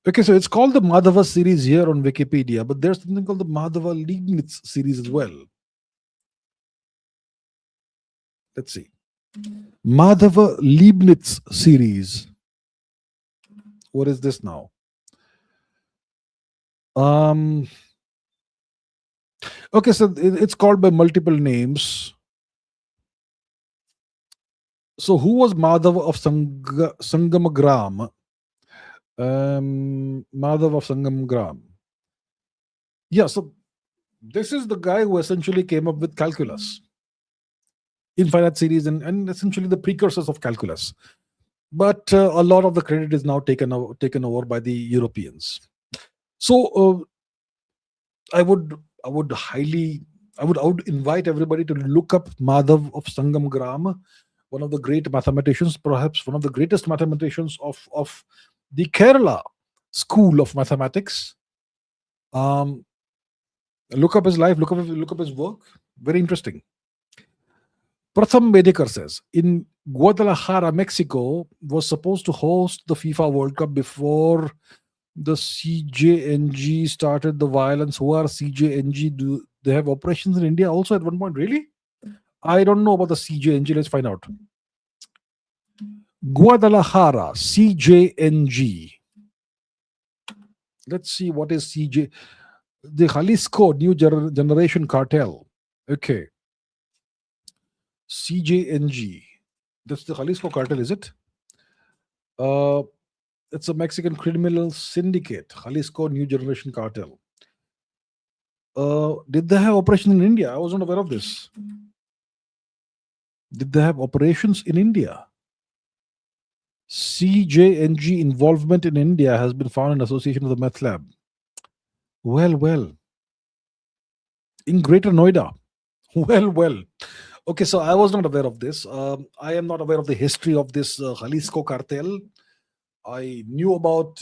Okay, so it's called the Madhava series here on Wikipedia, but there's something called the Madhava Leibniz series as well. Let's see. Madhava Leibniz series. What is this now? Okay, so it's called by multiple names. So who was Madhava of Sangamagram? Madhav of Sangamagram. Yeah, so this is the guy who essentially came up with calculus, infinite series, and essentially the precursors of calculus. But a lot of the credit is now taken over by the Europeans. So I would invite everybody to look up Madhav of Sangamagram, one of the great mathematicians, perhaps one of the greatest mathematicians of the Kerala school of mathematics. Look up his life, look up his work. Very interesting. Pratham Bedekar says, in Guadalajara, Mexico, was supposed to host the FIFA World Cup before the CJNG started the violence. Who are CJNG? Do they have operations in India also at one point? Really? I don't know about the CJNG. Let's find out. Guadalajara, CJNG. Let's see what is CJ. The Jalisco New Generation Cartel. Okay. CJNG. That's the Jalisco Cartel, is it? It's a Mexican criminal syndicate, Jalisco New Generation Cartel. Did they have operation in India? I was not aware of this. Did they have operations in India? CJNG involvement in India has been found in association with the meth lab. Well. In Greater Noida. Well. Okay, so I was not aware of this. I am not aware of the history of this Jalisco cartel. I knew about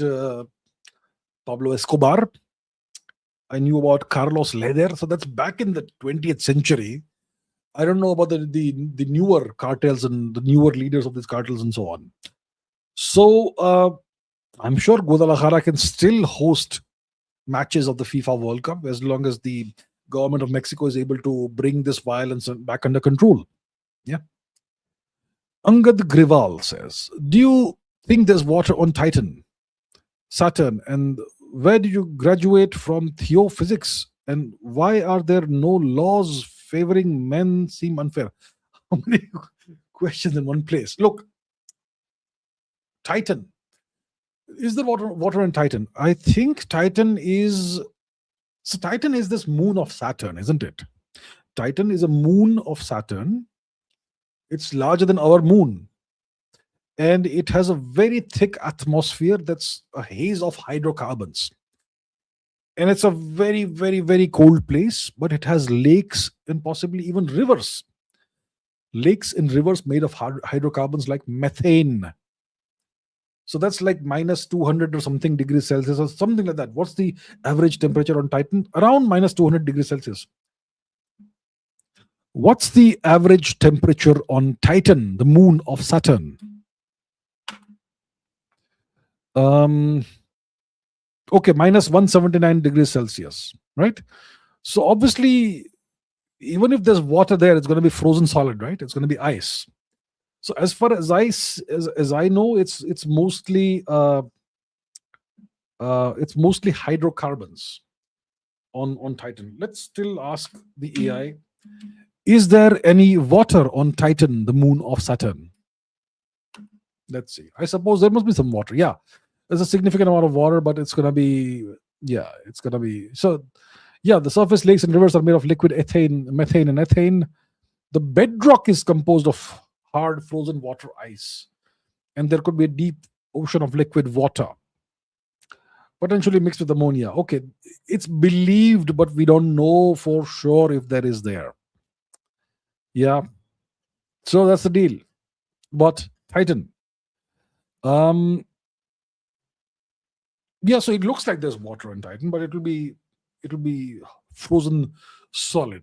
Pablo Escobar. I knew about Carlos Leder. So that's back in the 20th century. I don't know about the newer cartels and the newer leaders of these cartels and so on. So I'm sure Guadalajara can still host matches of the FIFA World Cup as long as the government of Mexico is able to bring this violence back under control. Yeah. Angad Grival says, do you think there's water on Titan, Saturn, and where did you graduate from Theophysics, and why are there no laws favoring men? Seem unfair. How many questions in one place? Look, Titan. Is there water in Titan? I think Titan is this moon of Saturn, isn't it? Titan is a moon of Saturn. It's larger than our moon. And it has a very thick atmosphere that's a haze of hydrocarbons. And it's a very, very, very cold place, but it has lakes and possibly even rivers. Lakes and rivers made of hydrocarbons like methane. So that's like minus 200 or something degrees Celsius or something like that. What's the average temperature on Titan? Around minus 200 degrees Celsius. What's the average temperature on Titan, the moon of Saturn? Okay, minus 179 degrees Celsius, right? So obviously, even if there's water there, it's going to be frozen solid, right? It's going to be ice. So as far as I know, it's mostly hydrocarbons on Titan. Let's still ask the AI: is there any water on Titan, the moon of Saturn? Let's see. I suppose there must be some water. Yeah, there's a significant amount of water, but it's gonna be so. Yeah, the surface lakes and rivers are made of liquid methane, and ethane. The bedrock is composed of hard frozen water ice, and there could be a deep ocean of liquid water potentially mixed with ammonia. Okay, it's believed, but we don't know for sure if there is there. Yeah, so that's the deal. But Titan, yeah, so it looks like there's water in Titan, but it will be frozen solid.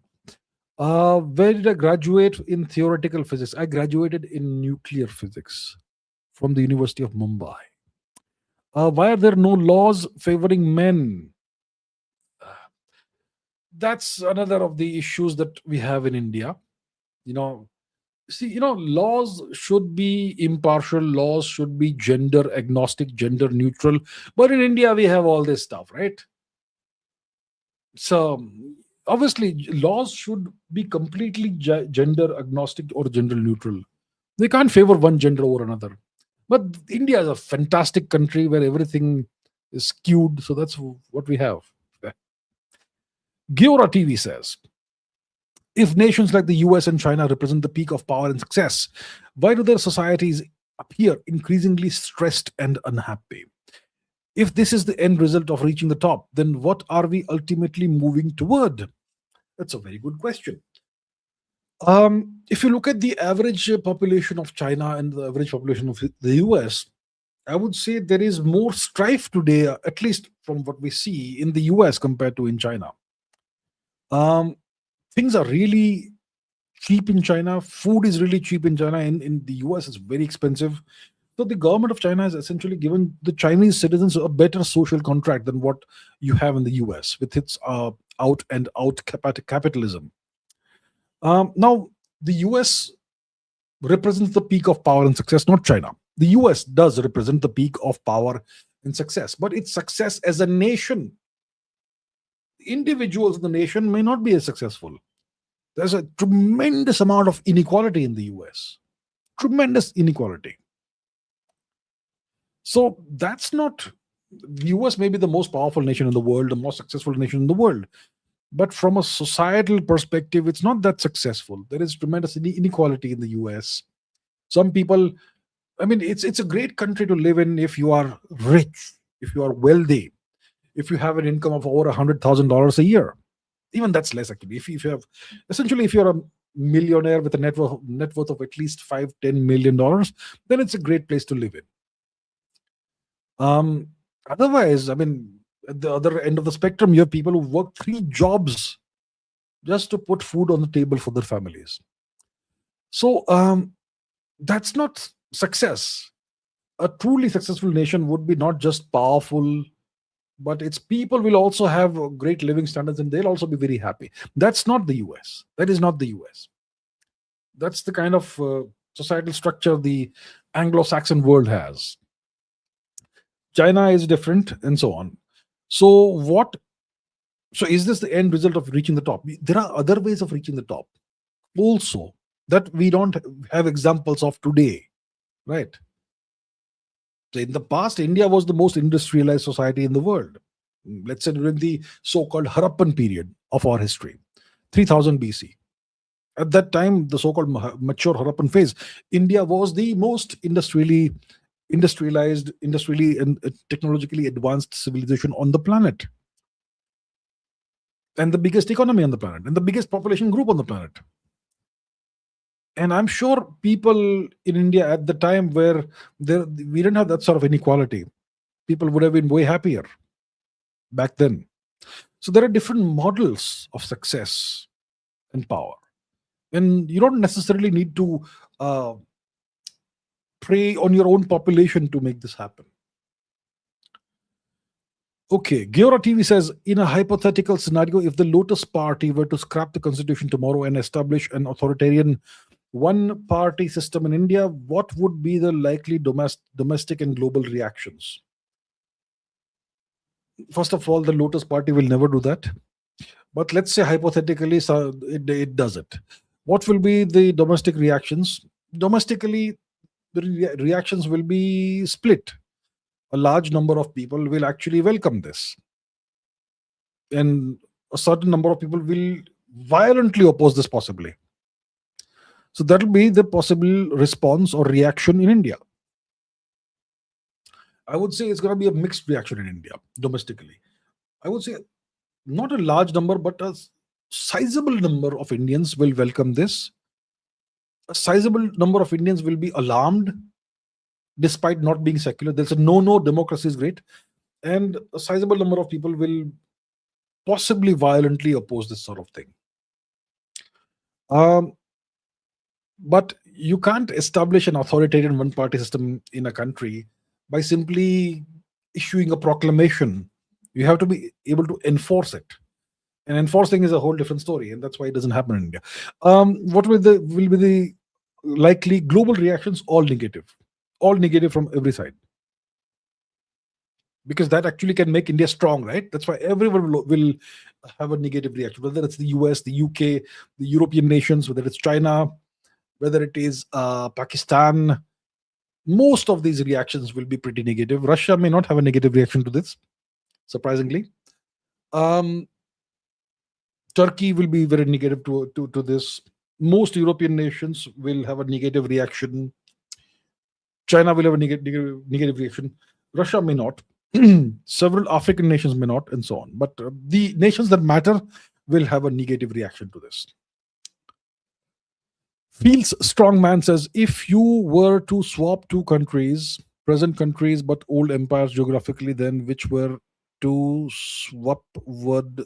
Where did I graduate in theoretical physics? I graduated in nuclear physics from the University of Mumbai. Why are there no laws favoring men? That's another of the issues that we have in India. Laws should be impartial, laws should be gender agnostic, gender neutral. But in India, we have all this stuff, right? So obviously, laws should be completely gender agnostic or gender neutral. They can't favor one gender over another. But India is a fantastic country where everything is skewed. So that's what we have. Giora TV says, if nations like the US and China represent the peak of power and success, why do their societies appear increasingly stressed and unhappy? If this is the end result of reaching the top, then what are we ultimately moving toward? That's a very good question. If you look at the average population of China and the average population of the US, I would say there is more strife today, at least from what we see in the US compared to in China. Things are really cheap in China. Food is really cheap in China. In the US, it's very expensive. So the government of China has essentially given the Chinese citizens a better social contract than what you have in the US with its out and out capitalism. Now, the US represents the peak of power and success, not China. The US does represent the peak of power and success, but its success as a nation, individuals in the nation may not be as successful. There's a tremendous amount of inequality in the US. Tremendous inequality. So that's not, the US may be the most powerful nation in the world, the most successful nation in the world. But from a societal perspective, it's not that successful. There is tremendous inequality in the US. Some people, I mean, it's a great country to live in if you are rich, if you are wealthy, if you have an income of over $100,000 a year. Even that's less actually. If you have, essentially, if you're a millionaire with a net worth of at least $5-10 million, then it's a great place to live in. Um, Otherwise, I mean, at the other end of the spectrum, you have people who work 3 jobs just to put food on the table for their families. So that's not success. A truly successful nation would be not just powerful, but its people will also have great living standards and they'll also be very happy. That's not the US. That is not the US. That's the kind of societal structure the Anglo-Saxon world has. China is different, and so on. So what? So is this the end result of reaching the top? There are other ways of reaching the top also that we don't have examples of today, right? So in the past, India was the most industrialized society in the world. Let's say during the so-called Harappan period of our history, 3000 BC. At that time, the so-called mature Harappan phase, India was the most industrialized, industrially and technologically advanced civilization on the planet, and the biggest economy on the planet, and the biggest population group on the planet. And I'm sure people in India at the time where we didn't have that sort of inequality, people would have been way happier back then. So there are different models of success and power, and you don't necessarily need to uh, prey on your own population to make this happen. Okay, Giora TV says, in a hypothetical scenario, if the Lotus Party were to scrap the constitution tomorrow and establish an authoritarian one-party system in India, what would be the likely domestic and global reactions? First of all, the Lotus Party will never do that. But let's say hypothetically, so it does it. What will be the domestic reactions? Domestically, the reactions will be split. A large number of people will actually welcome this, and a certain number of people will violently oppose this, possibly. So that will be the possible response or reaction in India. I would say it's going to be a mixed reaction in India domestically. I would say not a large number, but a sizable number of Indians will welcome this. A sizable number of Indians will be alarmed despite not being secular. They'll say, no, democracy is great. And a sizable number of people will possibly violently oppose this sort of thing. But you can't establish an authoritarian one party system in a country by simply issuing a proclamation. You have to be able to enforce it. And enforcing is a whole different story, and that's why it doesn't happen in India. What will be the likely global reactions? All negative from every side, because that actually can make India strong, right? That's why everyone will have a negative reaction, whether it's the US, the UK, the European nations, whether it's China, whether it is Pakistan. Most of these reactions will be pretty negative. Russia may not have a negative reaction to this, surprisingly. Turkey will be very negative to this. Most European nations will have a negative reaction. China will have a negative reaction. Russia may not. Several African nations may not, and so on. But the nations that matter will have a negative reaction to this. Feels Strongman says, if you were to swap two countries, present countries but old empires geographically, then which were to swap would...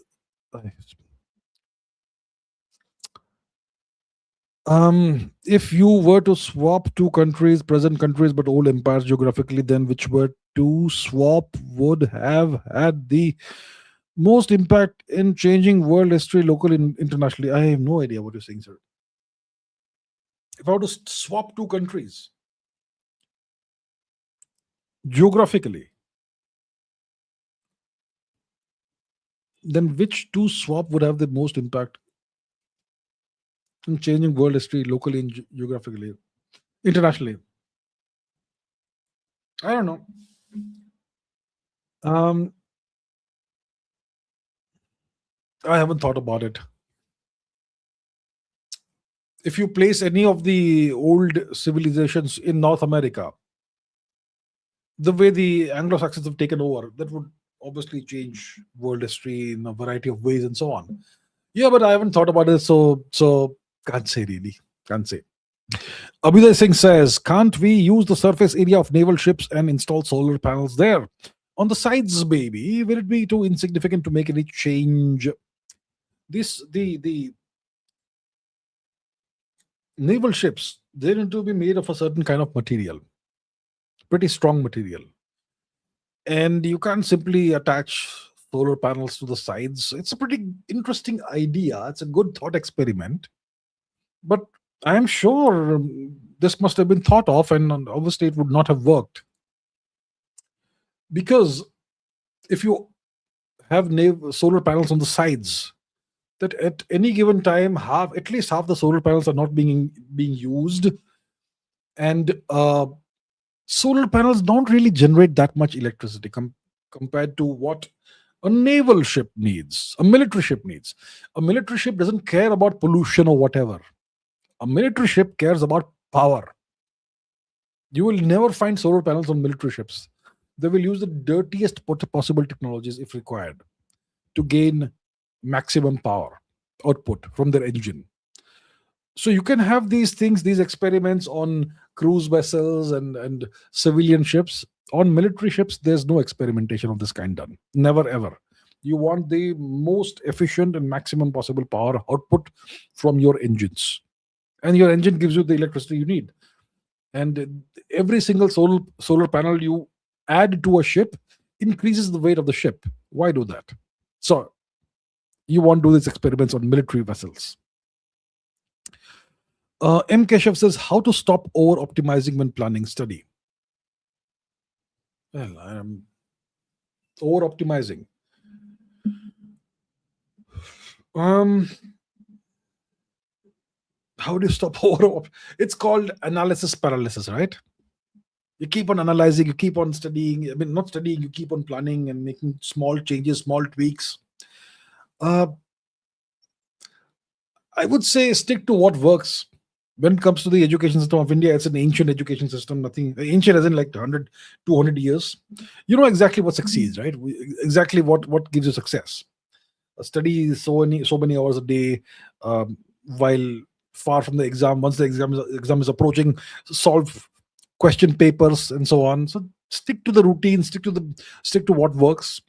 if you were to swap two countries, present countries but old empires geographically, then which were to swap would have had the most impact in changing world history, local and internationally? I have no idea what you're saying, sir. If I were to swap two countries geographically, then which two swap would have the most impact in changing world history, locally and geographically, internationally? I don't know. Um, I haven't thought about it. If you place any of the old civilizations in North America, the way the Anglo-Saxons have taken over, that would obviously change world history in a variety of ways and so on. Yeah, but I haven't thought about it, so can't say really. Can't say. Abhijit Singh says, can't we use the surface area of naval ships and install solar panels there? On the sides, baby, will it be too insignificant to make any change? The naval ships, they need to be made of a certain kind of material, pretty strong material. And you can't simply attach solar panels to the sides. It's a pretty interesting idea. It's a good thought experiment. But I am sure this must have been thought of, and obviously it would not have worked. Because if you have solar panels on the sides, that at any given time, at least half the solar panels are not being used, and solar panels don't really generate that much electricity compared to what a naval ship needs, a military ship needs. A military ship doesn't care about pollution or whatever. A military ship cares about power. You will never find solar panels on military ships. They will use the dirtiest possible technologies if required to gain maximum power output from their engine. So you can have these things, these experiments on cruise vessels and civilian ships. On military ships, there's no experimentation of this kind done. Never ever. You want the most efficient and maximum possible power output from your engines, and your engine gives you the electricity you need. And every single solar panel you add to a ship increases the weight of the ship. Why do that? So you want to do these experiments on military vessels. M. Keshav says, how to stop over optimizing when planning study? Well, I am over optimizing. How do you stop over? It's called analysis paralysis, right? You keep on analyzing, you keep on studying. I mean, not studying, you keep on planning and making small changes, small tweaks. I would say stick to what works. When it comes to the education system of India, it's an ancient education system. Nothing ancient as in like 100, 200 years. You know exactly what succeeds, right? Exactly what gives you success. Study so many hours a day, while far from the exam. Once the exam is approaching, solve question papers and so on. So stick to the routine, stick to what works,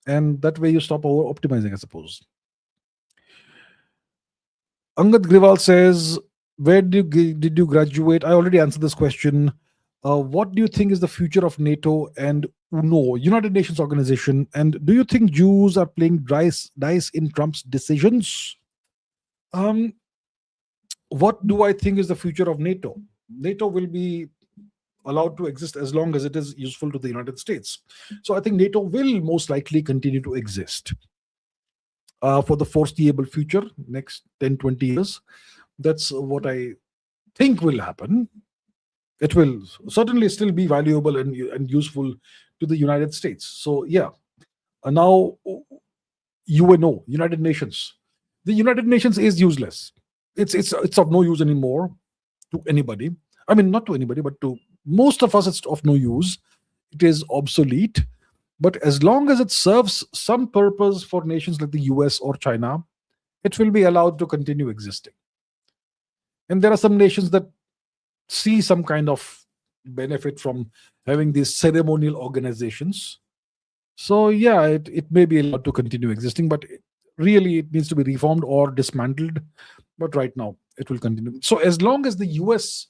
and that way you stop over optimizing, I suppose. Angad Griwal says, where did you graduate? I already answered this question. What do you think is the future of NATO and UNO, United Nations Organization? And do you think Jews are playing dice in Trump's decisions? What do I think is the future of NATO? NATO will be allowed to exist as long as it is useful to the United States. So I think NATO will most likely continue to exist for the foreseeable future, next 10, 20 years. That's what I think will happen. It will certainly still be valuable and useful to the United States. So yeah, now UNO, United Nations. The United Nations is useless. It's of no use anymore to anybody. I mean, not to anybody, but to most of us, it's of no use. It is obsolete. But as long as it serves some purpose for nations like the US or China, it will be allowed to continue existing. And there are some nations that see some kind of benefit from having these ceremonial organizations. So yeah, it may be allowed to continue existing, but really it needs to be reformed or dismantled. But right now it will continue. So as long as the US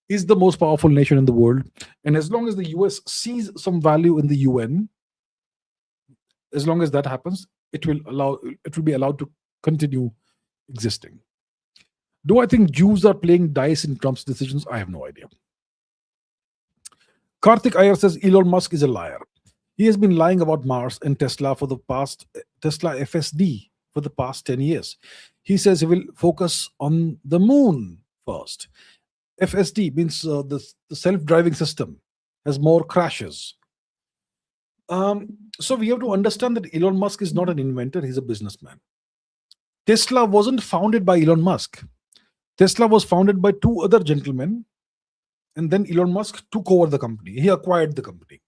is the most powerful nation in the world, and as long as the US sees some value in the UN, as long as that happens, it will be allowed to continue existing. Do I think Jews are playing dice in Trump's decisions? I have no idea. Karthik Iyer says Elon Musk is a liar. He has been lying about Mars and Tesla FSD for the past 10 years. He says he will focus on the moon first. FSD means the self-driving system has more crashes. So we have to understand that Elon Musk is not an inventor, he's a businessman. Tesla wasn't founded by Elon Musk. Tesla was founded by two other gentlemen, and then Elon Musk took over the company. He acquired the company.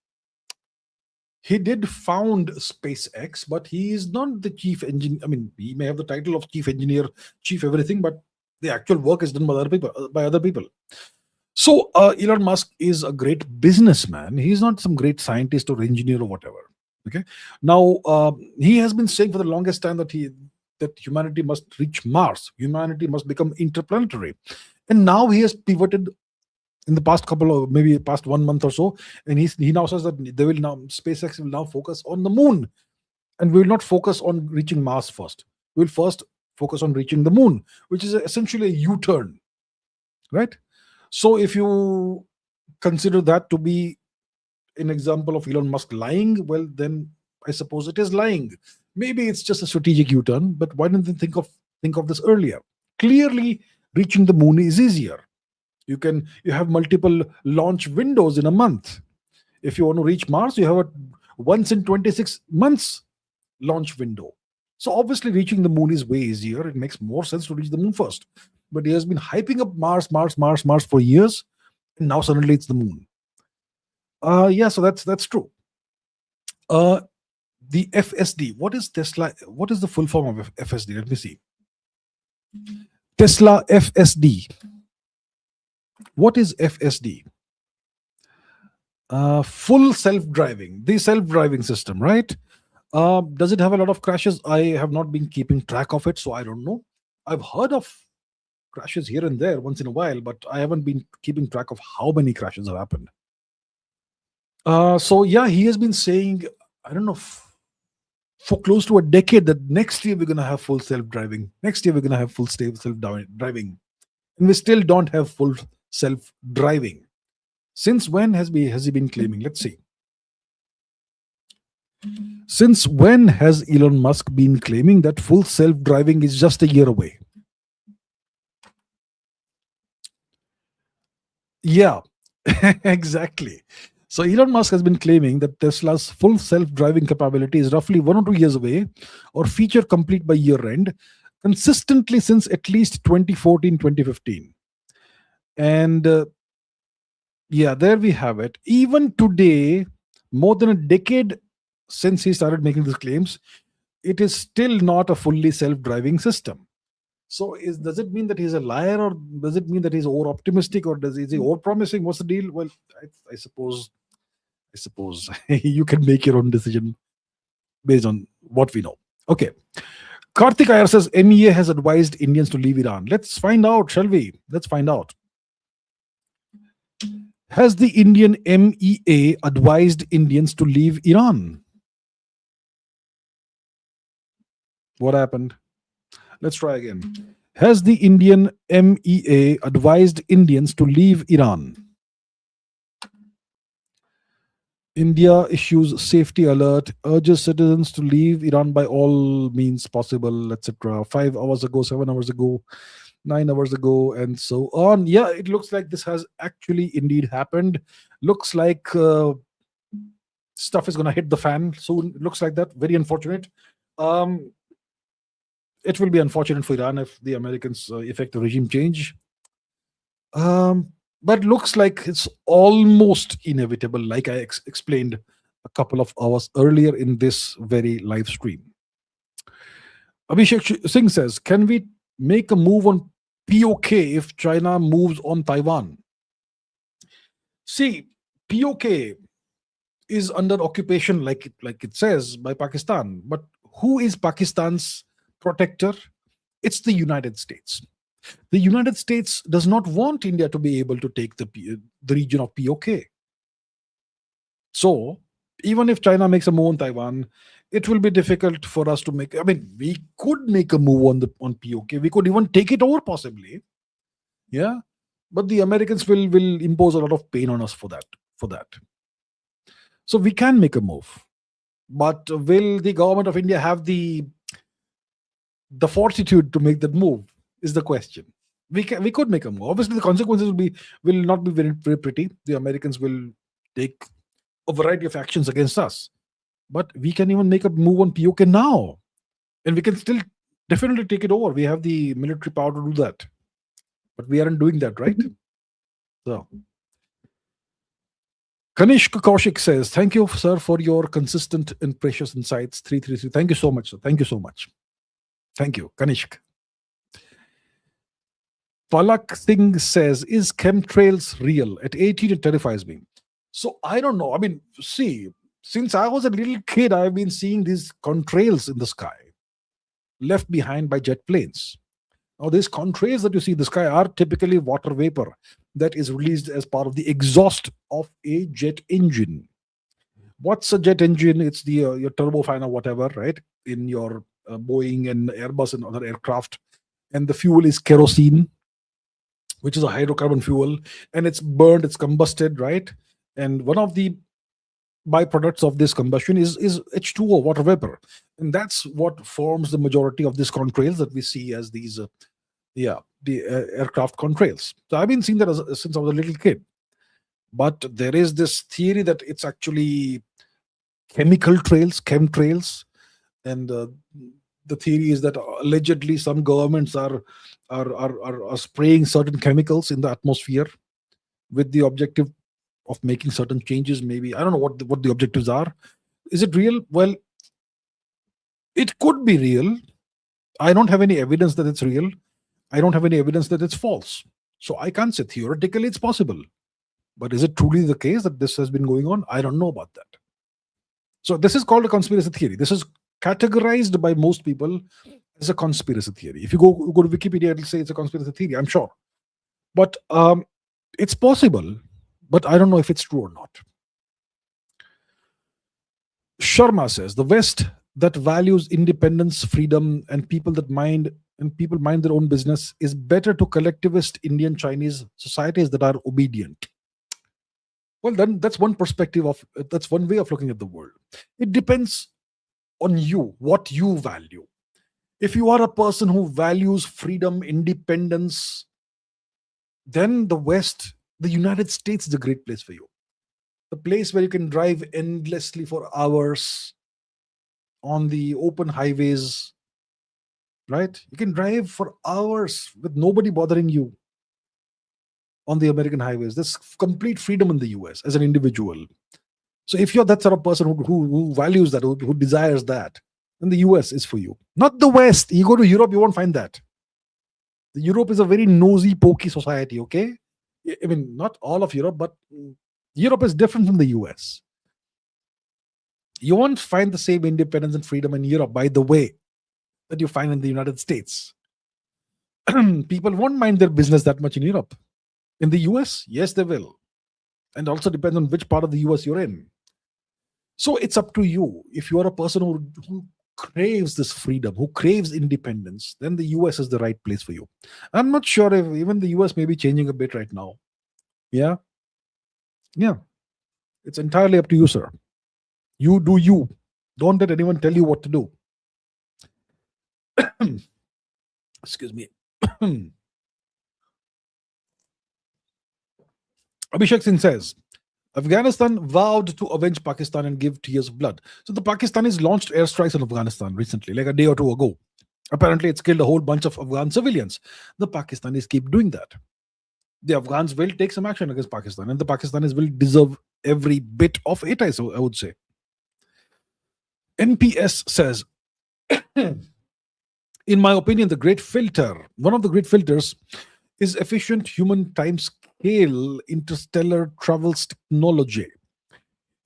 He did found SpaceX, but he is not the chief engineer. I mean, he may have the title of chief engineer, chief everything, but the actual work is done by other people. So Elon Musk is a great businessman. He's not some great scientist or engineer or whatever. Okay. Now he has been saying for the longest time that humanity must reach Mars. Humanity must become interplanetary, and now he has pivoted in the past couple of maybe past 1 month or so, and he now says that they will now SpaceX will now focus on the moon, and we will not focus on reaching Mars first. We'll first focus on reaching the moon, which is essentially a U-turn, right? So if you consider that to be an example of Elon Musk lying, well, then I suppose it is lying. Maybe it's just a strategic U-turn, but why didn't they think of this earlier? Clearly, reaching the moon is easier. You have multiple launch windows in a month. If you want to reach Mars, you have a once in 26 months launch window. So obviously reaching the moon is way easier. It makes more sense to reach the moon first. But he has been hyping up Mars for years, and now suddenly it's the moon. Yeah, so that's true. The FSD. What is Tesla? What is the full form of FSD? Let me see. Tesla FSD. What is FSD? Full self-driving. The self-driving system, right? Does it have a lot of crashes? I have not been keeping track of it, so I don't know. I've heard of crashes here and there once in a while, but I haven't been keeping track of how many crashes have happened. So yeah, he has been saying, I don't know, for close to a decade that next year we're going to have full self-driving. Next year we're going to have full self-driving. And we still don't have full self-driving. Since when has he been claiming? Let's see. Since when has Elon Musk been claiming that full self-driving is just a year away? Yeah, exactly. So Elon Musk has been claiming that Tesla's full self-driving capability is roughly 1 or 2 years away, or feature complete by year end, consistently since at least 2014, 2015. And yeah, there we have it. Even today, more than a decade since he started making these claims, it is still not a fully self-driving system. So does it mean that he's a liar, or does it mean that he's over optimistic, or is he over promising? What's the deal? Well, I suppose you can make your own decision based on what we know. Okay. Karthik Iyer says MEA has advised Indians to leave Iran. Let's find out, shall we? Let's find out. Has the Indian MEA advised Indians to leave Iran? What happened? Let's try again. Has the Indian MEA advised Indians to leave Iran? India issues safety alert, urges citizens to leave Iran by all means possible, etc. 5 hours ago, 7 hours ago, 9 hours ago, and so on. Yeah, it looks like this has actually indeed happened. Looks like stuff is going to hit the fan soon. It looks like that. Very unfortunate. It will be unfortunate for Iran if the Americans effect a regime change. But looks like it's almost inevitable, like I explained a couple of hours earlier in this very live stream. Abhishek Singh says, can we make a move on POK if China moves on Taiwan? See, POK is under occupation, like it says, by Pakistan. But who is Pakistan's protector? It's the United States. The United States does not want India to be able to take the region of POK. So even if China makes a move on Taiwan, it will be difficult for us to make. I mean, we could make a move on POK. We could even take it over possibly. Yeah, but the Americans will impose a lot of pain on us for that. So we can make a move, but will the government of India have the fortitude to make that move? Is the question. We could make a move. Obviously, the consequences will not be very, very pretty. The Americans will take a variety of actions against us. But we can even make a move on POK now, and we can still definitely take it over. We have the military power to do that, but we aren't doing that, right? So, Kanishk Kaushik says, "Thank you, sir, for your consistent and precious insights." 333. Thank you so much, sir. Thank you so much. Thank you, Kanishk. Palak Singh says, "Is chemtrails real?" At 18, it terrifies me. So I don't know. I mean, see, since I was a little kid, I've been seeing these contrails in the sky left behind by jet planes. Now, these contrails that you see in the sky are typically water vapor that is released as part of the exhaust of a jet engine. What's a jet engine? It's the your turbofan or whatever, right? In your Boeing and Airbus and other aircraft, and the fuel is kerosene, which is a hydrocarbon fuel, and it's burned, it's combusted, right? And one of the byproducts of this combustion is H2O, water vapor, and that's what forms the majority of these contrails that we see as these, aircraft contrails. So I've been seeing that since I was a little kid. But there is this theory that it's actually chemical trails, chemtrails, and the theory is that allegedly some governments are spraying certain chemicals in the atmosphere with the objective of making certain changes. Maybe I don't know what the objectives are. Is it real? Well, it could be real. I don't have any evidence that it's real. I don't have any evidence that it's false. So I can't say theoretically it's possible. But is it truly the case that this has been going on? I don't know about that. So this is called a conspiracy theory. This is categorized by most people as a conspiracy theory. If you go to Wikipedia, it'll say it's a conspiracy theory, I'm sure. But it's possible, but I don't know if it's true or not. Sharma says, "The West that values independence, freedom, and people mind their own business is better to collectivist Indian Chinese societies that are obedient." Well, then that's one way of looking at the world. It depends on you, what you value. If you are a person who values freedom, independence, then the West, the United States, is a great place for you. The place where you can drive endlessly for hours on the open highways, right? You can drive for hours with nobody bothering you on the American highways. There's complete freedom in the US as an individual. So if you're that sort of person who values that, who desires that, then the US is for you. Not the West. You go to Europe, you won't find that. Europe is a very nosy, pokey society, okay? I mean, not all of Europe, but Europe is different from the US. You won't find the same independence and freedom in Europe, by the way, that you find in the United States. People won't mind their business that much in Europe. In the US, yes, they will. And also depends on which part of the US you're in. So it's up to you. If you are a person who craves this freedom, who craves independence, then the US is the right place for you. I'm not sure if even the US may be changing a bit right now. Yeah. Yeah. It's entirely up to you, sir. You do you. Don't let anyone tell you what to do. Excuse me. Abhishek Singh says, Afghanistan vowed to avenge Pakistan and give tears of blood. So the Pakistanis launched airstrikes on Afghanistan recently, like a day or two ago. Apparently, it's killed a whole bunch of Afghan civilians. The Pakistanis keep doing that. The Afghans will take some action against Pakistan, and the Pakistanis will deserve every bit of it, I would say. NPS says, in my opinion, one of the great filters is efficient human time scale interstellar travels technology.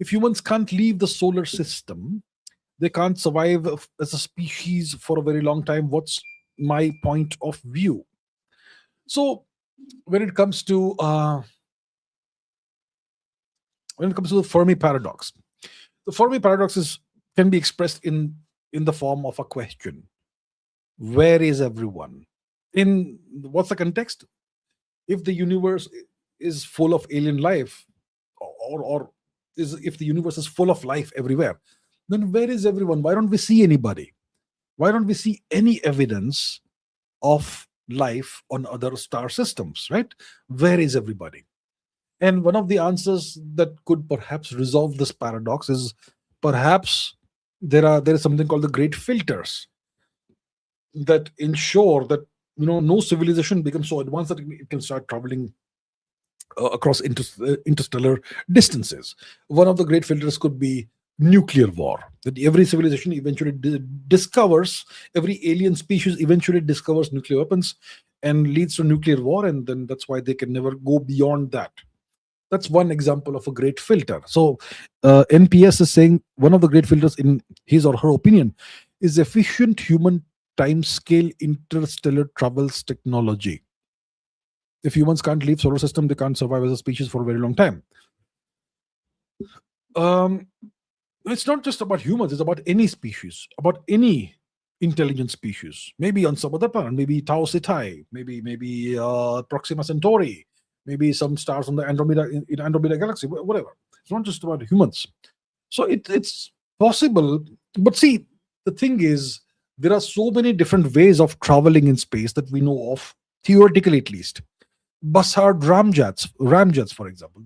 If humans can't leave the solar system, they can't survive as a species for a very long time. What's my point of view? So when it comes to the Fermi paradox, the Fermi paradox can be expressed in the form of a question: where is everyone? In what's the context? If the universe is full of alien life, or if the universe is full of life everywhere, then where is everyone? Why don't we see anybody? Why don't we see any evidence of life on other star systems, right? Where is everybody? And one of the answers that could perhaps resolve this paradox is Perhaps there is something called the great filters that ensure that no civilization becomes so advanced that it can start traveling across interstellar distances. One of the great filters could be nuclear war. That every civilization eventually discovers, every alien species eventually discovers nuclear weapons and leads to nuclear war, and then that's why they can never go beyond that. That's one example of a great filter. So NPS is saying one of the great filters, in his or her opinion, is efficient human timescale interstellar travels technology. If humans can't leave solar system, they can't survive as a species for a very long time. It's not just about humans, it's about any species, about any intelligent species. Maybe on some other planet, maybe Tau Ceti, maybe Proxima Centauri, maybe some stars on the in Andromeda galaxy, whatever. It's not just about humans. So it's possible. But see, the thing is, there are so many different ways of traveling in space that we know of, theoretically at least. Bussard ramjets, for example.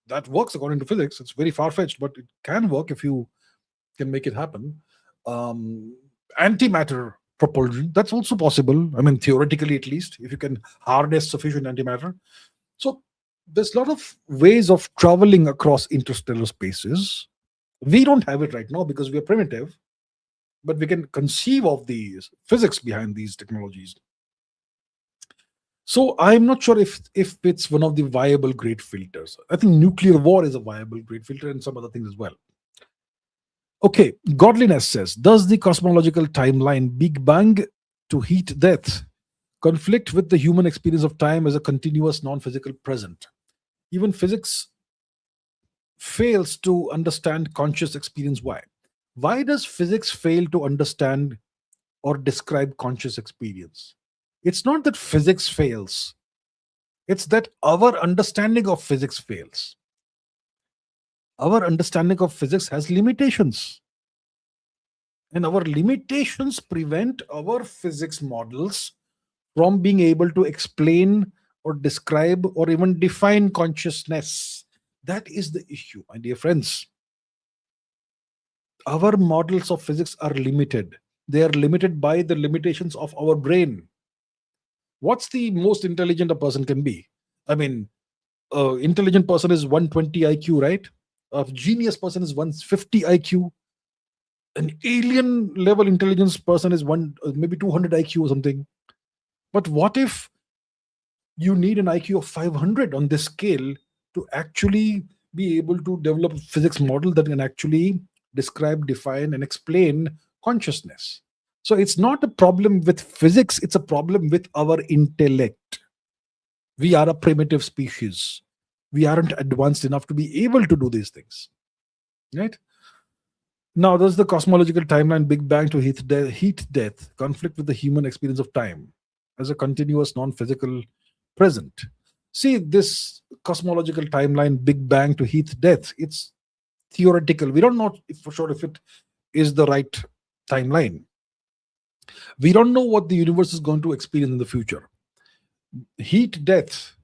That works according to physics. It's very far-fetched, but it can work if you can make it happen. Antimatter propulsion, that's also possible. I mean, theoretically at least, if you can harness sufficient antimatter. So there's a lot of ways of traveling across interstellar spaces. We don't have it right now because we are primitive, but we can conceive of the physics behind these technologies. So I'm not sure if it's one of the viable great filters. I think nuclear war is a viable great filter, and some other things as well. Okay, Godliness says, does the cosmological timeline Big Bang to heat death conflict with the human experience of time as a continuous non-physical present? Even physics fails to understand conscious experience. Why? Why does physics fail to understand or describe conscious experience? It's not that physics fails. It's that our understanding of physics fails. Our understanding of physics has limitations. And our limitations prevent our physics models from being able to explain or describe or even define consciousness. That is the issue, my dear friends. Our models of physics are limited. They are limited by the limitations of our brain. What's the most intelligent a person can be? I mean, intelligent person is 120 IQ, right? A genius person is 150 IQ. An alien level intelligence person is maybe 200 IQ or something. But what if you need an IQ of 500 on this scale to actually be able to develop a physics model that can actually describe, define, and explain consciousness? So it's not a problem with physics, it's a problem with our intellect. We are a primitive species. We aren't advanced enough to be able to do these things. Right? Now, does the cosmological timeline Big Bang to heat death conflict with the human experience of time as a continuous non-physical present? See, this cosmological timeline Big Bang to heat death, it's theoretical. We don't know for sure if it is the right timeline. We don't know what the universe is going to experience in the future. Heat death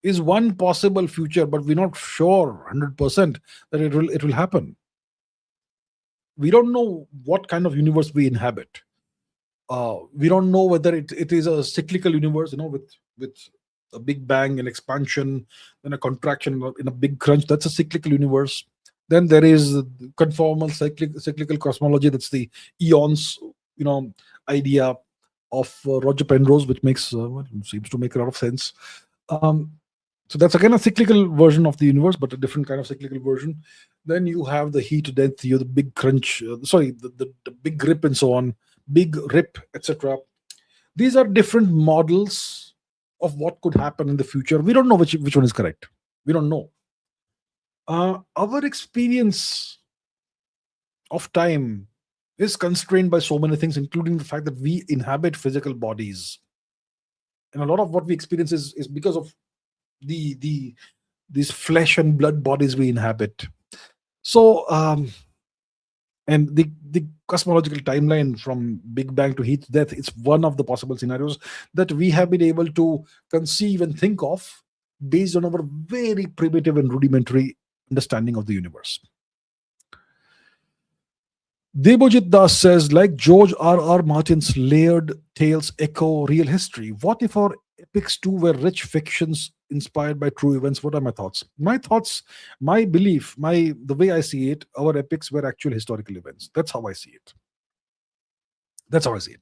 is one possible future, but we're not sure 100% that it will happen. We don't know what kind of universe we inhabit. We don't know whether it is a cyclical universe, with a big bang and expansion, then a contraction in a big crunch. That's a cyclical universe. Then there is conformal cyclical cosmology. That's the eons, idea of Roger Penrose, which seems to make a lot of sense. So that's again a cyclical version of the universe, but a different kind of cyclical version. Then you have the heat death, the big crunch, the big rip and so on, big rip, etc. These are different models of what could happen in the future. We don't know which one is correct. We don't know. Our experience of time is constrained by so many things, including the fact that we inhabit physical bodies. And a lot of what we experience is because of these flesh and blood bodies we inhabit. So, and the cosmological timeline from Big Bang to heat death, it's one of the possible scenarios that we have been able to conceive and think of based on our very primitive and rudimentary understanding of the universe. Debojit Das says, like George R. R. Martin's layered tales echo real history. What if our epics too were rich fictions inspired by true events? What are my thoughts? My thoughts, my belief, my the way I see it, our epics were actual historical events. That's how I see it. That's how I see it.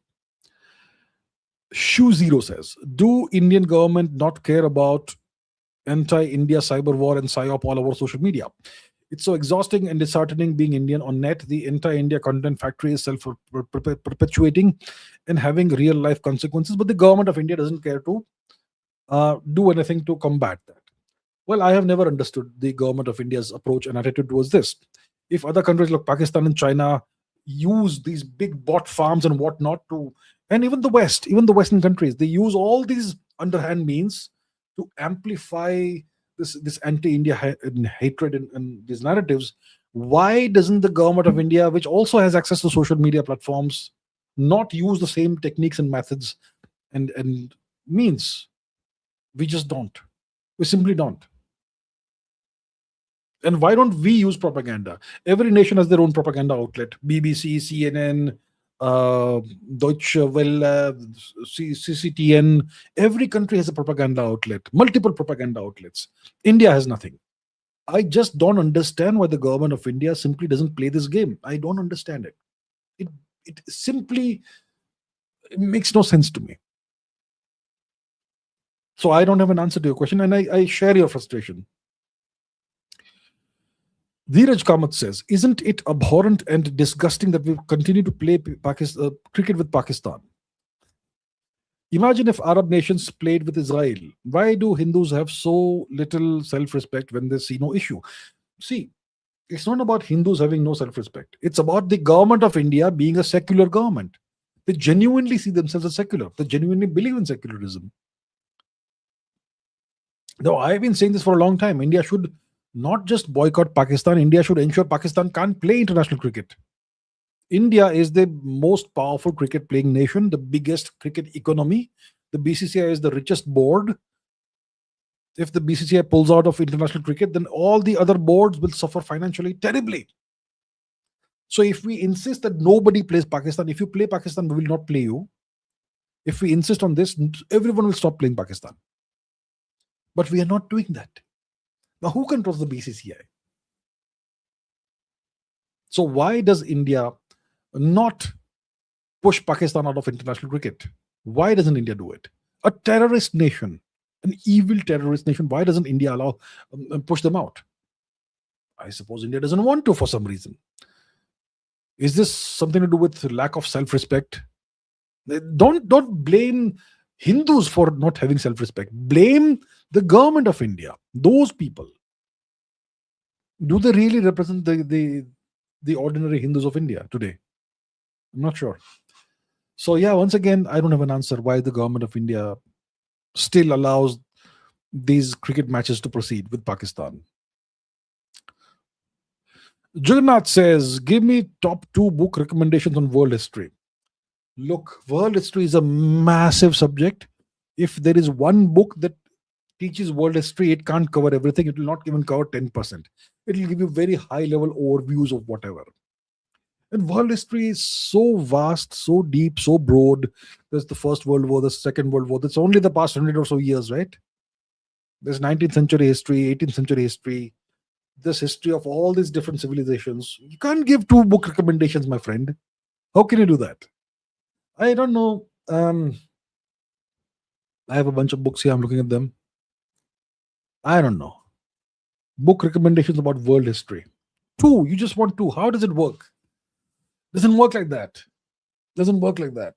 Shoe Zero says, do Indian government not care about anti-India cyber war and psyop all over social media? It's so exhausting and disheartening being Indian on net. The anti-India content factory is self-perpetuating and having real-life consequences, but the government of India doesn't care to do anything to combat that. Well, I have never understood the government of India's approach and attitude towards this. If other countries like Pakistan and China use these big bot farms and whatnot to, and even the West, even the Western countries, they use all these underhand means to amplify this anti-India hatred and these narratives. Why doesn't the government of India, which also has access to social media platforms, not use the same techniques and methods and means? We just don't. We simply don't. And why don't we use propaganda? Every nation has their own propaganda outlet. BBC, CNN, Deutsche Welle, CCTN. Every country has a propaganda outlet, multiple propaganda outlets. India has nothing. I just don't understand why the government of India simply doesn't play this game. I don't understand it. It, it simply makes no sense to me. So I don't have an answer to your question, and I share your frustration. Dheeraj Kamath says, isn't it abhorrent and disgusting that we continue to play cricket with Pakistan? Imagine if Arab nations played with Israel. Why do Hindus have so little self-respect when they see no issue? See, it's not about Hindus having no self-respect. It's about the government of India being a secular government. They genuinely see themselves as secular. They genuinely believe in secularism. Now, I've been saying this for a long time. India should not just boycott Pakistan. India should ensure Pakistan can't play international cricket. India is the most powerful cricket playing nation, the biggest cricket economy. The BCCI is the richest board. If the BCCI pulls out of international cricket, then all the other boards will suffer financially terribly. So if we insist that nobody plays Pakistan, if you play Pakistan, we will not play you. If we insist on this, everyone will stop playing Pakistan. But we are not doing that. Now, who controls the BCCI? So why does India not push Pakistan out of international cricket? Why doesn't India do it? A terrorist nation, an evil terrorist nation, why doesn't India allow push them out? I suppose India doesn't want to for some reason. Is this something to do with lack of self-respect? Don't blame Hindus for not having self-respect. Blame the government of India. Those people. Do they really represent the ordinary Hindus of India today? I'm not sure. So yeah, once again, I don't have an answer why the government of India still allows these cricket matches to proceed with Pakistan. Jagannath says, give me top 2 book recommendations on world history. Look, world history is a massive subject. If there is one book that teaches world history, it can't cover everything. It will not even cover 10%. It will give you very high level overviews of whatever. And world history is so vast, so deep, so broad. There's the First World War, the Second World War. That's only the past 100 or so years, right? There's 19th century history, 18th century history. This history of all these different civilizations. You can't give 2 book recommendations, my friend. How can you do that? I don't know. I have a bunch of books here. I'm looking at them. I don't know. Book recommendations about world history. 2. You just want 2. How does it work? Doesn't work like that. Doesn't work like that.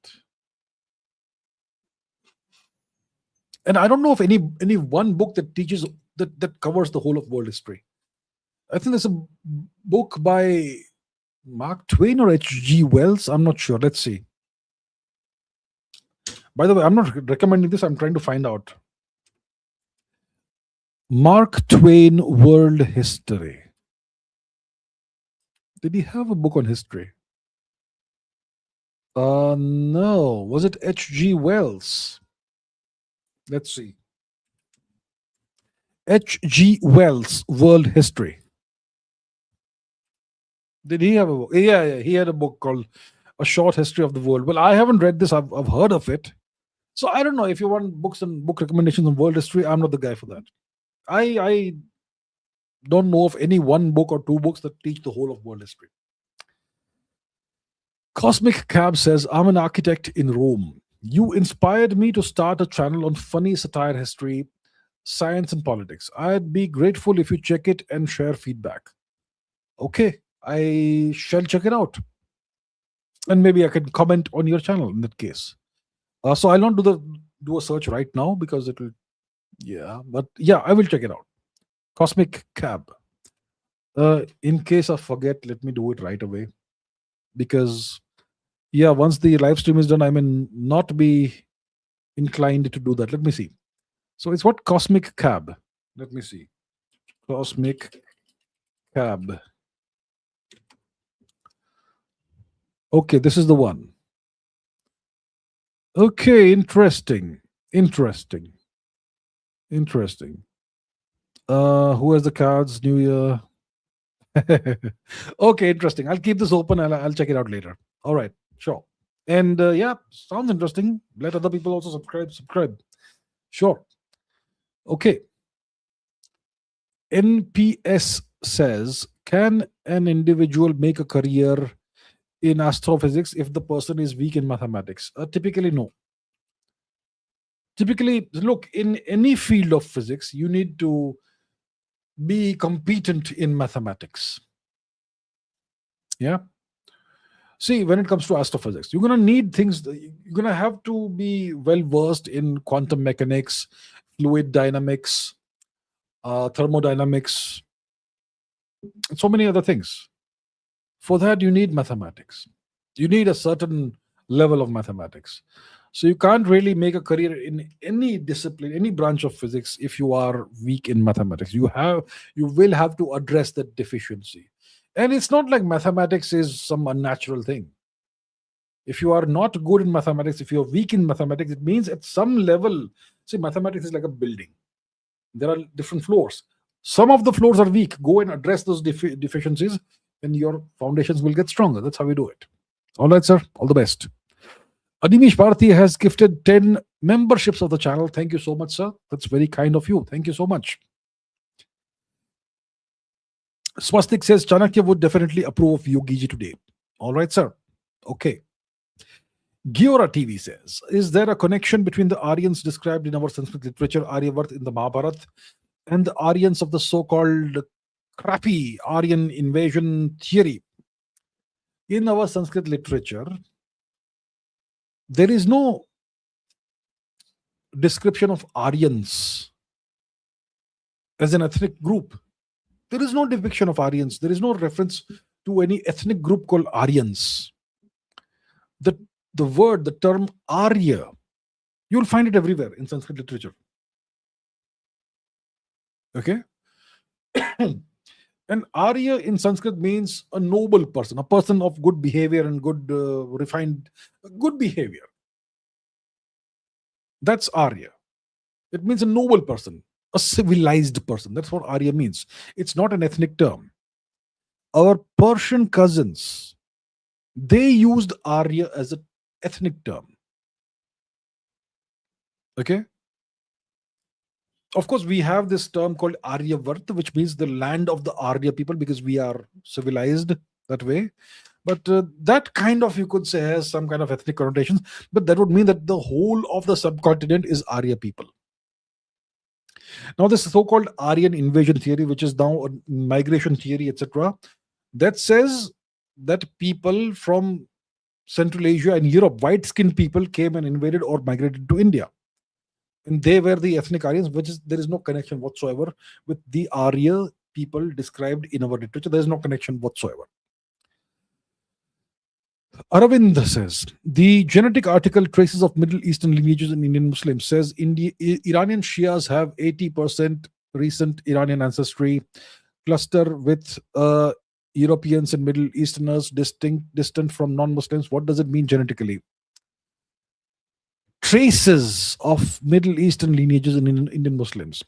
And I don't know of any one book that teaches that covers the whole of world history. I think there's a book by Mark Twain or H.G. Wells. I'm not sure. Let's see. By the way, I'm not recommending this. I'm trying to find out. Mark Twain World History. Did he have a book on history? No. Was it H.G. Wells? Let's see. H.G. Wells World History. Did he have a book? Yeah, yeah, he had a book called A Short History of the World. Well, I haven't read this. I've heard of it. So I don't know if you want books and book recommendations on world history. I'm not the guy for that. I don't know of any one book or two books that teach the whole of world history. Cosmic Cab says, I'm an architect in Rome. You inspired me to start a channel on funny satire history, science, and politics. I'd be grateful if you check it and share feedback. Okay, I shall check it out. And maybe I can comment on your channel in that case. So I'll not do a search right now because it will, yeah, but yeah, I will check it out. Cosmic Cab. In case I forget, let me do it right away because yeah, once the live stream is done, I may not be inclined to do that. Let me see. So it's what? Cosmic Cab. Let me see. Cosmic Cab. Okay, this is the one. Okay, interesting. Interesting. Interesting. Who has the cards? New Year. Okay, interesting. I'll keep this open. I'll check it out later. All right, sure. And yeah, sounds interesting. Let other people also subscribe. Subscribe. Sure. Okay. NPS says, can an individual make a career in astrophysics if the person is weak in mathematics? Typically, no. Typically, look, in any field of physics, you need to be competent in mathematics. Yeah. See, when it comes to astrophysics, you're going to need things, you're going to have to be well versed in quantum mechanics, fluid dynamics, thermodynamics, and so many other things. For that, you need mathematics. You need a certain level of mathematics. So you can't really make a career in any discipline, any branch of physics, if you are weak in mathematics. You will have to address that deficiency. And it's not like mathematics is some unnatural thing. If you are not good in mathematics, if you're weak in mathematics, it means at some level, see, mathematics is like a building. There are different floors. Some of the floors are weak. Go and address those deficiencies, and your foundations will get stronger. That's how we do it. All right, sir. All the best. Animish Bharati has gifted 10 memberships of the channel. Thank you so much, sir. That's very kind of you. Thank you so much. Swastik says Chanakya would definitely approve of Yogiji today. All right, sir. Okay. Giora TV says, is there a connection between the Aryans described in our Sanskrit literature, Aryavart in the Mahabharata, and the Aryans of the so-called crappy Aryan invasion theory? In our Sanskrit literature, there is no description of Aryans as an ethnic group. There is no depiction of Aryans. There is no reference to any ethnic group called Aryans. The term Arya, you'll find it everywhere in Sanskrit literature. Okay? And Arya in Sanskrit means a noble person, a person of good behavior and good, refined, good behavior. That's Arya. It means a noble person, a civilized person. That's what Arya means. It's not an ethnic term. Our Persian cousins, they used Arya as an ethnic term. Okay? Of course, we have this term called Aryavart, which means the land of the Arya people, because we are civilized that way. But that kind of, you could say, has some kind of ethnic connotations. But that would mean that the whole of the subcontinent is Arya people. Now, this so-called Aryan invasion theory, which is now a migration theory, etc., that says that people from Central Asia and Europe, white-skinned people, came and invaded or migrated to India. And they were the ethnic Aryans, there is no connection whatsoever with the Arya people described in our literature. There is no connection whatsoever. Aravind says, the genetic article Traces of Middle Eastern Lineages in Indian Muslims says Iranian Shias have 80% recent Iranian ancestry, cluster with Europeans and Middle Easterners distant from non-Muslims. What does it mean genetically? Traces of Middle Eastern lineages in Indian Muslims.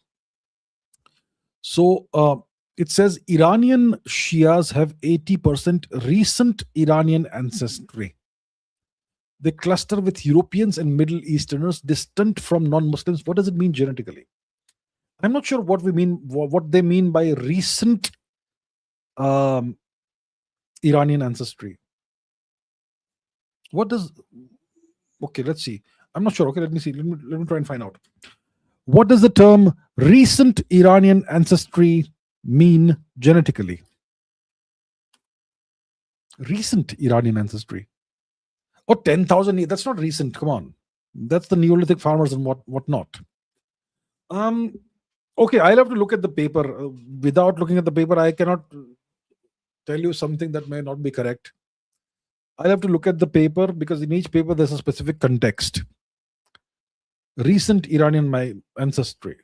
So It says Iranian Shias have 80% recent Iranian ancestry. They cluster with Europeans and Middle Easterners distant from non-Muslims. What does it mean genetically? I'm not sure what we mean. What they mean by recent um, Iranian ancestry. What does? Okay, let's see. I'm not sure. Okay, let me see. Let me try and find out. What does the term recent Iranian ancestry mean genetically? Recent Iranian ancestry. Oh, 10,000 years. That's not recent. Come on. That's the Neolithic farmers and whatnot. Okay, I'll have to look at the paper. Without looking at the paper, I cannot tell you something that may not be correct. I'll have to look at the paper because in each paper there's a specific context. Recent Iranian ancestry.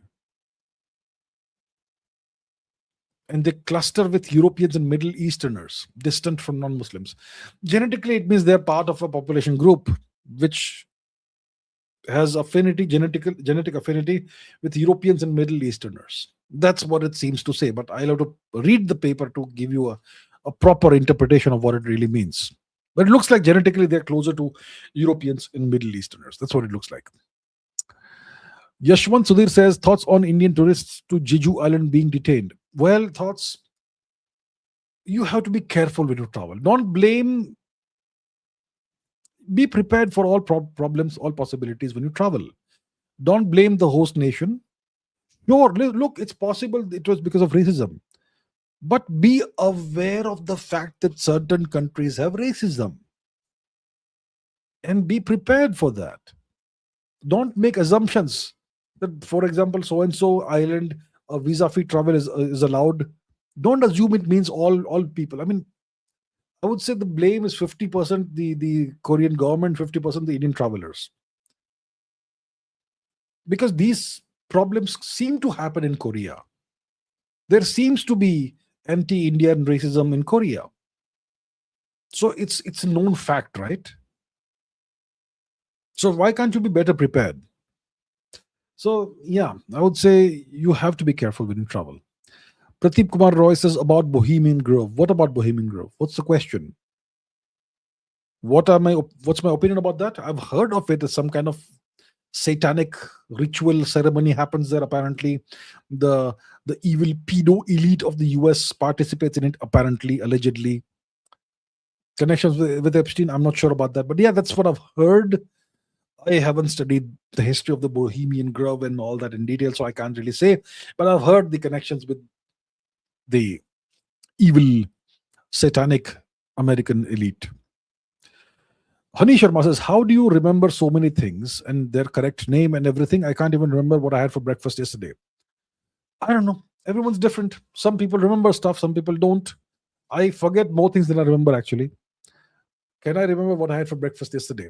And they cluster with Europeans and Middle Easterners, distant from non-Muslims. Genetically, it means they're part of a population group which has genetic affinity with Europeans and Middle Easterners. That's what it seems to say, but I'll have to read the paper to give you a proper interpretation of what it really means. But it looks like genetically they're closer to Europeans and Middle Easterners. That's what it looks like. Yashwant Sudhir says, thoughts on Indian tourists to Jeju Island being detained. Well, thoughts, you have to be careful when you travel. Don't blame, be prepared for all problems, all possibilities when you travel. Don't blame the host nation. Sure, look, it's possible it was because of racism. But be aware of the fact that certain countries have racism. And be prepared for that. Don't make assumptions that, for example, so and so island, visa-free travel is allowed. Don't assume it means all people. I mean, I would say the blame is 50% the Korean government, 50% the Indian travelers. Because these problems seem to happen in Korea. There seems to be anti-Indian racism in Korea. So it's a known fact, right? So why can't you be better prepared? So yeah, I would say you have to be careful when you travel. Pradeep Kumar Roy says about Bohemian Grove. What about Bohemian Grove? What's the question? What's my opinion about that? I've heard of it as some kind of satanic ritual ceremony happens there. Apparently, the evil pedo elite of the US participates in it. Apparently, allegedly, connections with Epstein. I'm not sure about that, but yeah, that's what I've heard. I haven't studied the history of the Bohemian Grove and all that in detail, so I can't really say. But I've heard the connections with the evil, satanic American elite. Hani Sharma says, how do you remember so many things and their correct name and everything? I can't even remember what I had for breakfast yesterday. I don't know. Everyone's different. Some people remember stuff, some people don't. I forget more things than I remember, actually. Can I remember what I had for breakfast yesterday?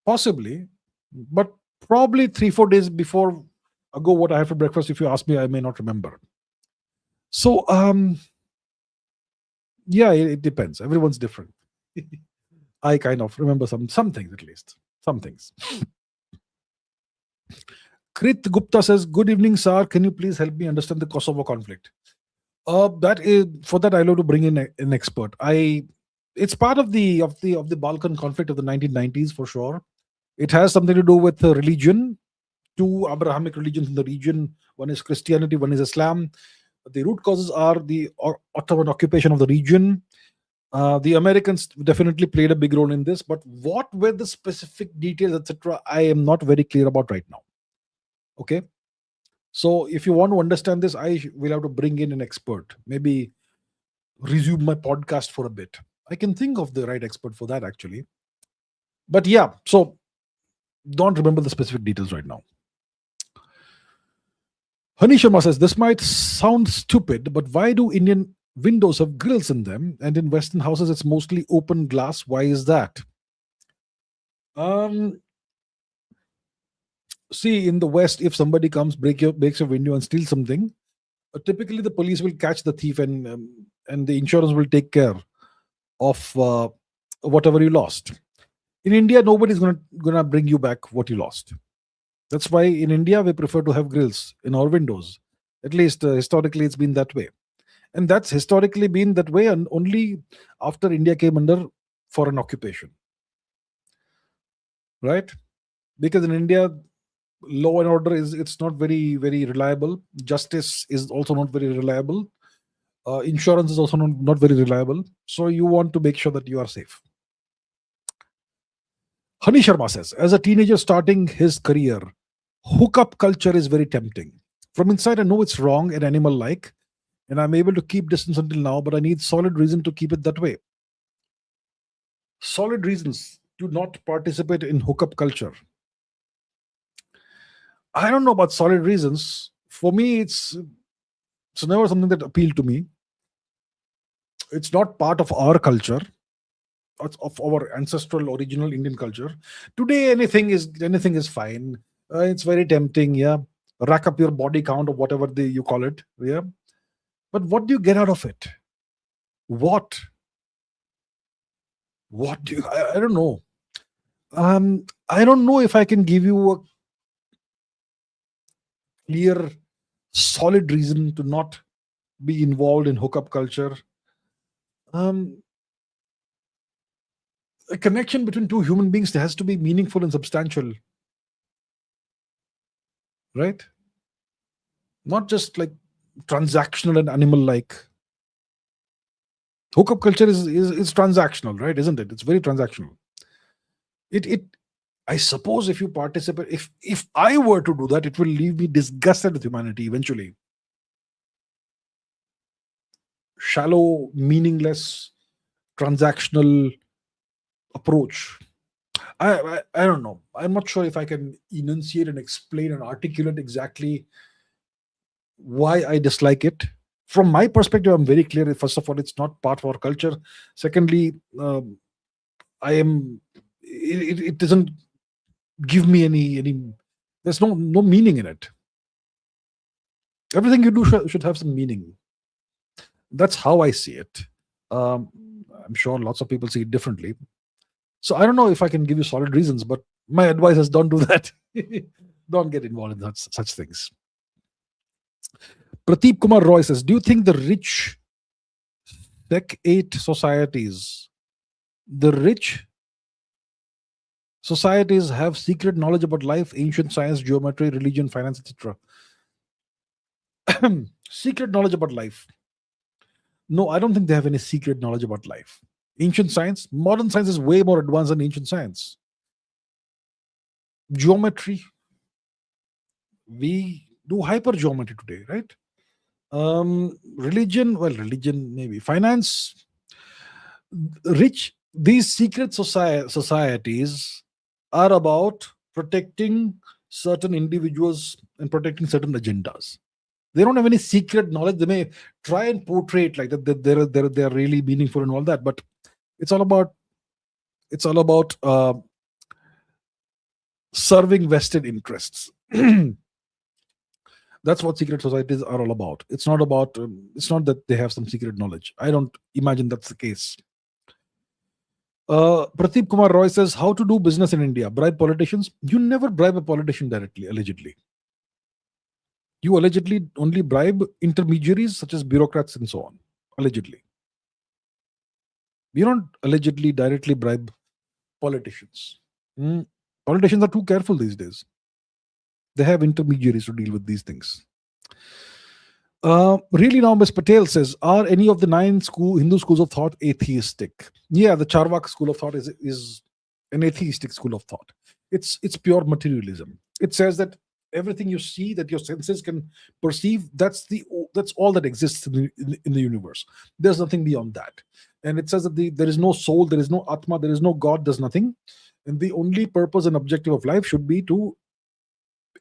Possibly, but probably 3-4 days ago what I had for breakfast, if you ask me, I may not remember. So yeah, it depends. Everyone's different. I kind of remember some things, at least some things. Krit Gupta says, good evening, sir, can you please help me understand the Kosovo conflict? That is, for that I'll have to bring in an expert. It's part of the Balkan conflict of the 1990s, for sure. It has something to do with religion. Two Abrahamic religions in the region. One is Christianity, one is Islam. The root causes are the Ottoman occupation of the region. The Americans definitely played a big role in this, but what were the specific details, etc., I am not very clear about right now. Okay. So if you want to understand this, I will have to bring in an expert. Maybe resume my podcast for a bit. I can think of the right expert for that, actually. But yeah, so don't remember the specific details right now. Hani Sharma says, this might sound stupid, but why do Indian windows have grills in them, and in Western houses it's mostly open glass? Why is that? See, in the West, if somebody comes, breaks your window and steals something, typically the police will catch the thief, and the insurance will take care of whatever you lost. In India, nobody's gonna bring you back what you lost. That's why in India we prefer to have grills in our windows. At least historically, it's been that way, and that's historically been that way, and only after India came under foreign occupation, right? Because in India, law and order is it's not very reliable. Justice is also not very reliable. Insurance is also not very reliable. So you want to make sure that you are safe. Hani Sharma says, as a teenager starting his career, hookup culture is very tempting. From inside, I know it's wrong and animal like, and I'm able to keep distance until now, but I need solid reason to keep it that way. Solid reasons to not participate in hookup culture. I don't know about solid reasons. For me, it's never something that appealed to me. It's not part of our culture, of our ancestral original Indian culture. Today, anything is fine. It's very tempting, yeah. Rack up your body count or whatever you call it, yeah. But what do you get out of it? What? What do you? I don't know. I don't know if I can give you a clear, solid reason to not be involved in hookup culture. A connection between two human beings has to be meaningful and substantial, right? Not just like transactional and animal like. Hookup culture is transactional, right? Isn't it? It's very transactional. It I suppose if you participate, if I were to do that, it will leave me disgusted with humanity eventually. Shallow, meaningless, transactional approach. I don't know. I'm not sure if I can enunciate and explain and articulate exactly why I dislike it. From my perspective, I'm very clear. First of all, it's not part of our culture. Secondly, I am. It doesn't give me any. There's no meaning in it. Everything you do should have some meaning. That's how I see it. I'm sure lots of people see it differently. So I don't know if I can give you solid reasons, but my advice is don't do that. Don't get involved in such things. Prateep Kumar Roy says, do you think the rich the rich societies have secret knowledge about life, ancient science, geometry, religion, finance, etc.? Secret knowledge about life. No, I don't think they have any secret knowledge about life. Ancient science, modern science is way more advanced than ancient science. Geometry, we do hypergeometry today, right? Religion maybe. Finance, these secret societies are about protecting certain individuals and protecting certain agendas. They don't have any secret knowledge. They may try and portray it like that they're really meaningful and all that, but it's all about serving vested interests. That's what secret societies are all about. It's not that they have some secret knowledge. I don't imagine that's the case. Prateep Kumar Roy says, how to do business in India? Bribe politicians? You never bribe a politician directly, allegedly. You allegedly only bribe intermediaries such as bureaucrats and so on. Allegedly. You don't allegedly directly bribe politicians. Politicians are too careful these days. They have intermediaries to deal with these things. Really now, Ms. Patel says, are any of the 9 Hindu schools of thought atheistic? Yeah, the Charvak school of thought is an atheistic school of thought. It's pure materialism. It says that everything you see, that your senses can perceive, that's all that exists in the universe. There's nothing beyond that. And it says that there is no soul, there is no Atma, there is no God, there's nothing. And the only purpose and objective of life should be to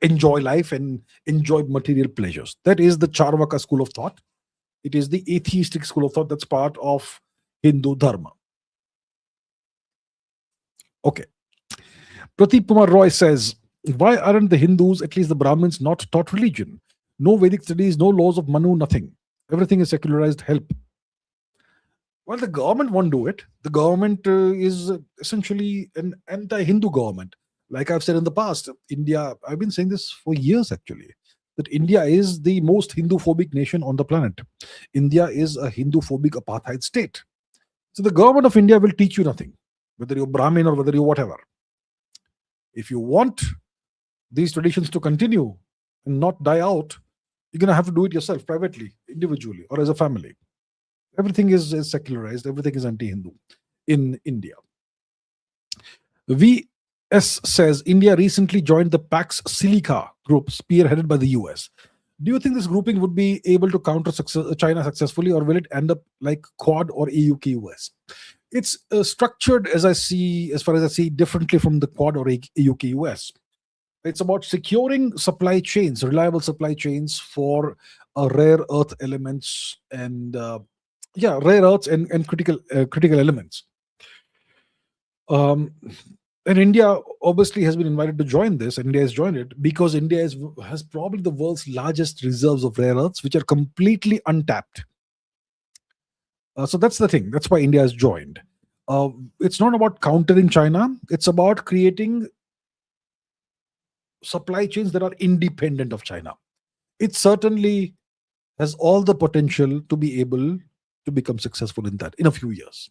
enjoy life and enjoy material pleasures. That is the Charvaka school of thought. It is the atheistic school of thought that's part of Hindu Dharma. Okay. Prateep Kumar Roy says, why aren't the Hindus, at least the Brahmins, not taught religion? No Vedic studies, no laws of Manu, nothing. Everything is secularized. Help. Well, the government won't do it. The government is essentially an anti-Hindu government. Like I've said in the past, India, I've been saying this for years actually, that India is the most Hindu phobic nation on the planet. India is a Hindu phobic apartheid state. So the government of India will teach you nothing, whether you're Brahmin or whether you're whatever. If you want these traditions to continue and not die out, you're going to have to do it yourself, privately, individually, or as a family. Everything is secularized, everything is anti Hindu in India. VS says India recently joined the Pax Silica group spearheaded by the US. Do you think this grouping would be able to counter China successfully, or will it end up like Quad or AUKUS? It's structured, as far as I see, differently from the Quad or AUKUS. It's about securing supply chains, reliable supply chains for rare earth elements and rare earths and critical elements. Um, and India obviously has been invited to join this. India has joined it because has probably the world's largest reserves of rare earths, which are completely untapped. So that's the thing. That's why India has joined. It's not about countering China. It's about creating supply chains that are independent of China. It certainly has all the potential to be able to become successful in that in a few years.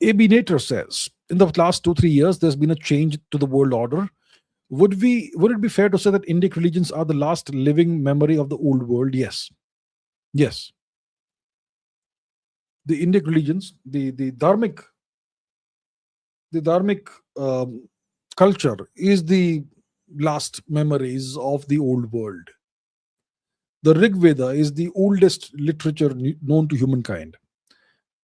AB Nater says, in the last 2-3 years, there's been a change to the world order. Would it be fair to say that Indic religions are the last living memory of the old world? Yes. Yes. The Indic religions, the dharmic culture is the last memories of the old world. The Rig Veda is the oldest literature known to humankind.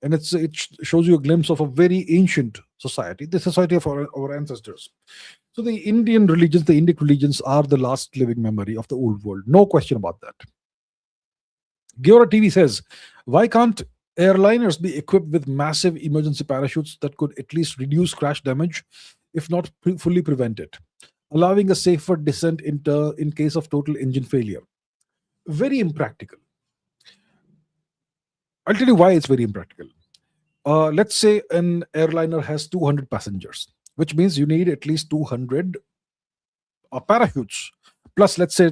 And it shows you a glimpse of a very ancient society, the society of our ancestors. So the Indic religions are the last living memory of the old world. No question about that. Giora TV says, why can't airliners be equipped with massive emergency parachutes that could at least reduce crash damage, if not fully prevent it, allowing a safer descent in case of total engine failure? Very impractical. I'll tell you why it's very impractical. Let's say an airliner has 200 passengers, which means you need at least 200 parachutes, plus let's say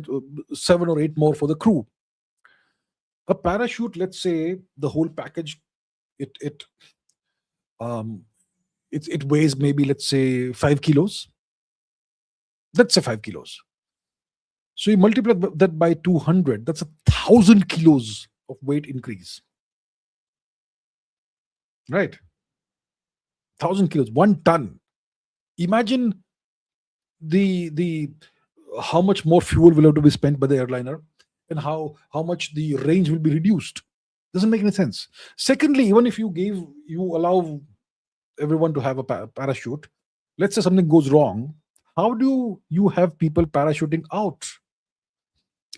7 or 8 more for the crew. A parachute, let's say the whole package, it weighs maybe, let's say, 5 kilos. Let's say 5 kilos. So you multiply that by 200, that's 1,000 kilos of weight increase. Right? 1,000 kilos, 1 ton. Imagine the how much more fuel will have to be spent by the airliner, and how much the range will be reduced. Doesn't make any sense. Secondly, even if you allow everyone to have a parachute, let's say something goes wrong, how do you have people parachuting out?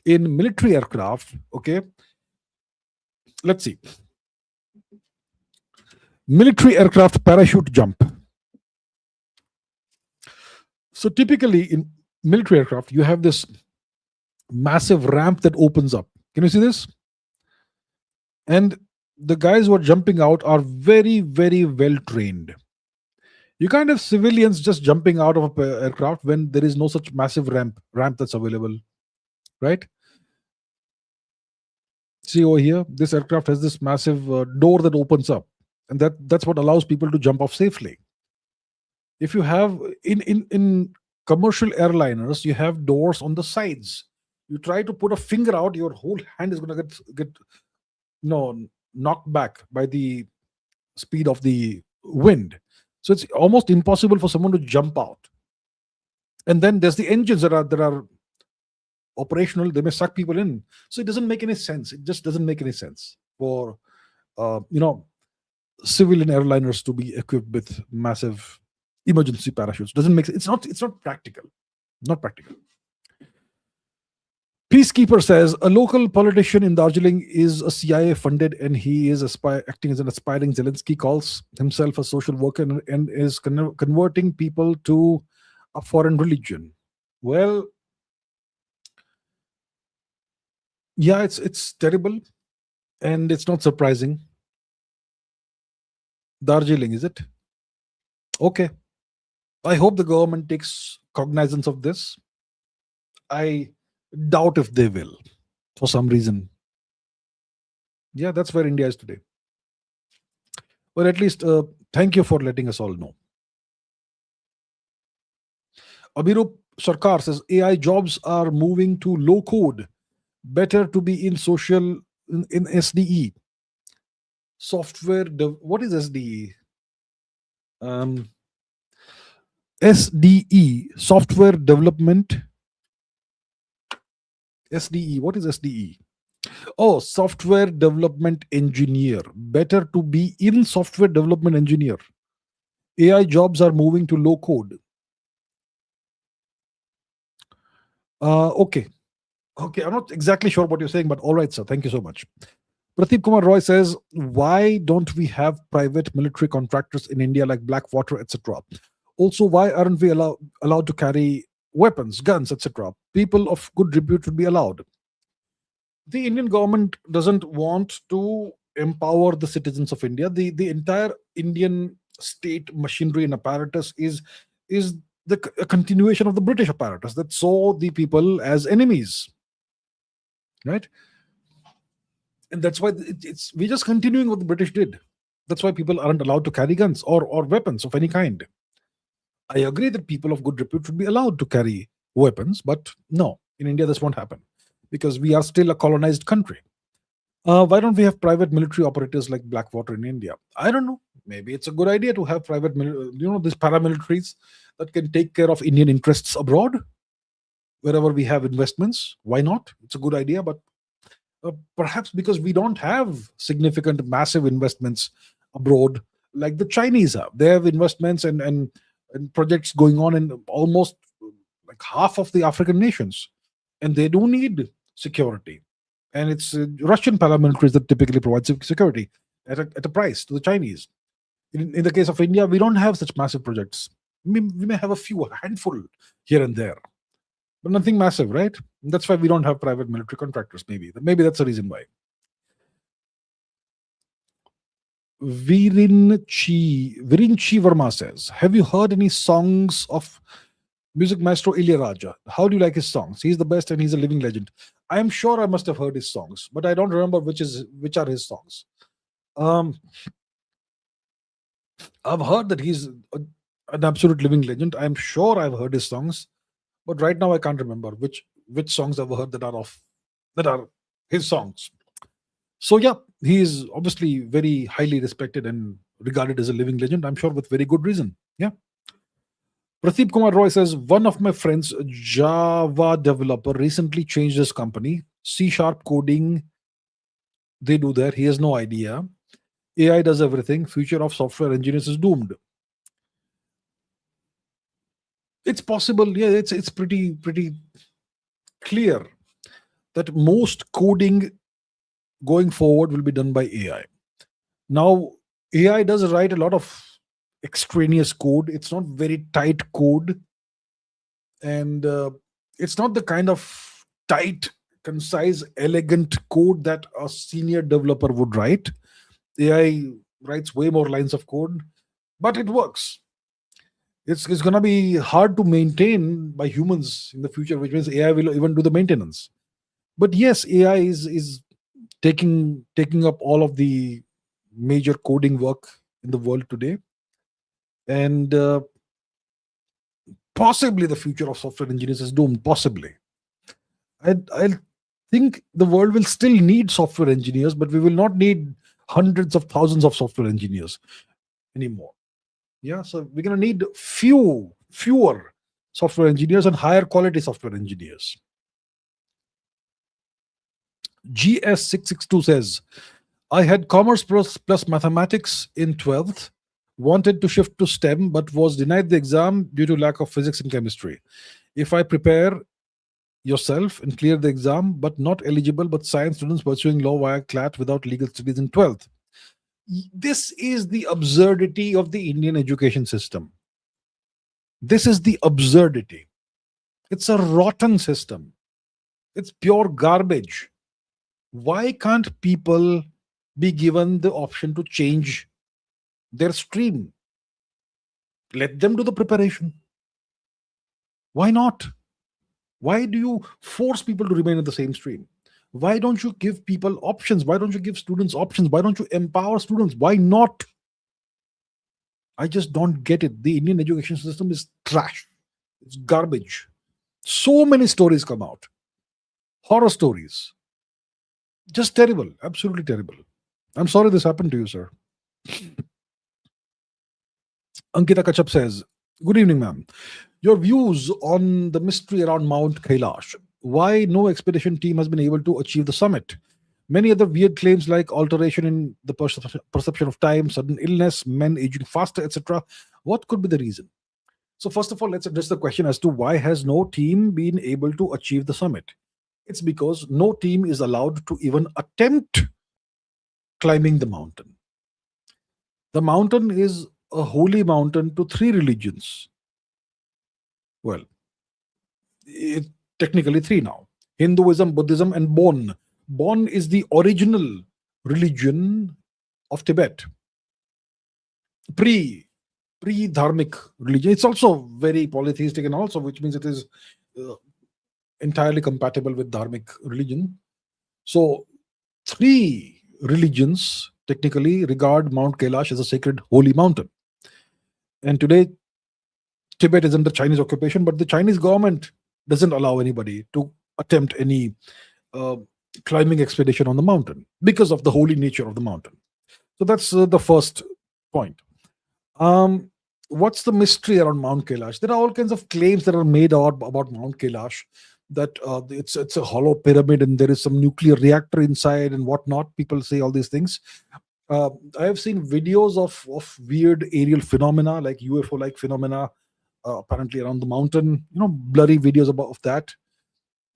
In military aircraft, okay, let's see. Military aircraft parachute jump. So typically in military aircraft, you have this massive ramp that opens up. Can you see this? And the guys who are jumping out are very, very well trained. You can't have civilians just jumping out of an aircraft when there is no such massive ramp that's available, right? See over here, this aircraft has this massive door that opens up, and that's what allows people to jump off safely. If you have in commercial airliners, you have doors on the sides. You try to put a finger out, your whole hand is going to get knocked back by the speed of the wind. So it's almost impossible for someone to jump out. And then there's the engines that are operational. They may suck people in. So it doesn't make any sense. It just doesn't make any sense for civilian airliners to be equipped with massive emergency parachutes. Doesn't make sense. It's not practical. Not practical. Peacekeeper says a local politician in Darjeeling is a CIA funded, and he is acting as an aspiring Zelensky, calls himself a social worker, and is converting people to a foreign religion. Well, yeah, it's terrible, and it's not surprising. Darjeeling, is it? Okay. I hope the government takes cognizance of this. I doubt if they will for some reason. Yeah, that's where India is today. But at least thank you for letting us all know. Abhirup Sarkar says AI jobs are moving to low code. Better to be in social in SDE. What is SDE? Um, SDE, software development. SDE, what is SDE? Oh, software development engineer. Better to be in software development engineer. AI jobs are moving to low code. Okay. Okay, I'm not exactly sure what you're saying, but all right, sir. Thank you so much. Pradeep Kumar Roy says, why don't we have private military contractors in India like Blackwater, etc.? Also, why aren't we allowed to carry weapons, guns, etc.? People of good repute should be allowed. The Indian government doesn't want to empower the citizens of India. The entire Indian state machinery and apparatus is a continuation of the British apparatus that saw the people as enemies, right? And that's why we're just continuing what the British did. That's why people aren't allowed to carry guns or weapons of any kind. I agree that people of good repute should be allowed to carry weapons, but no, in India this won't happen because we are still a colonized country. Why don't we have private military operators like Blackwater in India? I don't know. Maybe it's a good idea to have these paramilitaries that can take care of Indian interests abroad, wherever we have investments. Why not? It's a good idea, but perhaps because we don't have significant, massive investments abroad like the Chinese have. They have investments and projects going on in almost like half of the African nations, and they do need security. And it's Russian paramilitaries that typically provide security at a price to the Chinese. In the case of India, we don't have such massive projects. We may have a handful here and there, but nothing massive, right? That's why we don't have private military contractors. Maybe that's the reason why. Virinchi Verma says, have you heard any songs of music maestro Ilyaraja? How do you like his songs? He's the best and he's a living legend. I am sure I must have heard his songs, but I don't remember which are his songs. I've heard that he's an absolute living legend. I'm sure I've heard his songs, but right now I can't remember which songs I've heard that are his songs. So yeah, he is obviously very highly respected and regarded as a living legend. I'm sure with very good reason. Yeah. Pradeep Kumar Roy says, one of my friends, Java developer, recently changed his company. C# coding, they do that. He has no idea. AI does everything. Future of software engineers is doomed. It's possible. Yeah, it's pretty clear that most coding going forward will be done by AI. Now, AI does write a lot of extraneous code. It's not very tight code, and it's not the kind of tight, concise, elegant code that a senior developer would write. AI writes way more lines of code, but it works. It's going to be hard to maintain by humans in the future, which means AI will even do the maintenance. But yes, AI is taking up all of the major coding work in the world today, and possibly the future of software engineers is doomed. Possibly, I think the world will still need software engineers, but we will not need hundreds of thousands of software engineers anymore. Yeah, so we're going to need fewer software engineers and higher quality software engineers. GS662 says, I had commerce plus mathematics in 12th, wanted to shift to STEM, but was denied the exam due to lack of physics and chemistry. If I prepare yourself and clear the exam, but not eligible, but science students pursuing law via CLAT without legal studies in 12th. This is the absurdity of the Indian education system. This is the absurdity. It's a rotten system. It's pure garbage. Why can't people be given the option to change their stream? Let them do the preparation. Why not? Why do you force people to remain in the same stream? Why don't you give people options? Why don't you give students options? Why don't you empower students? Why not? I just don't get it. The Indian education system is trash. It's garbage. So many stories come out. Horror stories. Just terrible. Absolutely terrible. I'm sorry this happened to you, sir. Ankita Kachap says, good evening, ma'am. Your views on the mystery around Mount Kailash. Why no expedition team has been able to achieve the summit? Many other weird claims like alteration in the perception of time, sudden illness, men aging faster, etc. What could be the reason? So first of all, let's address the question as to why has no team been able to achieve the summit? It's because no team is allowed to even attempt climbing the mountain. The mountain is a holy mountain to three religions. Well, it, technically three now: Hinduism, Buddhism, and Bon. Bon is the original religion of Tibet. Pre-dharmic religion. It's also very polytheistic, and also which means it is uh, entirely compatible with dharmic religion. So three religions technically regard Mount Kailash as a sacred holy mountain. And today, Tibet is under Chinese occupation, but the Chinese government doesn't allow anybody to attempt any uh, climbing expedition on the mountain because of the holy nature of the mountain. So that's the first point. What's the mystery around Mount Kailash? There are all kinds of claims that are made about Mount Kailash, that it's a hollow pyramid and there is some nuclear reactor inside and whatnot. People say all these things. I have seen videos of weird aerial phenomena like UFO-like phenomena apparently around the mountain. Blurry videos of that.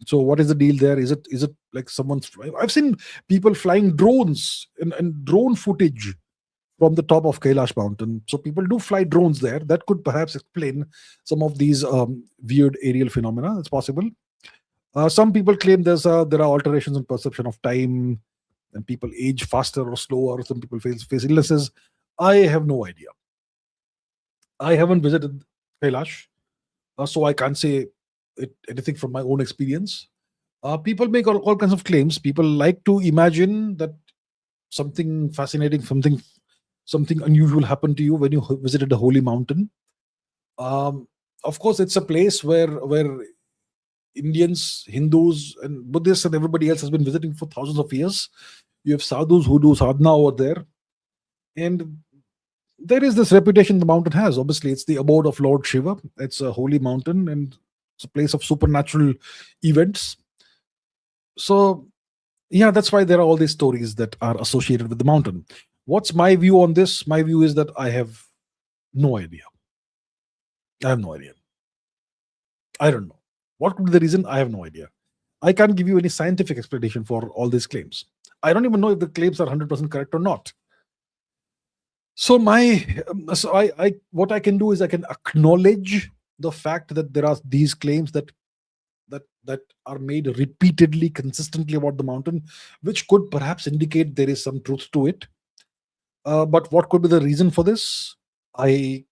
So what is the deal there? Is it like someone's flying? I've seen people flying drones and drone footage from the top of Kailash mountain. So people do fly drones there. That could perhaps explain some of these weird aerial phenomena. It's possible. Some people claim there are alterations in perception of time, and people age faster or slower. Some people face illnesses. I have no idea. I haven't visited Kailash, so I can't say anything from my own experience. People make all kinds of claims. People like to imagine that something fascinating, something unusual happened to you when you visited a holy mountain. Of course, it's a place where Indians, Hindus, and Buddhists and everybody else has been visiting for thousands of years. You have sadhus who do sadhana over there, and there is this reputation the mountain has. Obviously, it's the abode of Lord Shiva. It's a holy mountain and it's a place of supernatural events. So, yeah, that's why there are all these stories that are associated with the mountain. What's my view on this? My view is that I have no idea. I have no idea. I don't know. What could be the reason? I have no idea. I can't give you any scientific explanation for all these claims. I don't even know if the claims are 100% correct or not. So I what I can do is I can acknowledge the fact that there are these claims that are made repeatedly, consistently about the mountain, which could perhaps indicate there is some truth to it. But what could be the reason for this? I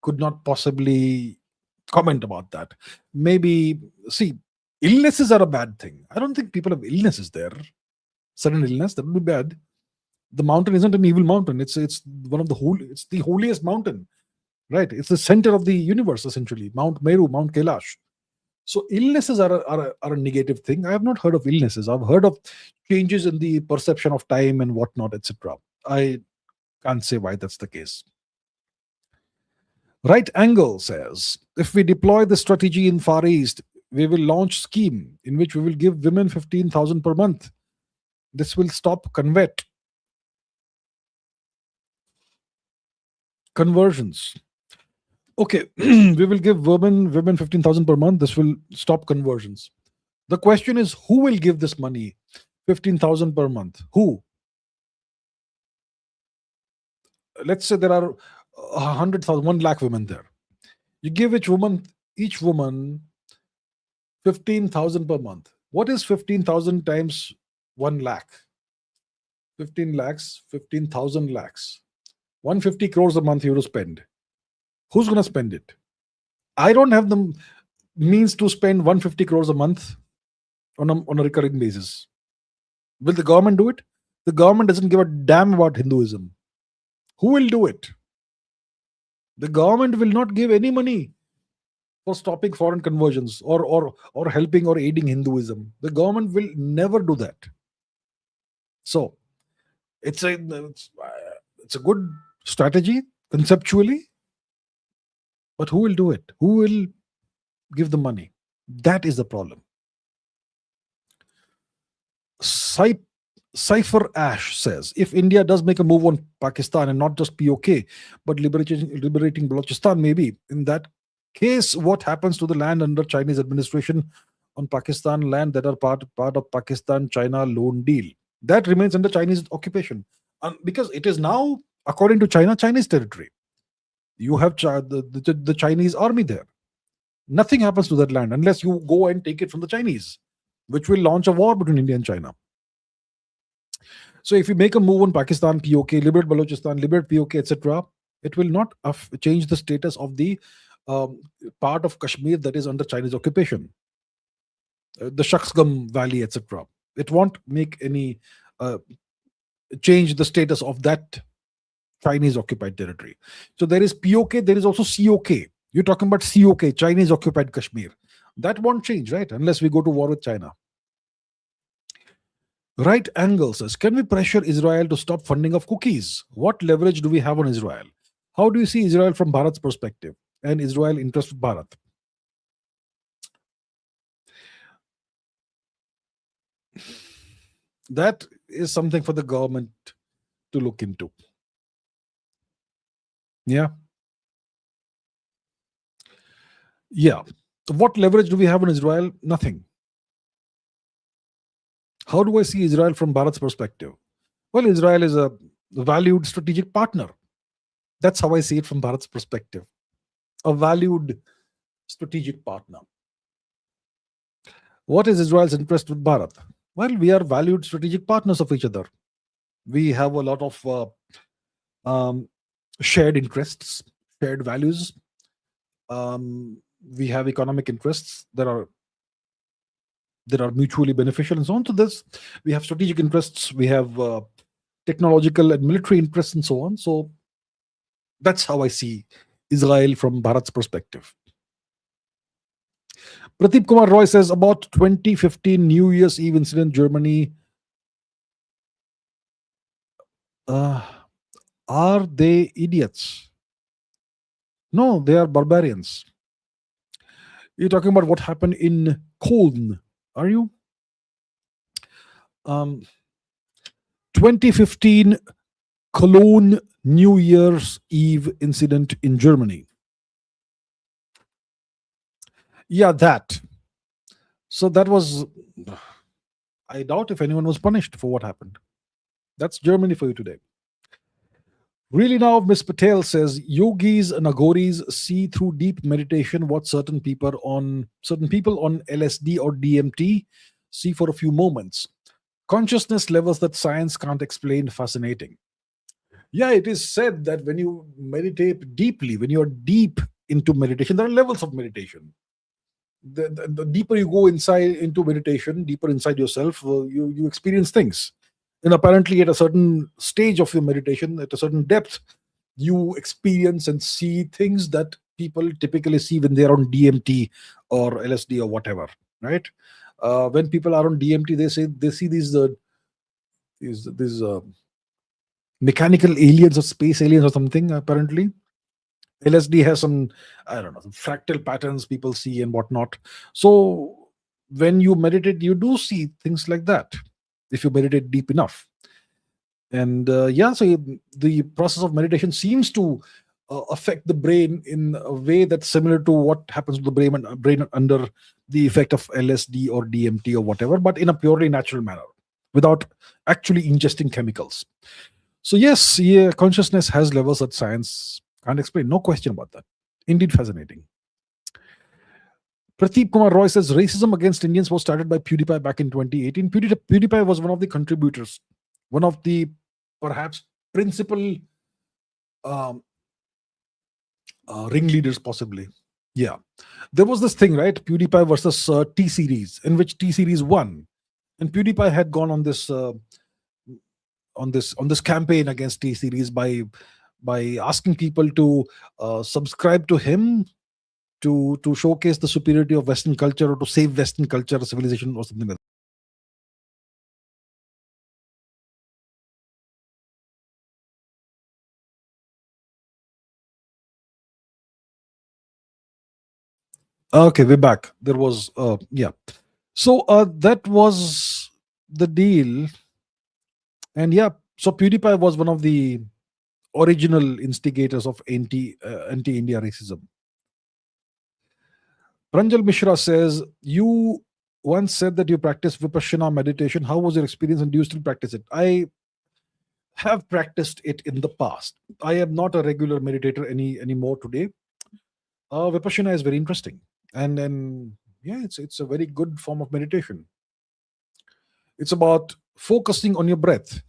could not possibly comment about that. Maybe, see, illnesses are a bad thing. I don't think people have illnesses there. Sudden illness, that would be bad. The mountain isn't an evil mountain. It's one of it's the holiest mountain, right? It's the center of the universe, essentially. Mount Meru, Mount Kailash. So illnesses are a negative thing. I have not heard of illnesses. I've heard of changes in the perception of time and whatnot, etc. I can't say why that's the case. Right Angle says, if we deploy the strategy in Far East, we will launch scheme in which we will give women 15,000 per month. This will stop conversions. Okay, we will give women 15,000 per month. This will stop conversions. The question is, who will give this money? 15,000 per month. Who? Let's say there are 100,000, 1 lakh women there. You give each woman 15,000 per month. What is 15,000 times 1 lakh? 15 lakhs, 15,000 lakhs. 150 crores a month you have to spend. Who's going to spend it? I don't have the means to spend 150 crores a month on a recurring basis. Will the government do it? The government doesn't give a damn about Hinduism. Who will do it? The government will not give any money for stopping foreign conversions or helping or aiding Hinduism. The government will never do that. So it's a good strategy conceptually, but who will do it? Who will give the money? That is the problem. Cypher Ash says, if India does make a move on Pakistan and not just POK, but liberating Balochistan, maybe, in that case, what happens to the land under Chinese administration on Pakistan land that are part of Pakistan-China loan deal? That remains under Chinese occupation. Because it is now, according to China, Chinese territory. You have the Chinese army there. Nothing happens to that land unless you go and take it from the Chinese, which will launch a war between India and China. So if you make a move on Pakistan, POK, liberate Balochistan, liberate POK, etc., it will not change the status of the part of Kashmir that is under Chinese occupation, the Shaksgam Valley, etc. It won't make any change the status of that Chinese occupied territory. So there is POK, there is also COK. You're talking about COK, Chinese occupied Kashmir. That won't change, right? Unless we go to war with China. Right Angle says, can we pressure Israel to stop funding of cookies? What leverage do we have on Israel? How do you see Israel from Bharat's perspective and Israel interest with Bharat? That is something for the government to look into. Yeah. What leverage do we have on Israel? Nothing. How do I see Israel from Bharat's perspective? Well, Israel is a valued strategic partner. That's how I see it from Bharat's perspective. A valued strategic partner. What is Israel's interest with Bharat? Well, we are valued strategic partners of each other. We have a lot of shared interests, shared values. We have economic interests that are mutually beneficial and so on. So this, we have strategic interests, we have technological and military interests and so on. So that's how I see Israel from Bharat's perspective. Pradeep Kumar Roy says, about 2015 New Year's Eve incident, Germany. Are they idiots? No, they are barbarians. You're talking about what happened in Cologne, are you? 2015 Cologne New Year's Eve incident in Germany. Yeah, that. So that was, I doubt if anyone was punished for what happened. That's Germany for you today. Really now, Miss Patel says, yogis and agoris see through deep meditation what certain people on LSD or DMT see for a few moments. Consciousness levels that science can't explain. Fascinating. Yeah, it is said that when you meditate deeply, when you're deep into meditation, there are levels of meditation. The deeper you go into meditation, deeper inside yourself, you experience things. And apparently at a certain stage of your meditation, at a certain depth, you experience and see things that people typically see when they're on DMT or LSD or whatever, right? When people are on DMT, they see these mechanical aliens or space aliens or something, apparently. LSD has some, I don't know, some fractal patterns people see and whatnot. So when you meditate, you do see things like that if you meditate deep enough. And so the process of meditation seems to affect the brain in a way that's similar to what happens to the brain under the effect of LSD or DMT or whatever, but in a purely natural manner, without actually ingesting chemicals. So yes, consciousness has levels that science can't explain. No question about that. Indeed fascinating. Pradeep Kumar Roy says, racism against Indians was started by PewDiePie back in 2018. PewDiePie was one of the contributors, one of the perhaps principal ringleaders, possibly. Yeah, there was this thing, right? PewDiePie versus T Series, in which T Series won, and PewDiePie had gone on this campaign against T Series by asking people to subscribe to him to showcase the superiority of Western culture or to save Western culture or civilization or something like that. Okay, we're back. There was yeah. So that was the deal, and yeah. So PewDiePie was one of the original instigators of anti-India racism. Pranjal Mishra says, you once said that you practice Vipassana meditation. How was your experience and do you still practice it? I have practiced it in the past. I am not a regular meditator anymore today. Vipassana is very interesting. And yeah, it's a very good form of meditation. It's about focusing on your breath,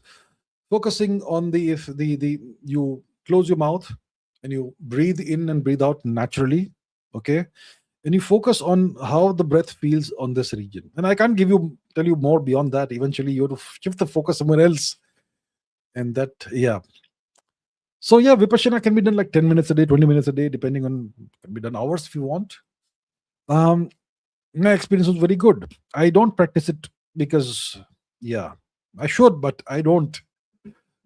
focusing on the if the you close your mouth and you breathe in and breathe out naturally. Okay, and you focus on how the breath feels on this region. And I can't tell you more beyond that. Eventually you have to shift the focus somewhere else. And that, yeah. So yeah, Vipassana can be done like 10 minutes a day, 20 minutes a day, depending on, can be done hours if you want. um my experience was very good. I don't practice it because, yeah, I should, but I don't.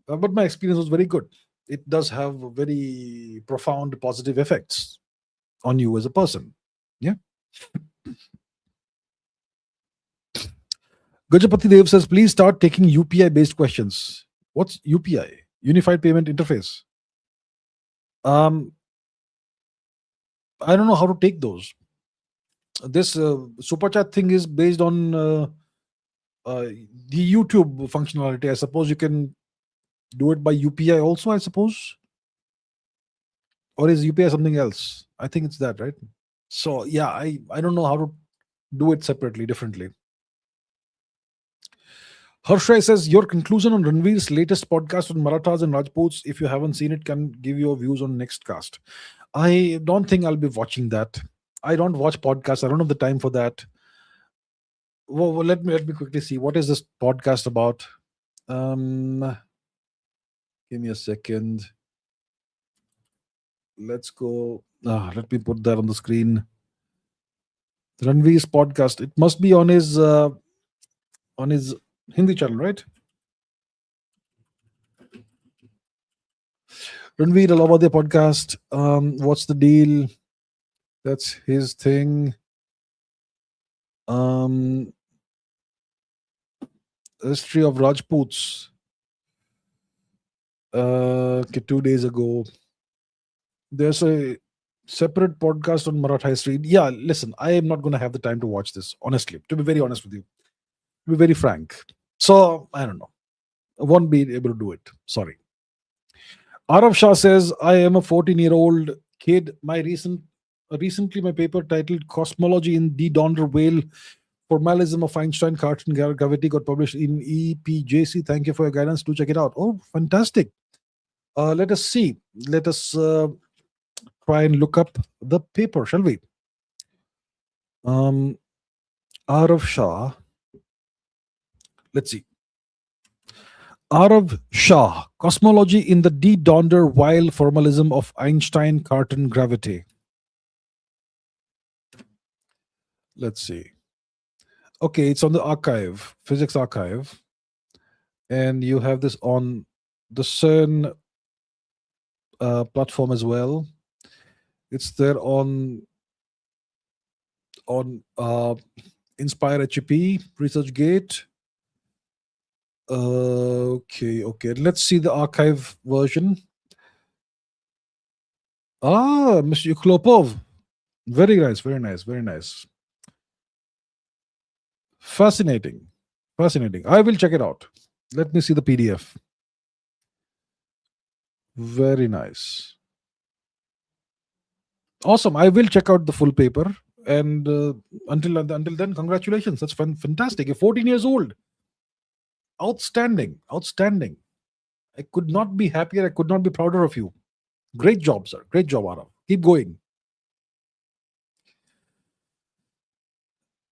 But my experience was very good. It does have very profound positive effects on you as a person. Yeah. Gajapati Dev says, please start taking UPI based questions. What's UPI? Unified Payment Interface. Um, I don't know how to take those. This super chat thing is based on the YouTube functionality. I suppose you can do it by UPI also, I suppose. Or is UPI something else? I think it's that, right? So yeah, I don't know how to do it separately, differently. Harshay says, your conclusion on Ranveer's latest podcast on Marathas and Rajputs, if you haven't seen it, can give your views on next cast. I don't think I'll be watching that. I don't watch podcasts. I don't have the time for that. Well, let me quickly see. What is this podcast about? Um, Give me a second. Let's go. Let me put that on the screen. Ranveer's podcast. It must be on his Hindi channel, right? Ranveer Alawadya podcast. What's the deal? That's his thing. History of Rajputs. Okay, 2 days ago. There's a separate podcast on Maratha history. Yeah, listen, I am not going to have the time to watch this, honestly, to be very honest with you, to be very frank. So, I don't know. I won't be able to do it. Sorry. Arav Shah says, I am a 14-year-old kid. Recently, my paper titled Cosmology in the Donder Whale Formalism of Einstein, Cartels, and Gravity got published in EPJC. Thank you for your guidance. Do check it out. Oh, fantastic. Let us see. Let us try and look up the paper, shall we? Arav Shah. Let's see. Arav Shah, Cosmology in the De Donder Weil Formalism of Einstein, Cartan, Gravity. Let's see. Okay, it's on the archive, physics archive. And you have this on the CERN platform as well. It's there on Inspire HEP, ResearchGate. Okay. Let's see the archive version. Mr. Yuklopov. Very nice. Fascinating. I will check it out. Let me see the PDF. Very nice. Awesome. I will check out the full paper. And until then, congratulations. That's fantastic. You're 14 years old. Outstanding. I could not be happier. I could not be prouder of you. Great job, sir. Great job, Arav. Keep going.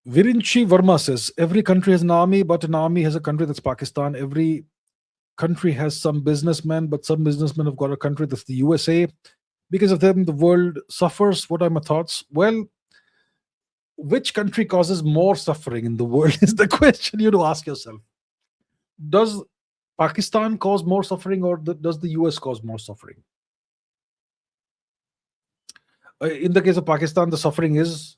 Virinchi Verma says every country has an army, but an army has a country, that's Pakistan. Every country has some businessmen, but some businessmen have got a country, that's the USA. Because of them, the world suffers. What are my thoughts? Well, which country causes more suffering in the world is the question you have to ask yourself. Does Pakistan cause more suffering, or does the US cause more suffering? In the case of Pakistan, the suffering is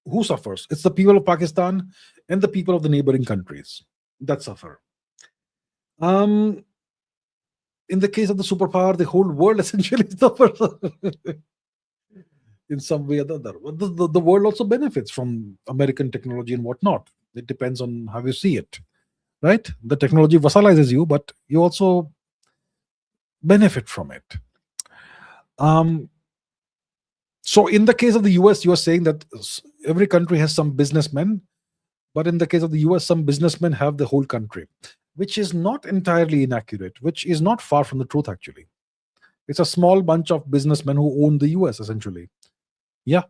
who suffers? It's the people of Pakistan and the people of the neighboring countries that suffer. In the case of the superpower, the whole world essentially suffers in some way or the other. But the world also benefits from American technology and whatnot. It depends on how you see it, right? The technology vassalizes you, but you also benefit from it. So in the case of the US, you are saying that every country has some businessmen, but in the case of the US, some businessmen have the whole country, which is not entirely inaccurate, which is not far from the truth, actually. It's a small bunch of businessmen who own the US, essentially. Yeah.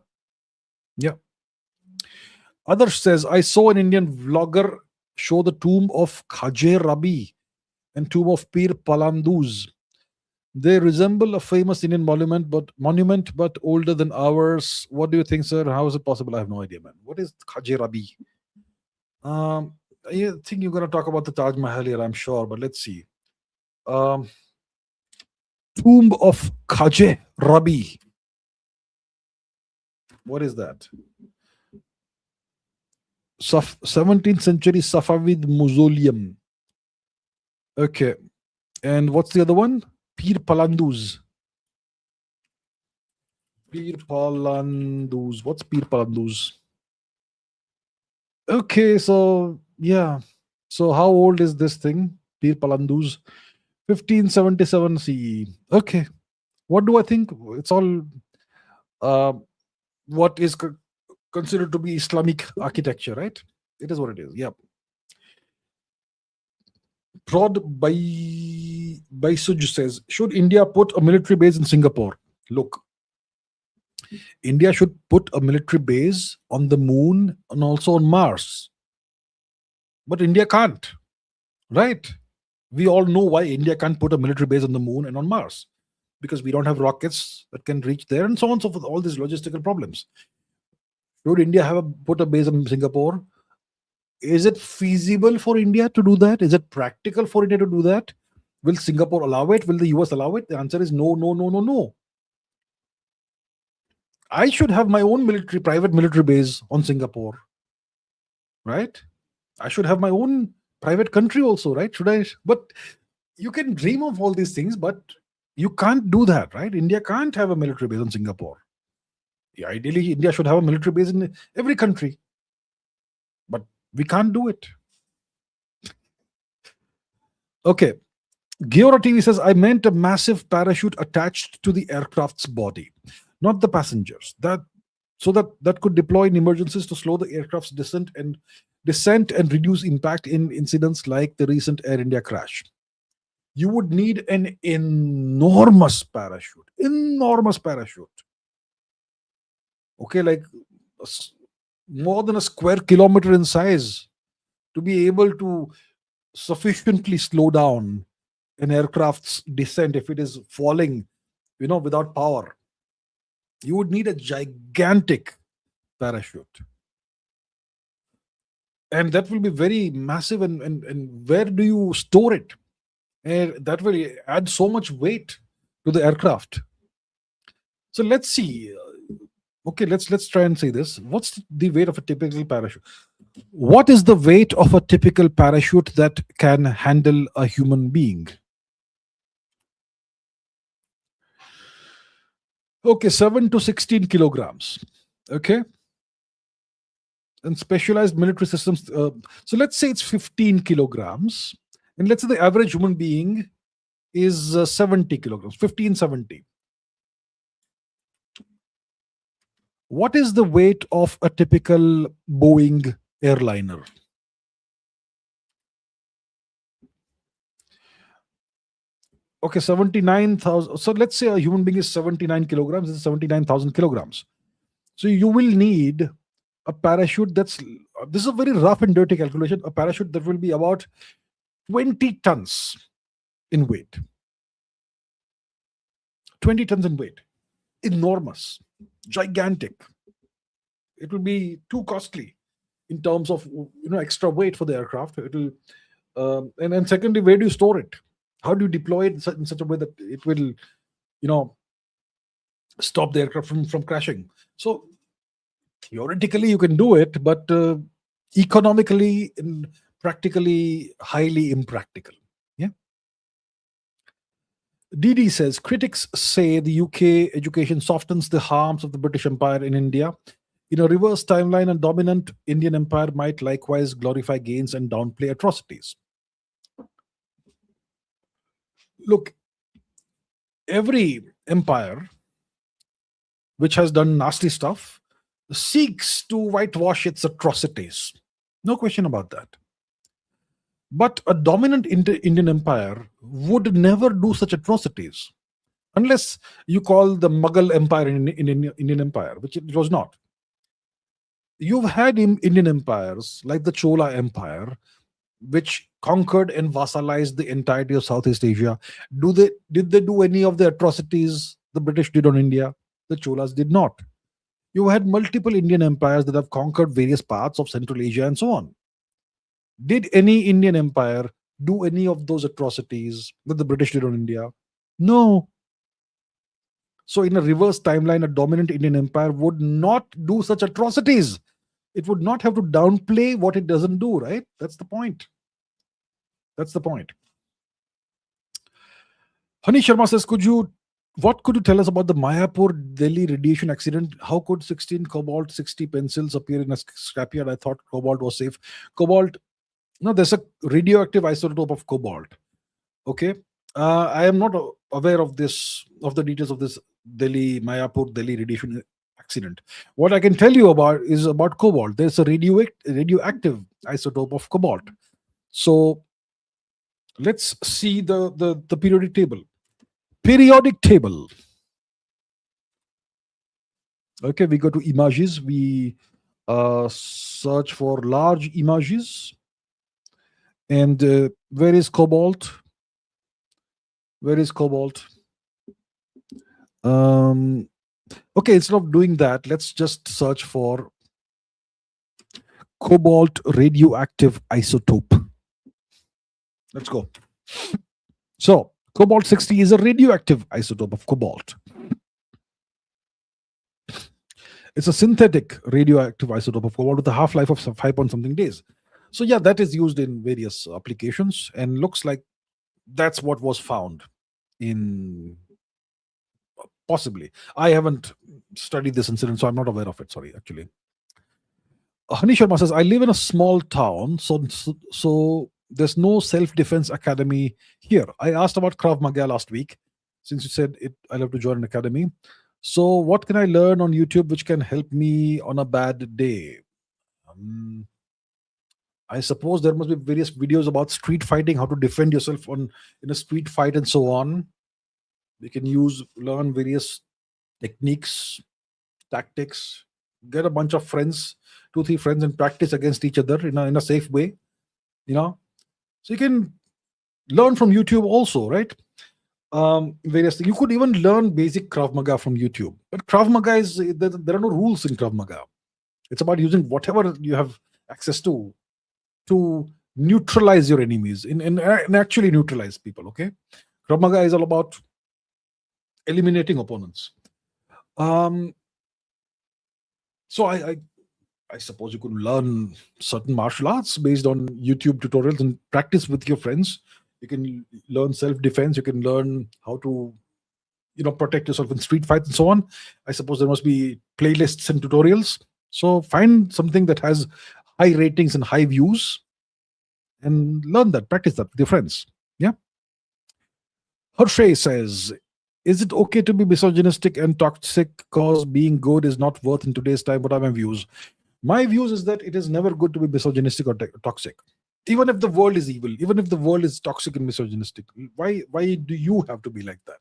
Others says, I saw an Indian vlogger show the tomb of Khaje Rabi and tomb of Pir Palanduz. They resemble a famous Indian monument, but older than ours. What do you think, sir? How is it possible? I have no idea, man. What is Khaje Rabi? I think you're going to talk about the Taj Mahal here, I'm sure, but let's see. Tomb of Khaje Rabi. What is that? 17th century Safavid mausoleum. Okay. And what's the other one? Pir Palanduz. Pir Palanduz. What's Pir Palanduz? Okay, so yeah. So how old is this thing? Pir Palanduz. 1577 CE. Okay. What do I think? It's all what is considered to be Islamic architecture, right? It is what it is. Yep. Prod by Suj says, should India put a military base in Singapore? Look, India should put a military base on the moon and also on Mars. But India can't, right? We all know why India can't put a military base on the moon and on Mars. Because we don't have rockets that can reach there and so on and so forth, all these logistical problems. Should India put a base in Singapore? Is it feasible for India to do that? Is it practical for India to do that? Will Singapore allow it? Will the US allow it? The answer is no, no, no, no, no. I should have my own private military base on Singapore, right? I should have my own private country also, right? Should I? But you can dream of all these things, but you can't do that, right? India can't have a military base on Singapore. Yeah, ideally, India should have a military base in every country, but we can't do it. Okay. Giora TV says, I meant a massive parachute attached to the aircraft's body, not the passengers. That could deploy in emergencies to slow the aircraft's descent and reduce impact in incidents like the recent Air India crash. You would need an enormous parachute. Okay, like more than a square kilometer in size to be able to sufficiently slow down an aircraft's descent if it is falling, without power. You would need a gigantic parachute. And that will be very massive. And where do you store it? And that will add so much weight to the aircraft. So let's see. Okay, let's try and say this. What's the weight of a typical parachute? What is the weight of a typical parachute that can handle a human being? Okay, 7 to 16 kilograms. Okay. And specialized military systems. So let's say it's 15 kilograms. And let's say the average human being is 70 kilograms, 1570. What is the weight of a typical Boeing airliner? Okay, 79,000. So let's say a human being is 79 kilograms. This is 79,000 kilograms. So you will need a parachute this is a very rough and dirty calculation. A parachute that will be about 20 tons in weight. 20 tons in weight. Enormous, gigantic. It will be too costly in terms of extra weight for the aircraft. It will, and then secondly, where do you store it? How do you deploy it in such a way that it will, stop the aircraft from crashing? So theoretically, you can do it, but economically and practically highly impractical. Yeah. DD says critics say the UK education softens the harms of the British Empire in India. In a reverse timeline, a dominant Indian empire might likewise glorify gains and downplay atrocities. Look, every empire which has done nasty stuff seeks to whitewash its atrocities. No question about that. But a dominant Indian empire would never do such atrocities unless you call the Mughal empire in Indian empire, which it was not. You've had Indian empires like the Chola Empire, which conquered and vassalized the entirety of Southeast Asia. Did they do any of the atrocities the British did on India? The Cholas did not. You had multiple Indian empires that have conquered various parts of Central Asia and so on. Did any Indian empire do any of those atrocities that the British did on India? No. So in a reverse timeline, a dominant Indian empire would not do such atrocities. It would not have to downplay what it doesn't do, right? That's the point. That's the point. Hani Sharma says, what could you tell us about the Mayapur Delhi radiation accident? How could 16 cobalt 60 pencils appear in a scrapyard? I thought cobalt was safe. Cobalt, no, there's a radioactive isotope of cobalt. Okay. I am not aware of the details of this Mayapur Delhi radiation accident. What I can tell you is about cobalt. There's a radioactive isotope of cobalt. So let's see the periodic table. Periodic table. Okay, we go to images. We search for large images. And where is cobalt? Where is cobalt? Okay, instead of doing that, let's just search for cobalt radioactive isotope. Let's go. So, cobalt 60 is a radioactive isotope of cobalt. It's a synthetic radioactive isotope of cobalt with a half-life of 5-something days. So yeah, that is used in various applications and looks like that's what was found in possibly. I haven't studied this incident, so I'm not aware of it. Sorry, actually. Hani Sharma says, I live in a small town, so there's no self-defense academy here. I asked about Krav Maga last week, since you said I'll have to join an academy. So what can I learn on YouTube which can help me on a bad day? I suppose there must be various videos about street fighting, how to defend yourself in a street fight and so on. We can learn various techniques, tactics, get a bunch of friends, 2-3 friends, and practice against each other in a safe way. So you can learn from YouTube also, right? Various things. You could even learn basic Krav Maga from YouTube. But Krav Maga there are no rules in Krav Maga. It's about using whatever you have access to neutralize your enemies and actually neutralize people. Okay, Krav Maga is all about eliminating opponents. So I suppose you could learn certain martial arts based on YouTube tutorials and practice with your friends. You can learn self-defense. You can learn how to protect yourself in street fights and so on. I suppose there must be playlists and tutorials. So find something that has high ratings and high views and learn that, practice that with your friends. Yeah. Harshay says, is it okay to be misogynistic and toxic because being good is not worth in today's time? What are my views? My views is that it is never good to be misogynistic or toxic. Even if the world is evil, even if the world is toxic and misogynistic, why do you have to be like that?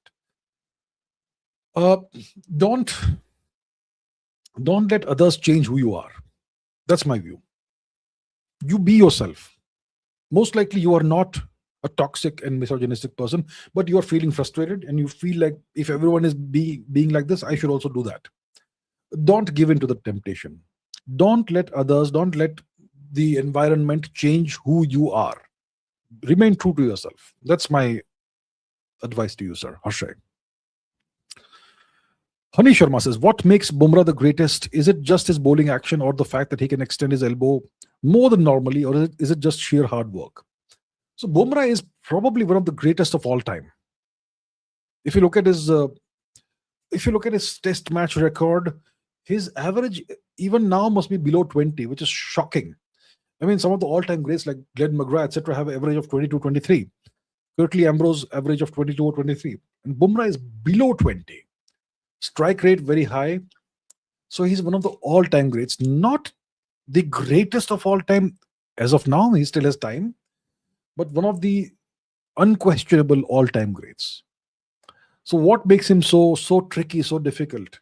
Uh, don't don't let others change who you are. That's my view. You be yourself. Most likely you are not a toxic and misogynistic person, but you are feeling frustrated and you feel like if everyone is being like this, I should also do that. Don't give in to the temptation. Don't let the environment change who you are. Remain true to yourself. That's my advice to you, sir. Harshay. Hani Sharma says, what makes Bumrah the greatest? Is it just his bowling action or the fact that he can extend his elbow more than normally, or is it just sheer hard work? So Bumrah is probably one of the greatest of all time. If you look at his test match record, his average even now must be below 20, which is shocking. I mean, some of the all-time greats like Glenn McGrath, etc., have an average of 22, 23. Curtly Ambrose average of 22 or 23. And Bumrah is below 20. Strike rate very high. So he's one of the all-time greats. Not the greatest of all time as of now. He still has time. But one of the unquestionable all-time greats. So what makes him so tricky, so difficult?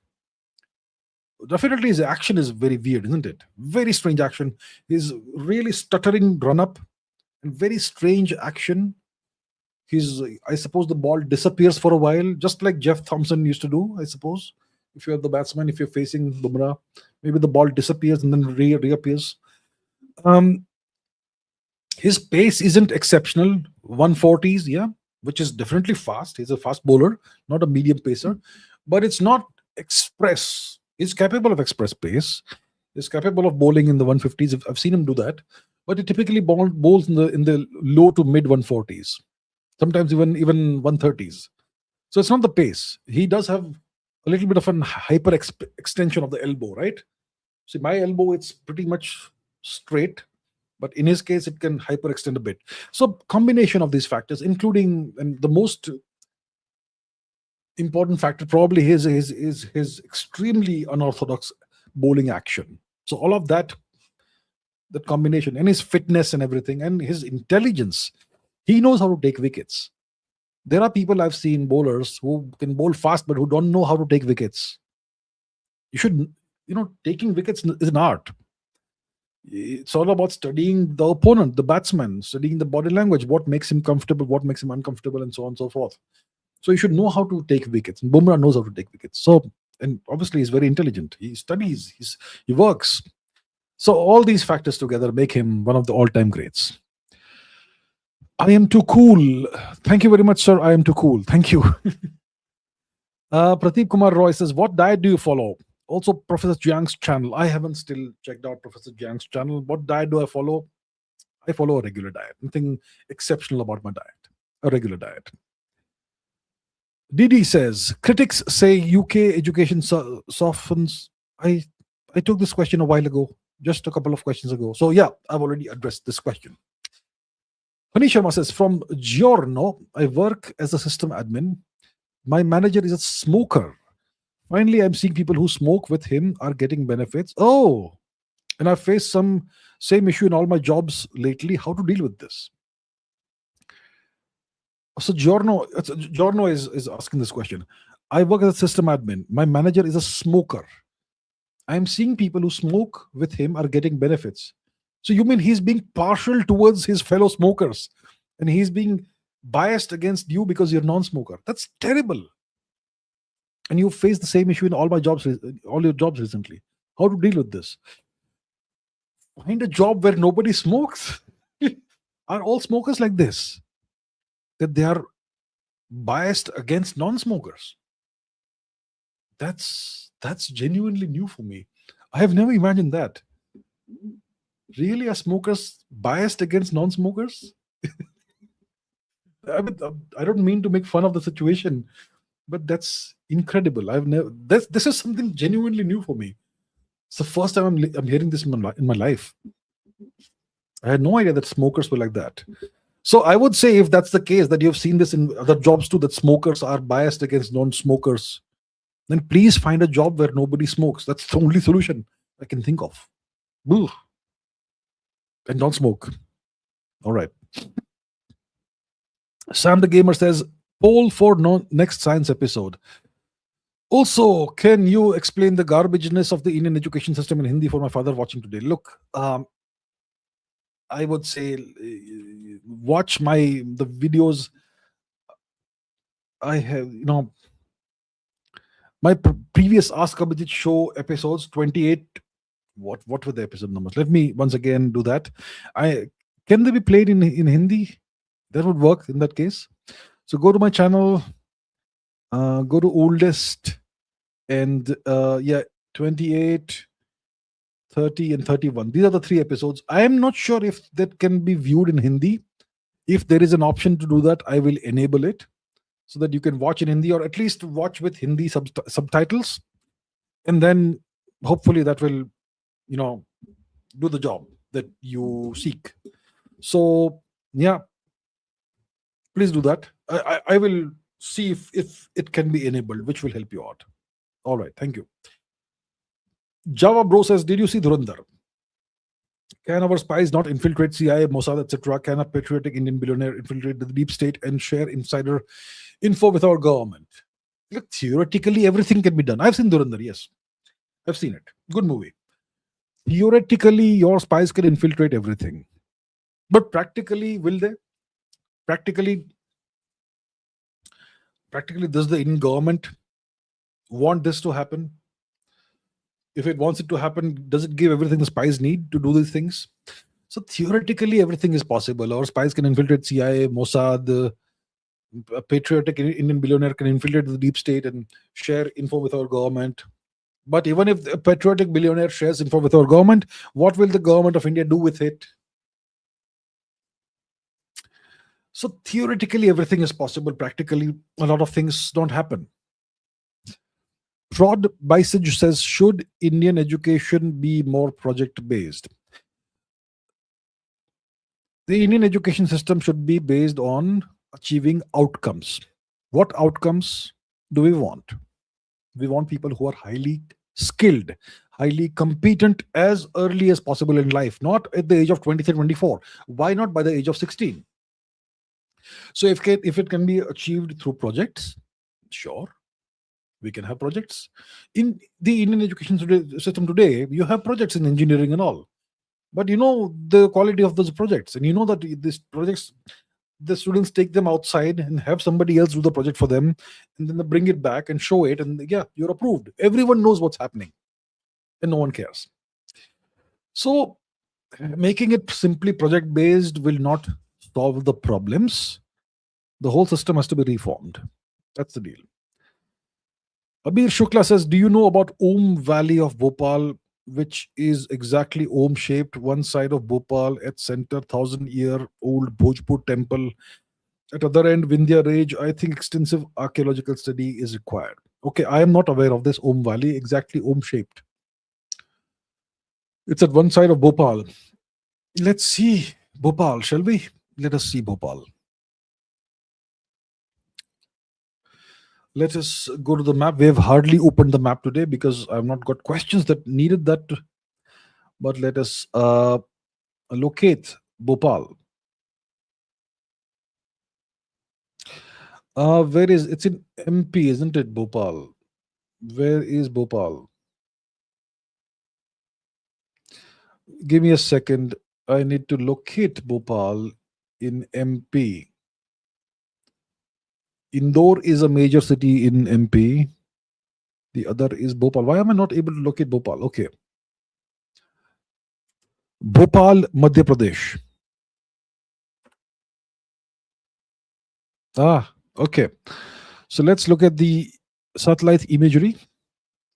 Definitely his action is very weird, isn't it? Very strange action. His really stuttering run-up and very strange action. I suppose the ball disappears for a while, just like Jeff Thompson used to do, I suppose. If you're the batsman, if you're facing Bumrah, maybe the ball disappears and then reappears. His pace isn't exceptional. 140s, yeah, which is definitely fast. He's a fast bowler, not a medium pacer, but it's not express. He's capable of express pace. He's capable of bowling in the 150s. I've seen him do that, but he typically bowls in the low to mid 140s, sometimes even 130s. So it's not the pace. He does have a little bit of an hyper extension of the elbow, right? See, my elbow, it's pretty much straight, but in his case, it can hyperextend a bit. So combination of these factors, including, and the most important factor probably his extremely unorthodox bowling action. So all of that combination, and his fitness and everything, and his intelligence, he knows how to take wickets. There are people I've seen, bowlers who can bowl fast but who don't know how to take wickets. Taking wickets is an art. It's all about studying the opponent, the batsman, studying the body language, what makes him comfortable, what makes him uncomfortable, and so on and so forth. So you should know how to take wickets. And Bumrah knows how to take wickets. So, and obviously he's very intelligent. He studies, he works. So all these factors together make him one of the all-time greats. I am too cool. Thank you very much, sir. I am too cool. Thank you. Pradeep Kumar Roy says, what diet do you follow? Also, Professor Jiang's channel. I haven't still checked out Professor Jiang's channel. What diet do I follow? I follow a regular diet. Nothing exceptional about my diet. A regular diet. Didi says, critics say UK education softens. I took this question a while ago, just a couple of questions ago. So yeah, I've already addressed this question. Hani Sharma says, from Giorno, I work as a system admin. My manager is a smoker. Finally, I'm seeing people who smoke with him are getting benefits. Oh, and I've faced some same issue in all my jobs lately. How to deal with this? So Giorno is asking this question. I work as a system admin. My manager is a smoker. I'm seeing people who smoke with him are getting benefits. So you mean he's being partial towards his fellow smokers and he's being biased against you because you're non-smoker? That's terrible. And you face the same issue in all your jobs recently. How to deal with this? Find a job where nobody smokes. Are all smokers like this? That they are biased against non-smokers? That's genuinely new for me. I have never imagined that. Really, are smokers biased against non-smokers? I don't mean to make fun of the situation, but that's incredible. This is something genuinely new for me. It's the first time I'm hearing this in my life. I had no idea that smokers were like that. So I would say, if that's the case, that you've seen this in other jobs too, that smokers are biased against non-smokers, then please find a job where nobody smokes. That's the only solution I can think of. Ugh. And don't smoke. All right. Sam the Gamer says, poll for next science episode. Also, can you explain the garbageness of the Indian education system in Hindi for my father watching today? Look, I would say watch the videos. I have, my previous Ask Abhijit show episodes 28. What were the episode numbers? Let me once again do that. Can they be played in Hindi? That would work in that case. So go to my channel, go to oldest, and 28, 30, and 31. These are the 3 episodes. I am not sure if that can be viewed in Hindi. If there is an option to do that, I will enable it so that you can watch in Hindi, or at least watch with Hindi subtitles, and then hopefully that will, do the job that you seek. So yeah, please do that. I will see if it can be enabled, which will help you out. All right, thank you. Java Bro says, did you see Dhurandhar? Can our spies not infiltrate CIA, Mossad, etc.? Can a patriotic Indian billionaire infiltrate the deep state and share insider info with our government? Look, theoretically, everything can be done. I've seen Dhurandhar, yes. I've seen it. Good movie. Theoretically, your spies can infiltrate everything. But practically, will they? Practically, does the Indian government want this to happen? If it wants it to happen, does it give everything the spies need to do these things? So theoretically, everything is possible. Our spies can infiltrate CIA, Mossad, a patriotic Indian billionaire can infiltrate the deep state and share info with our government. But even if a patriotic billionaire shares info with our government, what will the government of India do with it? So theoretically, everything is possible. Practically, a lot of things don't happen. Prod Bisage says, should Indian education be more project-based? The Indian education system should be based on achieving outcomes. What outcomes do we want? We want people who are highly skilled, highly competent as early as possible in life, not at the age of 23, 24. Why not by the age of 16? So if it can be achieved through projects, sure, we can have projects. In the Indian education system today, you have projects in engineering and all. But you know the quality of those projects, and you know that these projects, the students take them outside and have somebody else do the project for them, and then they bring it back and show it, and yeah, you're approved. Everyone knows what's happening, and no one cares. So making it simply project based will not solve the problems. The whole system has to be reformed. That's the deal. Abir Shukla says, do you know about Om Valley of Bhopal, which is exactly Om shaped? One side of Bhopal at center, 1,000-year-old Bhojpur temple. At other end, Vindhya Range. I think extensive archaeological study is required. Okay, I am not aware of this Om Valley, exactly Om shaped. It's at one side of Bhopal. Let's see Bhopal, shall we? Let us see Bhopal. Let us go to the map. We have hardly opened the map today because I've not got questions that needed that. But let us locate Bhopal. Where is it's in MP, isn't it? Bhopal. Where is Bhopal? Give me a second. I need to locate Bhopal in MP. Indore is a major city in MP. The other is Bhopal. Why am I not able to locate Bhopal? Okay. Bhopal, Madhya Pradesh. Okay. So let's look at the satellite imagery.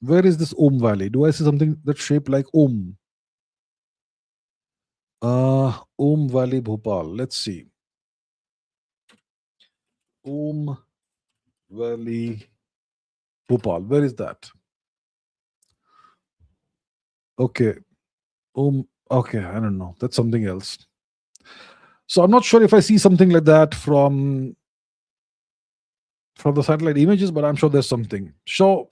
Where is this Om Valley? Do I see something that's shaped like Om? Om Valley, Bhopal. Let's see. Om Valley, Bhopal. Where is that? Okay. Okay, I don't know. That's something else. So I'm not sure if I see something like that from the satellite images, but I'm sure there's something. So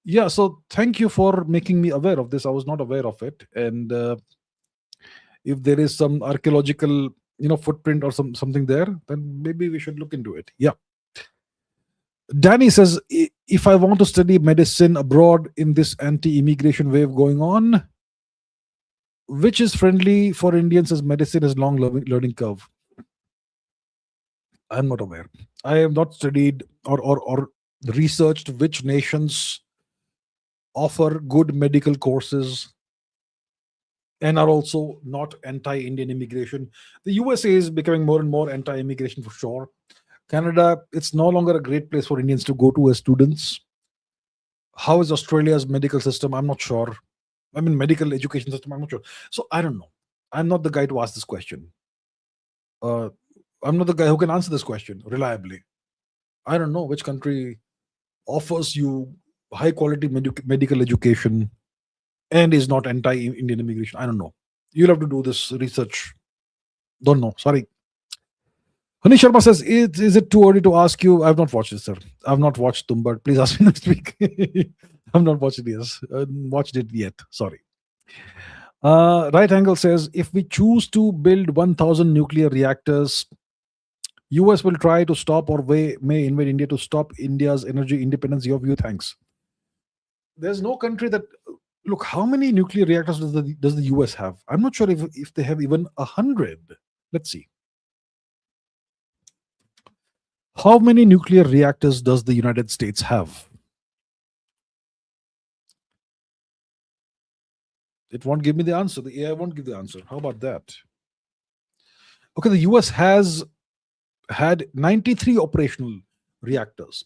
yeah, so thank you for making me aware of this. I was not aware of it. And if there is some archaeological footprint or something there, then maybe we should look into it. Yeah. Danny says, if I want to study medicine abroad in this anti-immigration wave going on, which is friendly for Indians as medicine has long learning curve? I'm not aware. I have not studied or researched which nations offer good medical courses and are also not anti-Indian immigration. The USA is becoming more and more anti-immigration for sure. Canada, it's no longer a great place for Indians to go to as students. How is Australia's medical system? I'm not sure. I mean, medical education system, I'm not sure. So I don't know. I'm not the guy to ask this question. I'm not the guy who can answer this question reliably. I don't know which country offers you high quality medical education and is not anti-Indian immigration. I don't know. You'll have to do this research. Don't know. Sorry. Hani Sharma says, is it too early to ask you? I've not watched it, sir. I've not watched Tumbar. Please ask me next week. I've not watched it yet. Sorry. Right Angle says, if we choose to build 1,000 nuclear reactors, US will try to stop or may invade India to stop India's energy independence. Your view, thanks. There's no country that... Look, how many nuclear reactors does the US have? I'm not sure if they have even 100. Let's see. How many nuclear reactors does the United States have? It won't give me the answer. The AI won't give the answer. How about that? Okay, the US has had 93 operational reactors.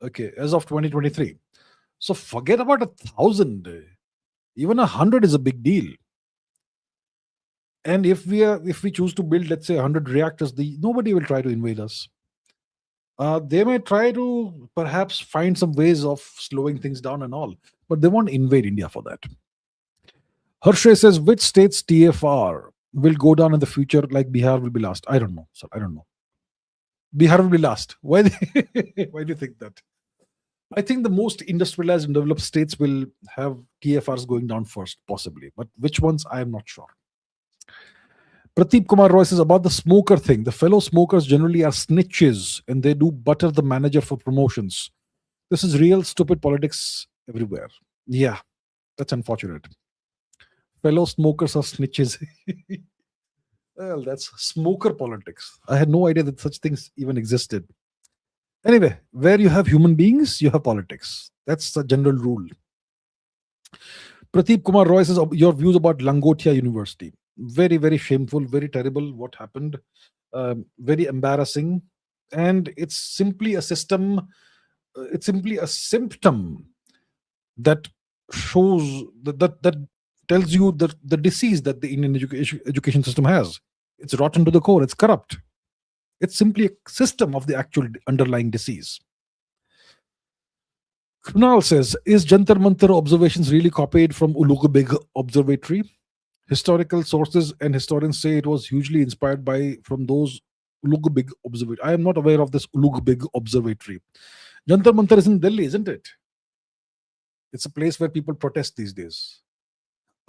Okay, as of 2023. So forget about 1,000. Even 100 is a big deal. And if we choose to build, let's say, 100 reactors, nobody will try to invade us. They may try to perhaps find some ways of slowing things down and all, but they won't invade India for that. Harshay says, which state's TFR will go down in the future like Bihar will be last? I don't know, sir. I don't know. Bihar will be last. Why do you think that? I think the most industrialized and developed states will have TFRs going down first, possibly. But which ones, I am not sure. Pradeep Kumar Roy says about the smoker thing. The fellow smokers generally are snitches and they do butter the manager for promotions. This is real stupid politics everywhere. Yeah, that's unfortunate. Fellow smokers are snitches. Well, that's smoker politics. I had no idea that such things even existed. Anyway, where you have human beings, you have politics. That's the general rule. Pradeep Kumar Roy says, your views about Langotia University. Very, very shameful, very terrible what happened. Very embarrassing. And it's simply a system, it's simply a symptom that shows, that tells you the disease that the Indian education system has. It's rotten to the core, it's corrupt. It's simply a system of the actual underlying disease. Kunal says, is Jantar Mantar observations really copied from Ulugh Observatory? Historical sources and historians say it was hugely inspired from those Ulugh Observatory. I am not aware of this Ulugh Observatory. Jantar Mantar is in Delhi, isn't it? It's a place where people protest these days.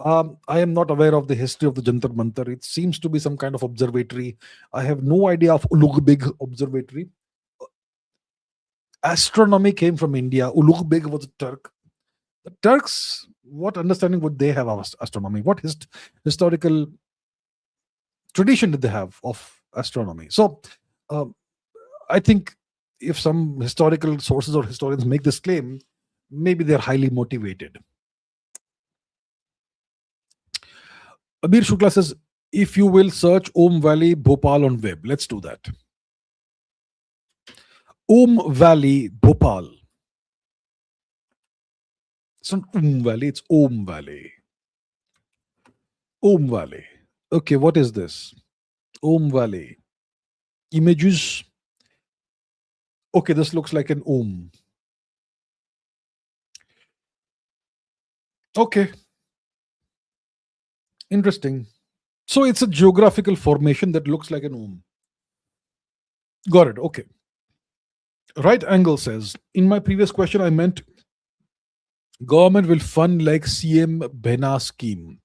I am not aware of the history of the Jantar Mantar. It seems to be some kind of observatory. I have no idea of Ulugh Observatory. Astronomy came from India. Ulugh was a Turk. The Turks, what understanding would they have of astronomy? What historical tradition did they have of astronomy? So I think if some historical sources or historians make this claim, maybe they're highly motivated. Abir Shukla says, if you will search Om Valley Bhopal on web. Let's do that. Om Valley Bhopal. It's not Valley, it's Om Valley. Om Valley. Okay, what is this? Om Valley. Images. Okay, this looks like an Om. Okay. Interesting. So it's a geographical formation that looks like an Om. Got it. Okay. Right Angle says, in my previous question, I meant government will fund like CM Bhena scheme.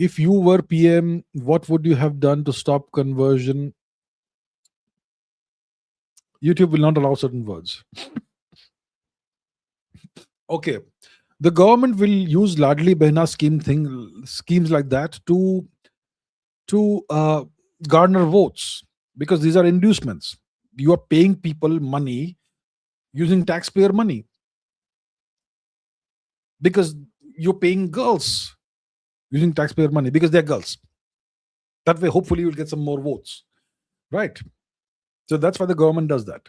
If you were PM, what would you have done to stop conversion? YouTube will not allow certain words. Okay. The government will use Ladli Behna schemes like that to garner votes, because these are inducements. You are paying people money using taxpayer money, because you're paying girls using taxpayer money because they're girls. That way, hopefully, you'll get some more votes, right? So that's why the government does that.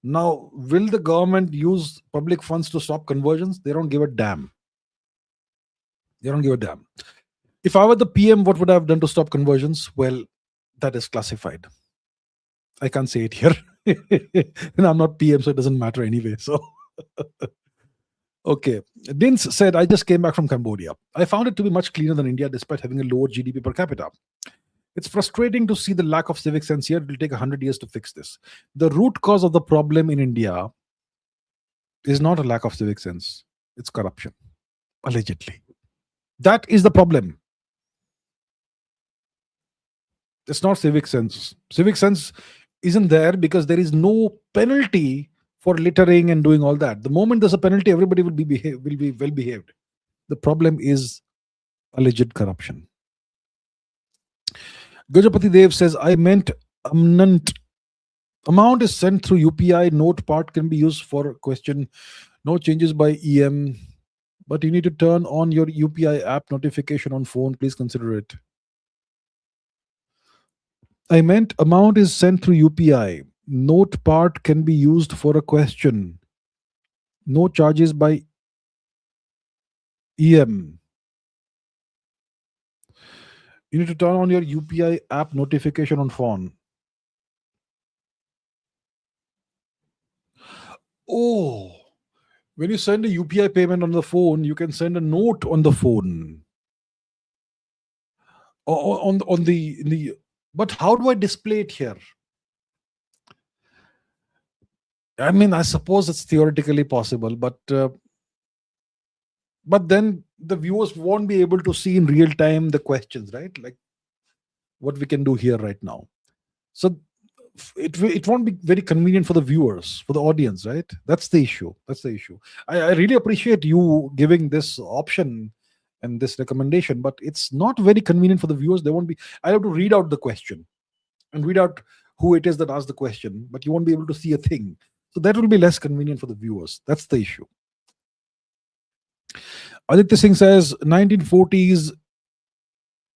Now, will the government use public funds to stop conversions? They don't give a damn. They don't give a damn. If I were the PM, what would I have done to stop conversions? Well, that is classified. I can't say it here. And I'm not PM, so it doesn't matter anyway. So, okay. Dins said, I just came back from Cambodia. I found it to be much cleaner than India despite having a lower GDP per capita. It's frustrating to see the lack of civic sense here. It will take 100 years to fix this. The root cause of the problem in India is not a lack of civic sense, it's corruption, allegedly. That is the problem. It's not civic sense. Civic sense isn't there because there is no penalty for littering and doing all that. The moment there's a penalty, everybody will be well behaved. The problem is alleged corruption. Gajapati Dev says, I meant amount is sent through UPI. Note part can be used for question. No changes by EM, but you need to turn on your UPI app notification on phone. Please consider it. I meant amount is sent through UPI. Note part can be used for a question. No charges by EM. You need to turn on your UPI app notification on phone. Oh, when you send a UPI payment on the phone, you can send a note on the phone. On the but how do I display it here? I mean, I suppose it's theoretically possible, but then the viewers won't be able to see in real time the questions, right? Like what we can do here right now. So it won't be very convenient for the viewers, for the audience, right? That's the issue. I really appreciate you giving this option and this recommendation, but it's not very convenient for the viewers. They won't be. I have to read out the question and read out who it is that asked the question, but you won't be able to see a thing. So that will be less convenient for the viewers. That's the issue. Aditya Singh says 1940s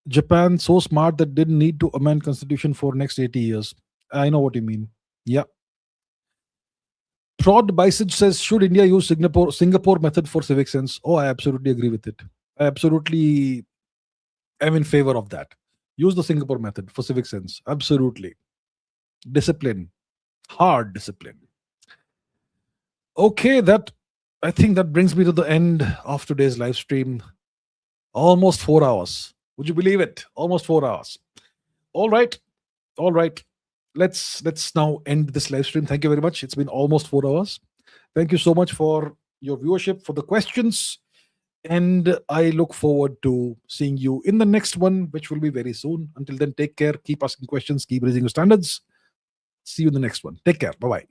Japan so smart that didn't need to amend constitution for next 80 years. I know what you mean. Yeah. Prod Bisage says, should India use Singapore method for civic sense? Oh, I absolutely agree with it. I absolutely am in favor of that. Use the Singapore method for civic sense. Absolutely. Discipline. Hard discipline. Okay, I think that brings me to the end of today's live stream. Almost 4 hours. Would you believe it? Almost 4 hours. All right. Let's now end this live stream. Thank you very much. It's been almost 4 hours. Thank you so much for your viewership, for the questions. And I look forward to seeing you in the next one, which will be very soon. Until then, take care. Keep asking questions. Keep raising your standards. See you in the next one. Take care. Bye-bye.